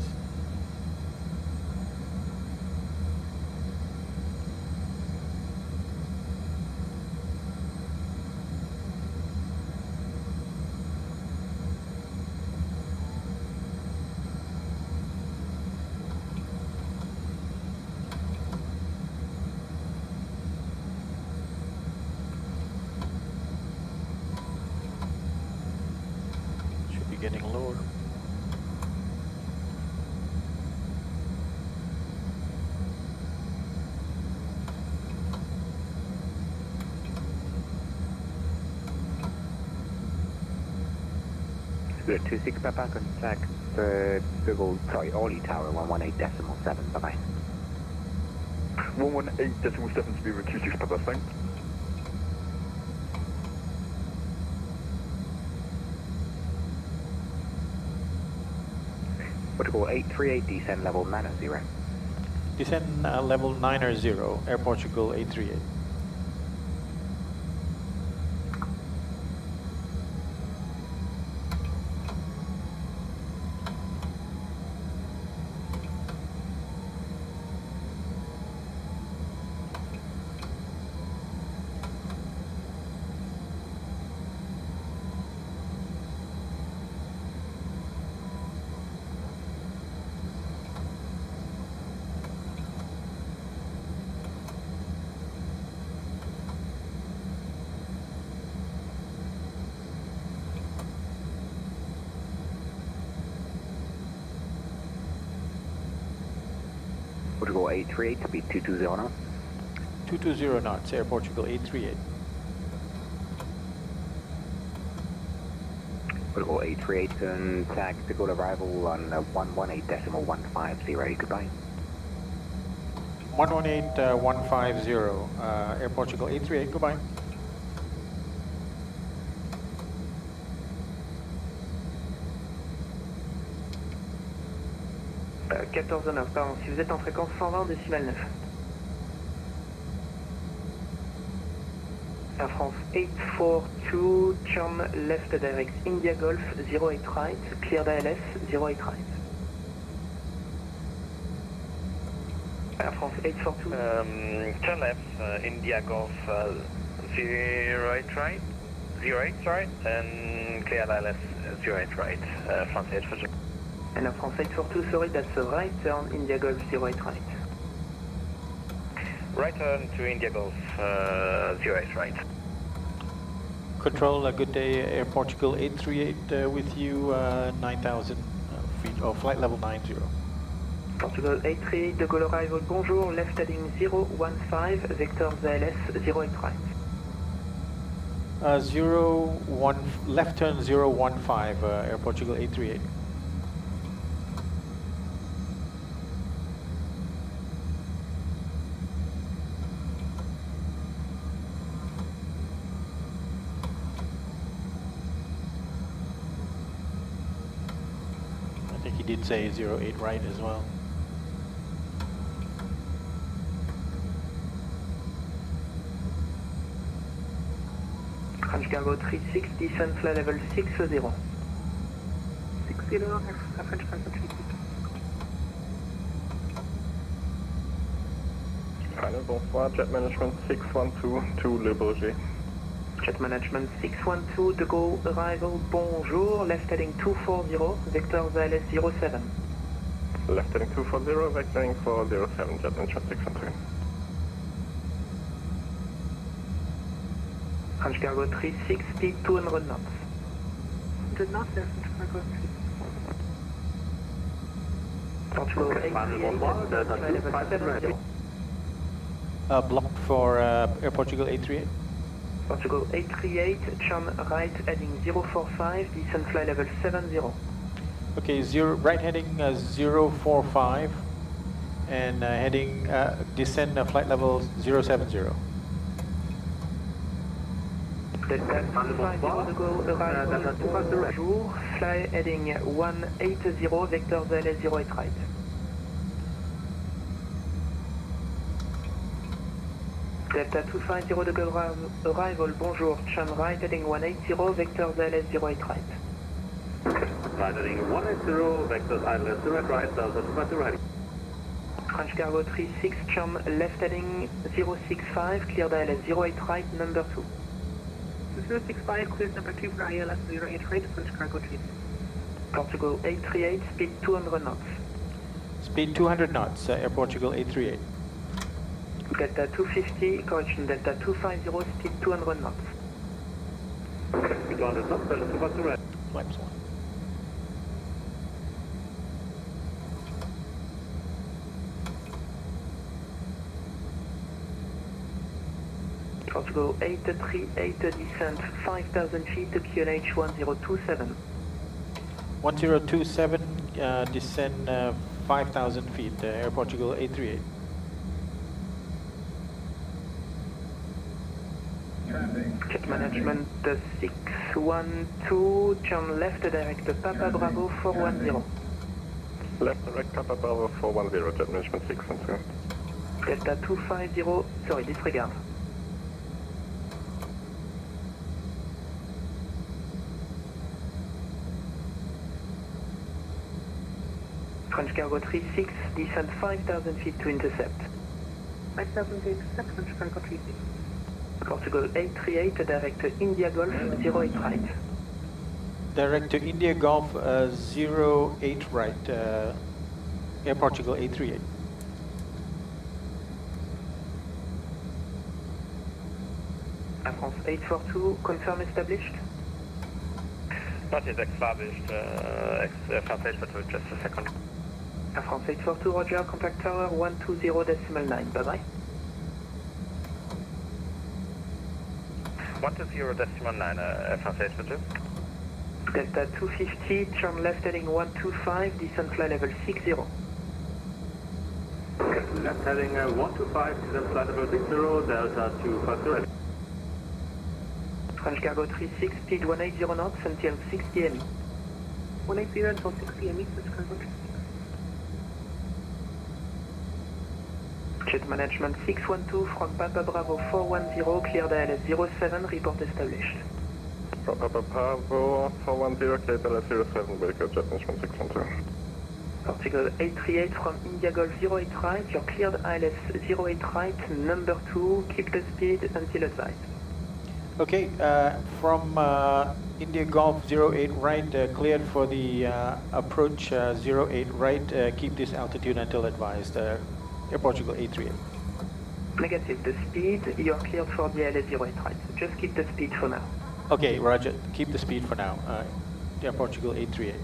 Getting lower. Spirit 26 Papa, contact Orly Tower 118.7, bye-bye. 118.7, Spirit 26 Papa, thanks. Protocol 838, descend level 90. Descend level 90, Air Portugal 838. Portugal 838 to be 220 knots. 220 knots, Air Portugal 838. Portugal 838, contact Pickle arrival on 118.150, goodbye. 118.150, Air Portugal 838, goodbye. Euh, 14-9, pardon, si vous êtes en fréquence 120 décimal 9. Air France 842, turn left direct India Golf 08 right, cleared ILS 08 right. Air France 842. Turn left, India Golf 08 right, 08 right, and cleared ILS 08 right, France 842. And Air France 842, sorry, that's a right turn, India Golf 08 right. Right turn to India Golf 08 right. Control, good day, Air Portugal 838 with you, 9,000 feet, or flight level 90. Portugal 838, de Gaulle arrival, bonjour, left heading 015, vectors ALS 08 right. 01, left turn 015, Air Portugal 838. think he did say 08 right as well. French Cargo 36, descent flight level 60. 60, French Cargo 36. Allô, bonsoir, Jet Management 612 to Le Bourget. Jet Management 612, de go arrival, bonjour, left heading 240, vector VALS 07. Left heading 240, vectoring 407, Jet Management 612. French Cargo 36, speed 200 knots. 200 knots, French Cargo 36. Portugal 838, Blocked for Air Portugal 838. Portugal 838, churn right heading 045, descent flight level 70. Okay, right heading 045 and heading descend flight level 070. Delta 250 to go arrival, bonjour, fly heading 180, vector VALS 08 right. Delta 250 to go arrival, bonjour, churn right heading 180, vector VALS 08 right. Right heading 180, vector ILS 08 right, Delta 250 ready. French Cargo 36, churn left heading 065, cleared ILS 08 right, number 2. 065, cleared number 2 for ILS 08 right, French Cargo 36. Portugal 838, speed 200 knots. Speed 200 knots, Air Portugal 838. Delta 250, correction, Delta 250, speed 200 knots. Speed 200 knots, Delta 250 ready. Flaps 1. Portugal 838, descent 5,000 feet to QNH 1027. 1027, descend 5,000 feet, Air Portugal 838. Jet Management 612, turn left direct Papa Bravo 410. Left direct Papa Bravo 410, Jet Management 612. Delta 250, sorry, disregard. French Cargo 36, descend 5,000 feet to intercept. 5,000 feet to intercept, French Cargo 36. Portugal 838, direct India Golf 08 right. Direct to India Golf 08 right, Air Portugal 838. Air France 842, confirm established? Not yet established, Air France 842, just a second. Air France 842, roger, contact tower 120.9, bye-bye. 120.9, Air France 842. Delta 250, turn left heading 125, descent flight level 60. Left heading 125, descent flight level 60, Delta 250 ready. French Cargo 36, speed 180 knots until 60 ME. 180 until 60 ME, French Cargo 36. Jet Management 612 from Papa Bravo 410, cleared ILS 07, report established. From Papa Bravo 410, cleared ILS 07, welcome Jet Management 612. Portugal 838 from India Golf 08 right, you're cleared ILS 08 right, number 2, keep the speed until advised. Okay, from India Golf 08 right, cleared for the approach 08 right, keep this altitude until advised. Air Portugal 838. Negative, the speed, you are cleared for the ILS 08 right, so just keep the speed for now. Okay, roger, keep the speed for now. Air Portugal 838.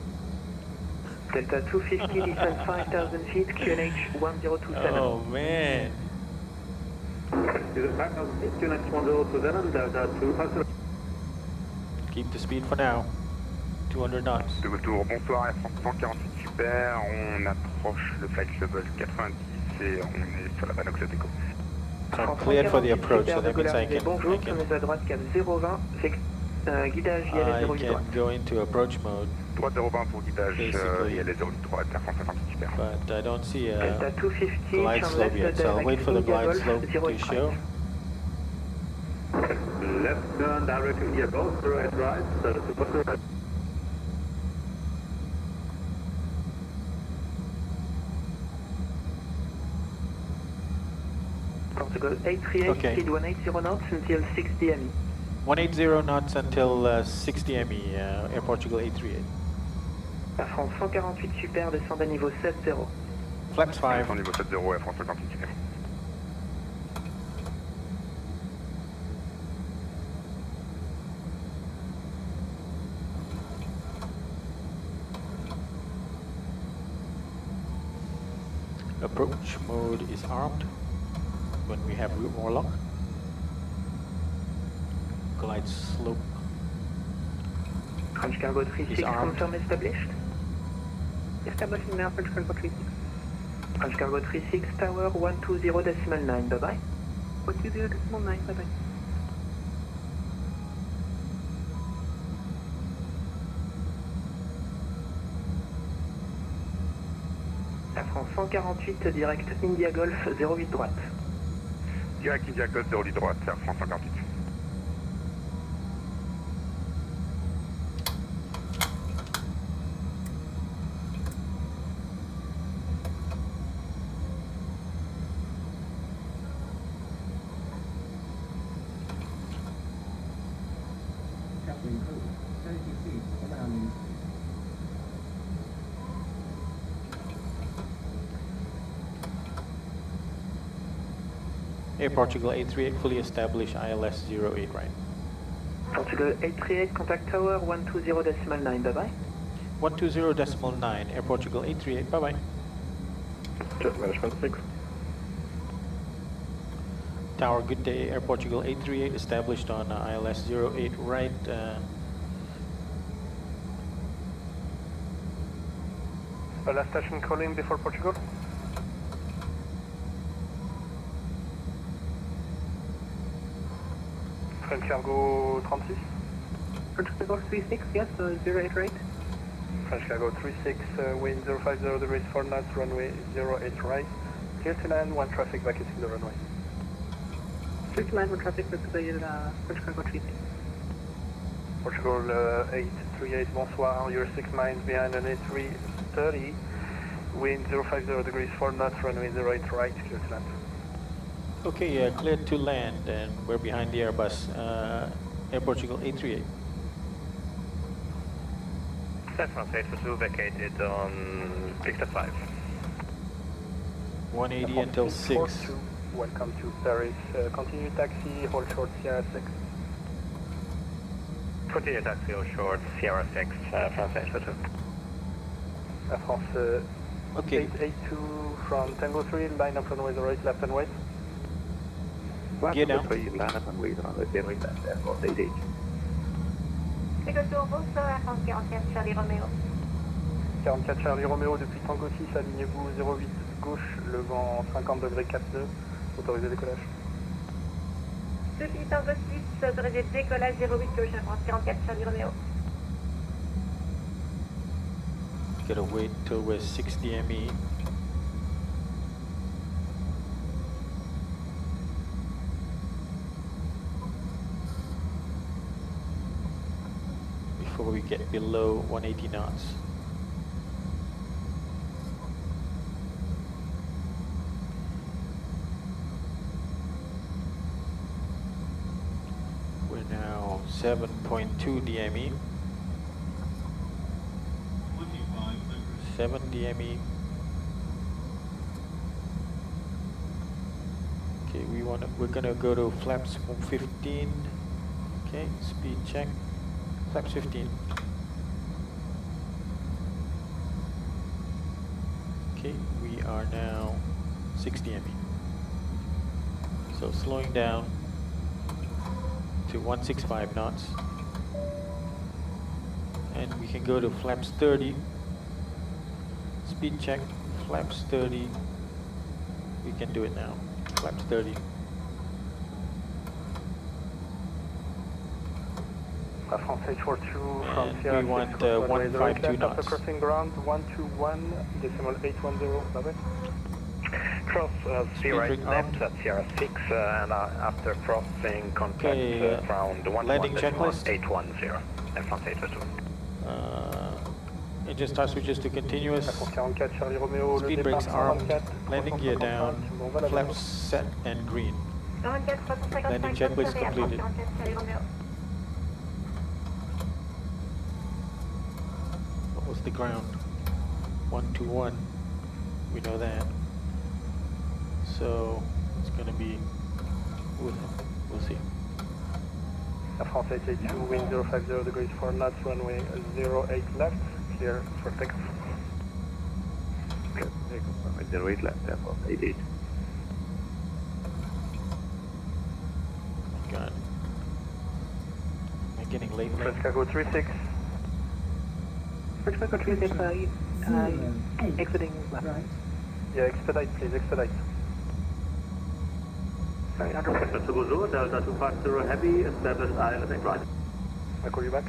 Delta 250, descend 5,000 feet, QNH 1027. Oh man. Descend 5,000 feet, QNH 1027, Delta 250. Keep the speed for now. 200 knots. De retour, bonsoir, Air France 148 super, on approche le flight level 90 et on est sur la Vanox de Takeoff. I'm cleared for the approach, so that means I can... Bonjour, prenez à droite cap 020, Guidage ILS 08 I droite. can go into approach mode. Droite 020 pour guidage Basically. ILS 08 droite, Air France 58 super. But I don't see a Delta 250, glide turn slope left yet, so I'll direct wait for the India glide Golf, slope 08 to right. show. Left turn direct to India Golf, 08 right, support right. Portugal 838, Okay. speed 180 knots until 60 ME. 180 knots until 60 ME, Air Portugal 838. Air France 148 super, descend à niveau 70. Flaps 5. Au niveau 70, Air France 58 super. Approach mode is armed when we have route more lock. Glide slope French Cargo 36, is armed. confirm established. Establishing now, French Cargo 36. French Cargo 36, tower 120.9, bye-bye. 120.9, bye-bye. Air France 148, direct India Golf 08 droite. Direct India Golf 08 droite, Air France 148. Air Portugal 838 fully established ILS 08 right. Portugal 838, contact tower 120.9, bye-bye. 120.9, Air Portugal 838, bye-bye. Jet management 6. Tower, good day, Air Portugal 838 established on ILS 08 right. Last station calling before Portugal. French Cargo 36. French Cargo 36, yes, 08 right. French Cargo 36, wind 050 degrees 4 knots, runway 08 right. Clear to land, one traffic vacating the runway. Clear to land, one traffic vacating French Cargo 36. Portugal 838, bonsoir, you're 6 miles behind an A330, wind 050 degrees 4 knots, runway 08 right, clear to land. Okay, clear to land, and we're behind the Airbus. Air Portugal 838. Air France 842 vacated on Victor 5. 180 until 6. Welcome to Paris. Continue taxi, hold short Sierra 6. Continue taxi or short Sierra 6, France 842. Air France Okay. 882 from Tango 3, line up runway 08 left and wait. Gear down. Line up and wait, runway 08 left, Air France 88. Take sur Brest, Air France 44 Charlie Romeo. 44 Charlie Romeo depuis Tango 6, alignez-vous 08 gauche, le vent 50 degrés 4 nœuds, autorisé décollage. Sophie Tango 6, autorisé décollage 08 gauche, Air France 44 Charlie Romeo. Gotta wait till we're 60 ME. Before we get below 180 knots. We're now 7.2 DME. 7 DME. Okay, we're gonna go to flaps 15. Okay, speed check. Flaps 15. Okay, we are now 60 ME. So slowing down to 165 knots. And we can go to flaps 30. Speed check, flaps 30. We can do it now. Flaps 30. France 842 from Sierra we want 6, 152 knots. After crossing ground 121 decimal 810, bye-bye. Cross Sierra left at Sierra 6 and after crossing contact ground 11810 and France 842. Engine start switches to continuous. Speed brakes armed. Landing gear down. Flaps set and green. Landing checklist completed. What was the ground? 121. We know that. So it's going to be. We'll see. France 882, wind 050 degrees 4 knots, runway 08 left, clear for takeoff. Clear for takeoff, runway 08 left, airport 88. God. Am I getting late? French cargo 36. French cargo 36, exiting left. Right. Yeah, expedite please, expedite. Sorry, under Delta 250 heavy, established ILS right. I'll call you back.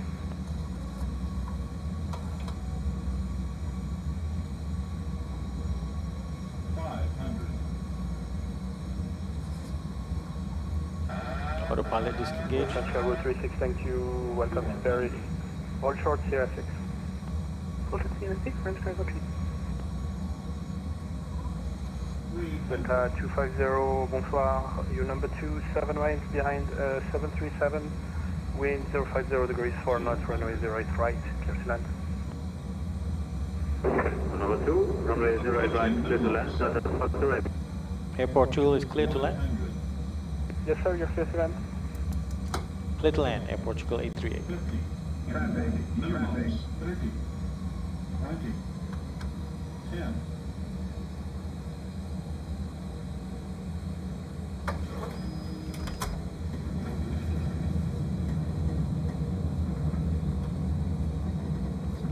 Autopilot disengaged. French cargo 36, thank you, welcome to Paris. All short Sierra 6. Hold to Sierra 6, French cargo 3. Delta 250, bonsoir, you number 2, 7 lines behind 737, wind 050 degrees 4 knots, runway 08 right, clear to land. Number 2, runway 08 right, clear to land, Delta 250. Airport Portugal is clear to land. Yes sir, you're clear to land. Clear to land, Air Portugal 838. 50, traffic, 30, 20, 10.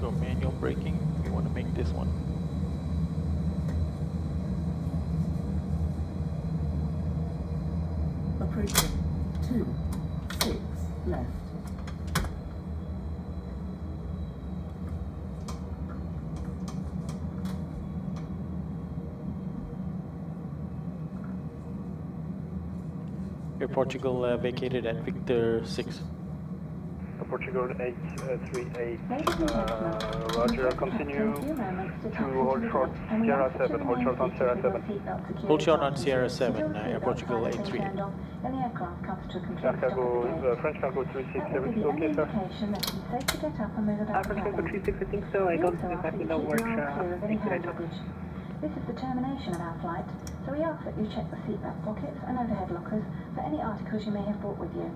Go manual braking. We want to make this one. Approaching 26 left. Air Portugal vacated at Victor 6. Portugal 838, Roger, continue to hold short Sierra 7, hold short on Sierra 7. Hold short on Sierra 7, Air Portugal 838. French cargo 36, everything okay sir? French cargo 36, I think so, I don't exactly know where exit I took. This is the termination of our flight, so we ask that you check the seatbelt pockets and overhead lockers for any articles you may have brought with you.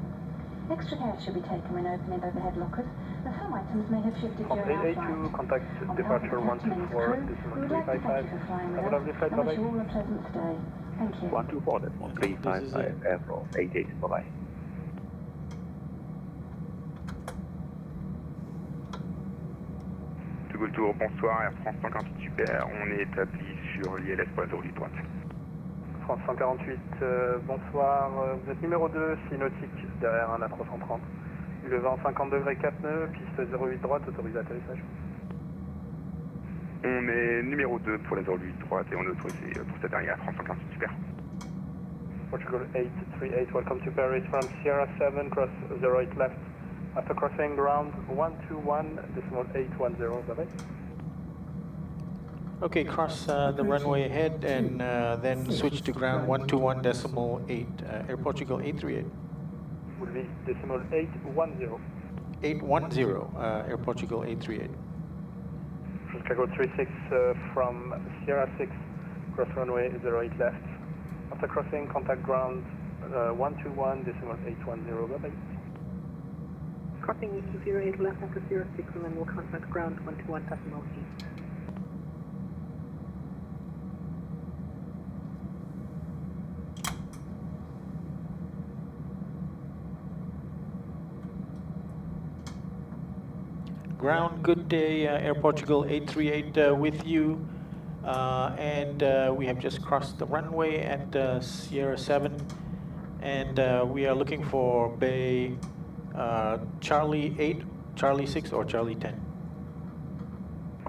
Extra care should be taken when opening overhead lockers, as some items may have shifted during our flight. Contact departure 124, this is 355. Have a lovely flight, bye-bye. I wish you all a pleasant stay. Thank you. 124, that's 355, airport 88, bye-bye. De Gaulle Tour, bonsoir, Air France 148 super, on est établi sur l'ILS pour la 08 droite. France 148, bonsoir, vous êtes numéro 2, nautique derrière un A330. Le vent 50 degrés 4 nœuds, piste 08 droite, autorisé atterrissage. On est numéro 2 pour la 08 droite et on est autorisé pour cette dernière France 148 super. Portugal 838, welcome to Paris from Sierra 7, cross 08 left. After crossing ground 121, decimal 810, bye-bye. Okay, cross the runway ahead and then switch to ground 121.8, Air Portugal 838. Will be decimal 810. 810, Air Portugal 838. Chicago 36 from Sierra 6, cross runway 08 left. After crossing, contact ground 121, decimal 810, bye-bye. Crossing 08 left after Sierra 6 and then we'll contact ground 121.8. Ground, good day, Air Portugal 838 with you. And we have just crossed the runway at Sierra 7. And we are looking for bay Charlie 8, Charlie 6, or Charlie 10?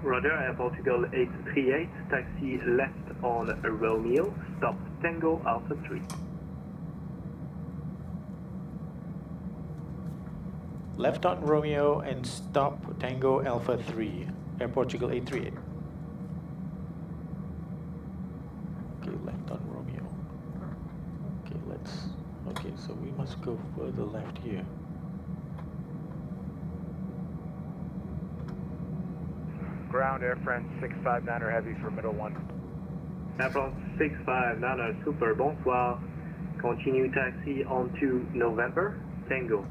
Roger, Air Portugal 838, taxi left on Romeo, stop Tango Alpha 3. Left on Romeo and stop Tango Alpha 3, Air Portugal 838. Okay, left on Romeo. Okay, so we must go further left here. Ground Air France 659er heavy for middle 1. Air France 659er super, bonsoir. Continue taxi on to November, Tango.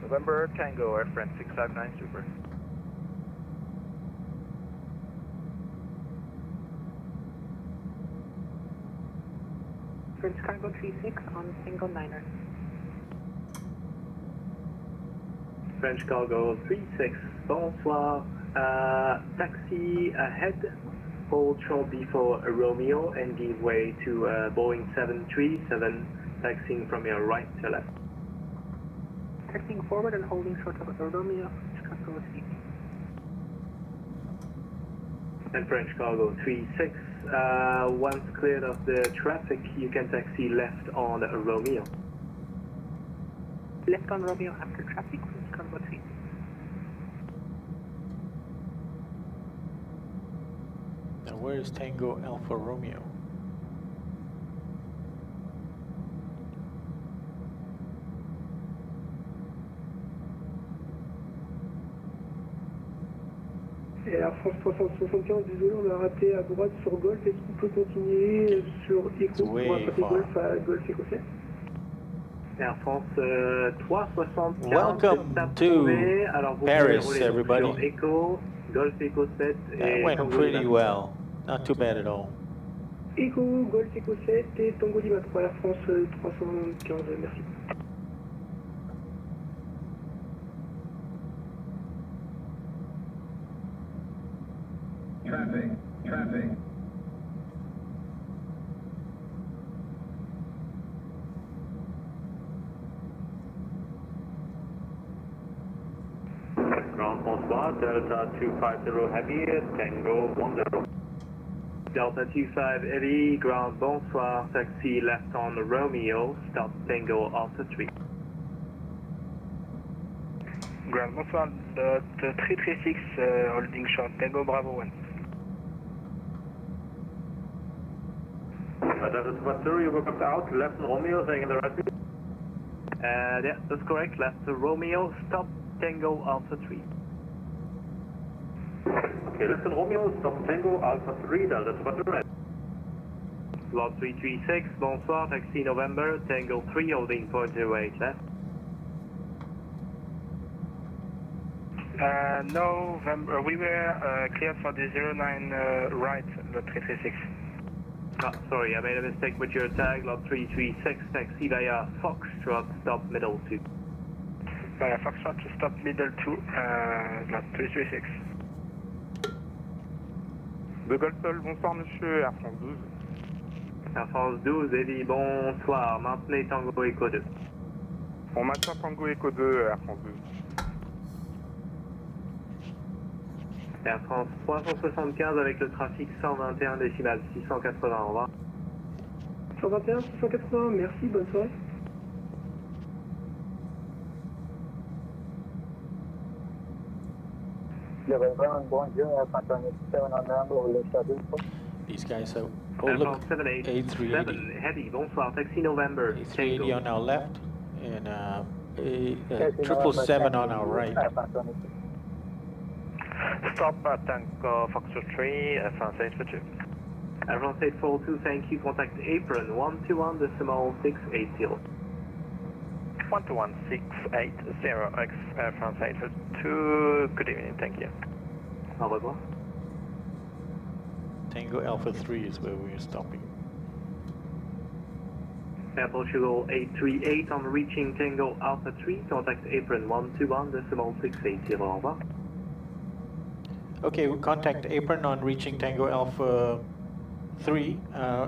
November Tango, Air France 659 super. French Cargo 36 on single 9er. French Cargo 36, bonsoir. Taxi ahead, hold short before Romeo and give way to Boeing 737, taxiing from your right to left. Taxiing forward and holding short of Romeo, French Cargo 3. And French Cargo 36, once cleared of the traffic, you can taxi left on Romeo. Left on Romeo after traffic, French Cargo 3. Now where is Tango Alpha Romeo? Et Air France 375, désolé, on a raté à droite sur Golf. Est-ce qu'on peut continuer sur Echo pour rattraper Golf à Golf écossais? Air France 375. Welcome to Paris, everybody. Echo, Golf Echo 7. That went pretty well. Not too bad at all. Echo, Golf Echo 7 et Tango Lima 3, Air France 315, merci. Traffic. Ground bonsoir, Delta 250 heavy, Tango 10. Delta 25 heavy, ground bonsoir, taxi left on Romeo, stop Tango Alpha 3. Ground bonsoir, 336, holding short, Tango Bravo 1. Delta 250, you welcome out, left on Romeo, saying in the right. Yeah, that's correct, left to Romeo, stop Tango Alpha 3. Okay, left on Romeo, stop Tango Alpha 3, Delta 250. Lot 336, bonsoir, taxi November, Tango 3, holding point 08 left. November, we were cleared for the 09 right, lot 336. Oh, sorry, I made a mistake with your tag, lot 336, taxi via Foxtrot, stop middle 2. Via Foxtrot, stop middle 2, lot 336. De Golf Sol, bonsoir monsieur, Air France 12. Air France 12, Eddie, bonsoir, maintenez Tango Echo 2. On maintient Tango Echo 2, Air France 12. Air France 375 avec le trafic 121 décimales 680, au revoir. 121, 680, merci, bonne soirée. These guys are, oh look, A380. Heavy, bonsoir, taxi November. A380 on our left and 777 on our right. Stop at Tango Foxtrot 3, France 842. Air France 842, thank you. Contact Apron 121.680. 121.680 X Air France 842. Good evening, thank you. Au revoir. Tango Alpha 3 is where we are stopping. Air Portugal 838 on reaching Tango Alpha 3. Contact Apron 121.680. Au revoir. Okay, we contact Apron on reaching Tango Alpha 3,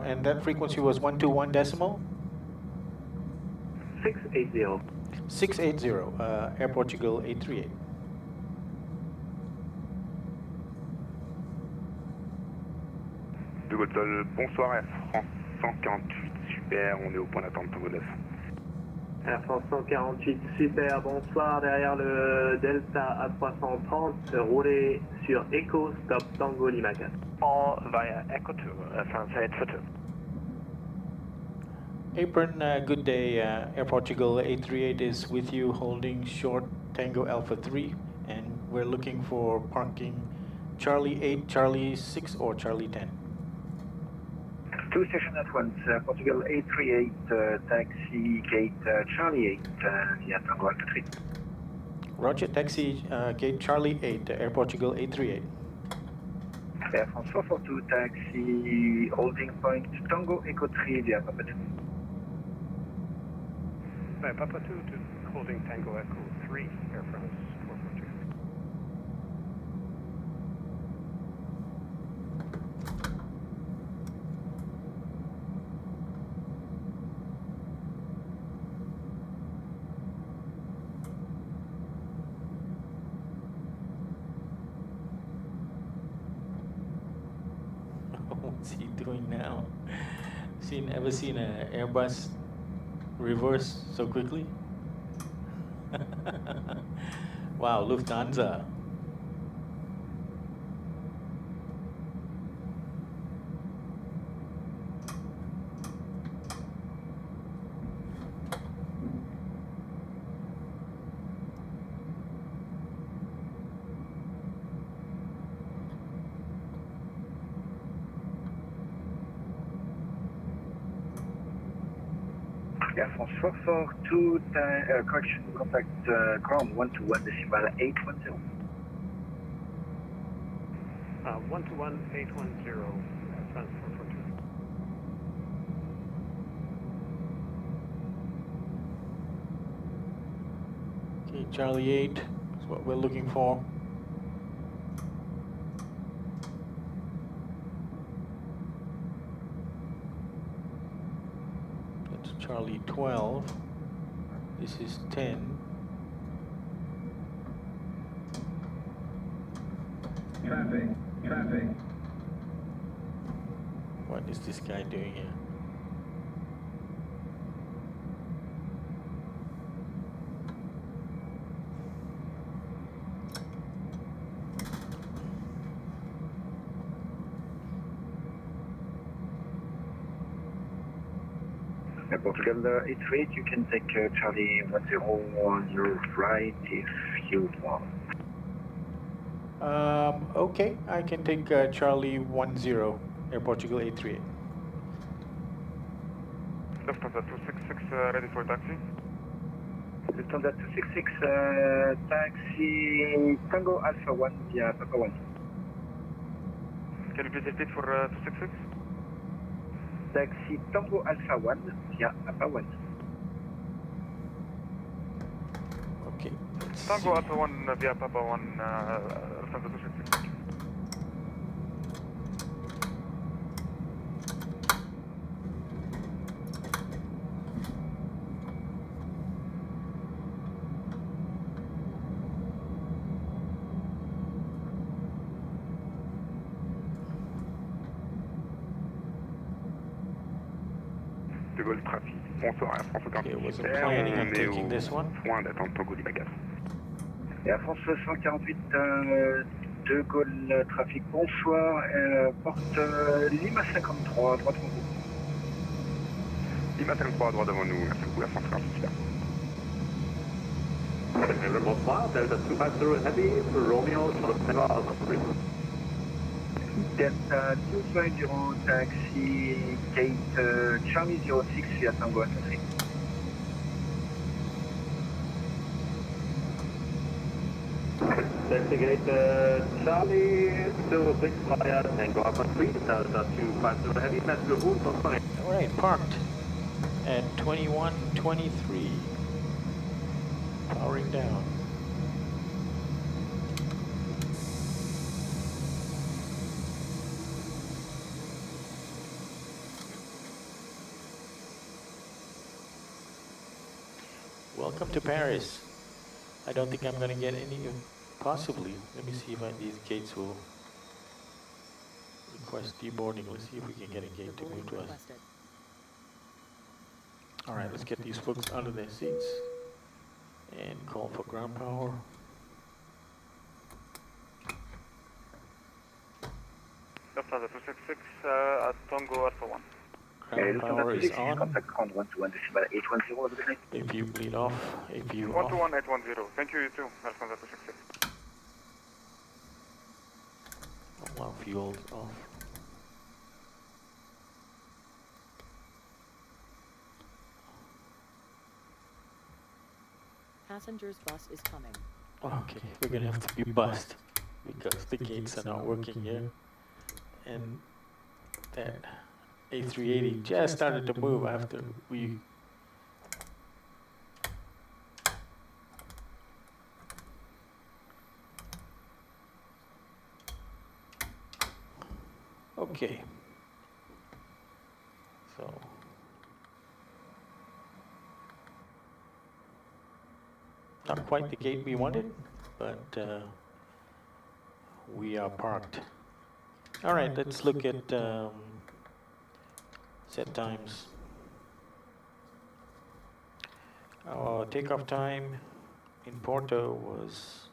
and that frequency was 121 decimal? 680. 680, Air Portugal 838. De Gaulle Sol, bonsoir Air France 148, super, on est au point d'attente Tango 9. Air France 148, super, bonsoir, derrière le Delta A330, roulez sur Echo, stop Tango Lima 4. All via Echo 2, France 8 for 2. Apron, good day. Air Portugal 838 is with you, holding short Tango Alpha 3, and we're looking for parking Charlie 8, Charlie 6, or Charlie 10. Two stations at once, Portugal 838, taxi gate Charlie 8, via Tango Alpha 3. Roger, taxi gate Charlie 8, Air Portugal 838. Air France 442, taxi holding point Tango Echo 3 via Papa 2. Papa 2 to holding Tango Echo 3, Air France 442. What's he doing now? Ever seen an Airbus reverse so quickly? Wow, Lufthansa. Air France 442, correction, contact ground 121.810. 121.810, Air France 442. Okay, Charlie 8 is what we're looking for. That's Charlie 12. This is 10. Traffic. What is this guy doing here? Portugal 838, you can take Charlie 1010 right if you want. Okay, I can take Charlie 10, Air Portugal 838. Lufthansa 266, ready for taxi. Lufthansa 266, taxi Tango Alpha 1 via Papa 1. Can you please repeat for 266? Taxi Tango Alpha 1 via Papa 1. Okay. Tango Alpha 1 via Papa 1, Lufthansa 266. De Gaulle Trafic, bonsoir Air France 48. Okay, wasn't planning on taking this one. Point d'attente Tango Lima 4. Air France 148, De Gaulle Trafic, bonsoir, porte Lima 53, droite devant vous. Lima 53, droit devant nous, merci beaucoup Air France 48. Bonsoir, Delta 250 Heavy, Romeo, Tango Alpha 3. Delta 250, taxi gate Charlie 06 via Tango Alpha 3. Taxi gate Charlie 06 via Tango Alpha 3, Delta 250 Heavy, merci beaucoup, bonsoir. All right, parked at 2123. Powering down. welcome to Paris. I don't think I'm going to get any, possibly. Let me see if these gates will request deboarding. Let's see if we can get a gate to move to us. All right, let's get these folks out of their seats and call for ground power. Lufthansa 266 at Tango Alpha 1. Ground power is on. Contact ground 121.810. APU bleed off. APU off. 121.810. Thank you, you too. Lufthansa 266. All fuel off. Passenger's bus is coming. Okay, we're gonna have to be bussed because the gates are not working here. And that A380 just started to move after we okay. So not quite the gate we wanted, but we are parked. All right, let's look at set times. Our takeoff time in Porto was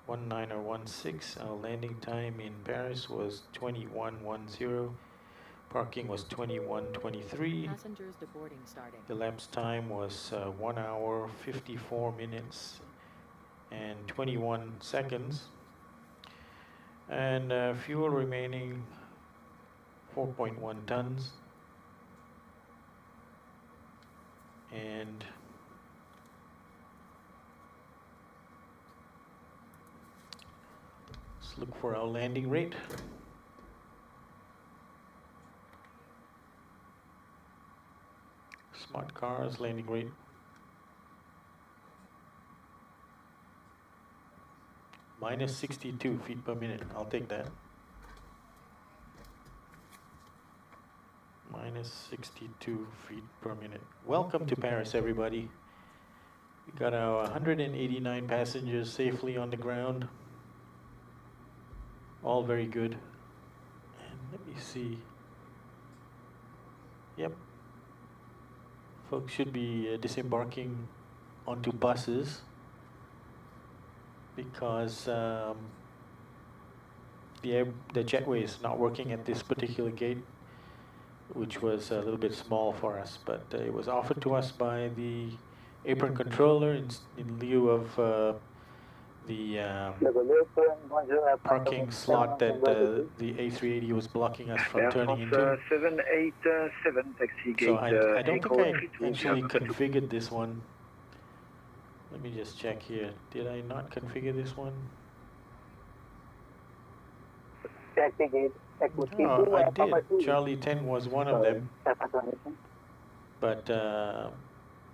19:16. Our landing time in Paris was 21:10. Parking was 21:23. Passengers deboarding starting. Elapsed time was 1 hour, 54 minutes, and 21 seconds. And fuel remaining 4.1 tons. And let's look for our landing rate. Smart cars landing rate. Minus 62 feet per minute. I'll take that. Minus 62 feet per minute. Welcome to Paris, everybody. We got our 189 passengers safely on the ground. All very good. And let me see. Yep. Folks should be disembarking onto buses because the jetway is not working at this particular gate, which was a little bit small for us, but it was offered to us by the Apron controller in lieu of the parking slot that the A380 was blocking us from turning into. 787 taxi gate. So I don't think I actually configured this one. Let me just check here. Did I not configure this one? Taxi gate. Oh, I did. Charlie 10 was one of them. But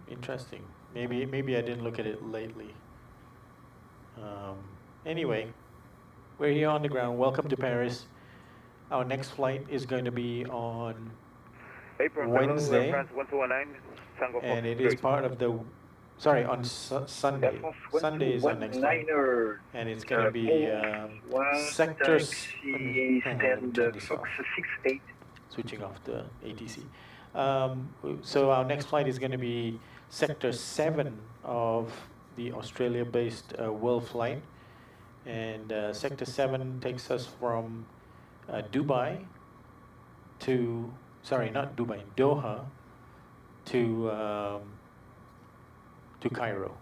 interesting. Maybe I didn't look at it lately. Anyway, we're here on the ground. Welcome to Paris. Our next flight is going to be on Wednesday, and it is part of the, sorry, on Sunday. Sunday is our next flight, and it's going to be sectors. Switching off the ATC. So our next flight is going to be Sector 7 of the Australia-based World Flight, and Sector 7 takes us from Dubai to, sorry, not Dubai, Doha to Cairo.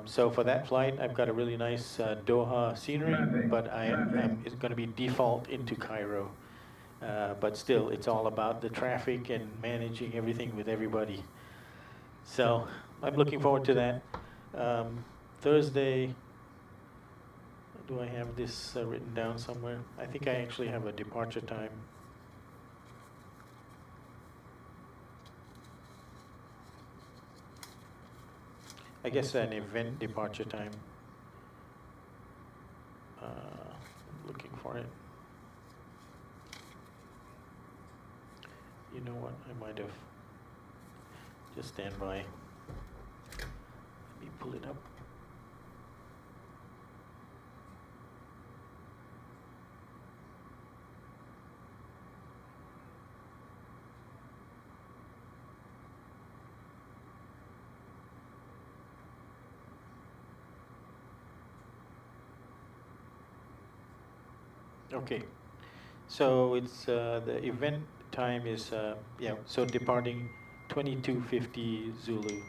So for that flight, I've got a really nice Doha scenery, but it's going to be default into Cairo. But still, it's all about the traffic and managing everything with everybody. So I'm looking forward to that. Thursday, do I have this written down somewhere? I think I actually have a departure time. I guess an event departure time. Looking for it. You know what? I might have. Just stand by. me pull it up. Okay, so it's the event time is so departing 22:50 Zulu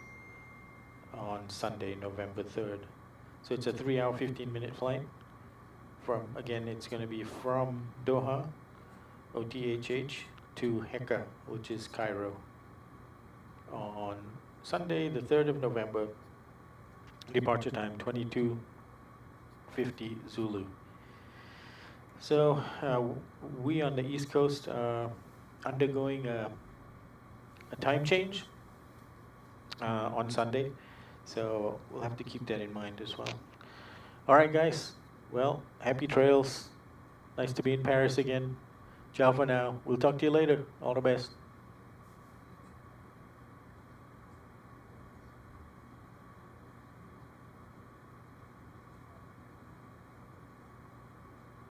on Sunday, November 3rd. So it's a 3-hour 15-minute flight. From again, it's going to be from Doha, OTHH, to Heka, which is Cairo, on Sunday, the 3rd of November. Departure time 22:50 Zulu. So we on the East Coast are undergoing a time change on Sunday, so we'll have to keep that in mind as well. All right, guys. Well, happy trails. Nice to be in Paris again. Ciao for now. We'll talk to you later. All the best.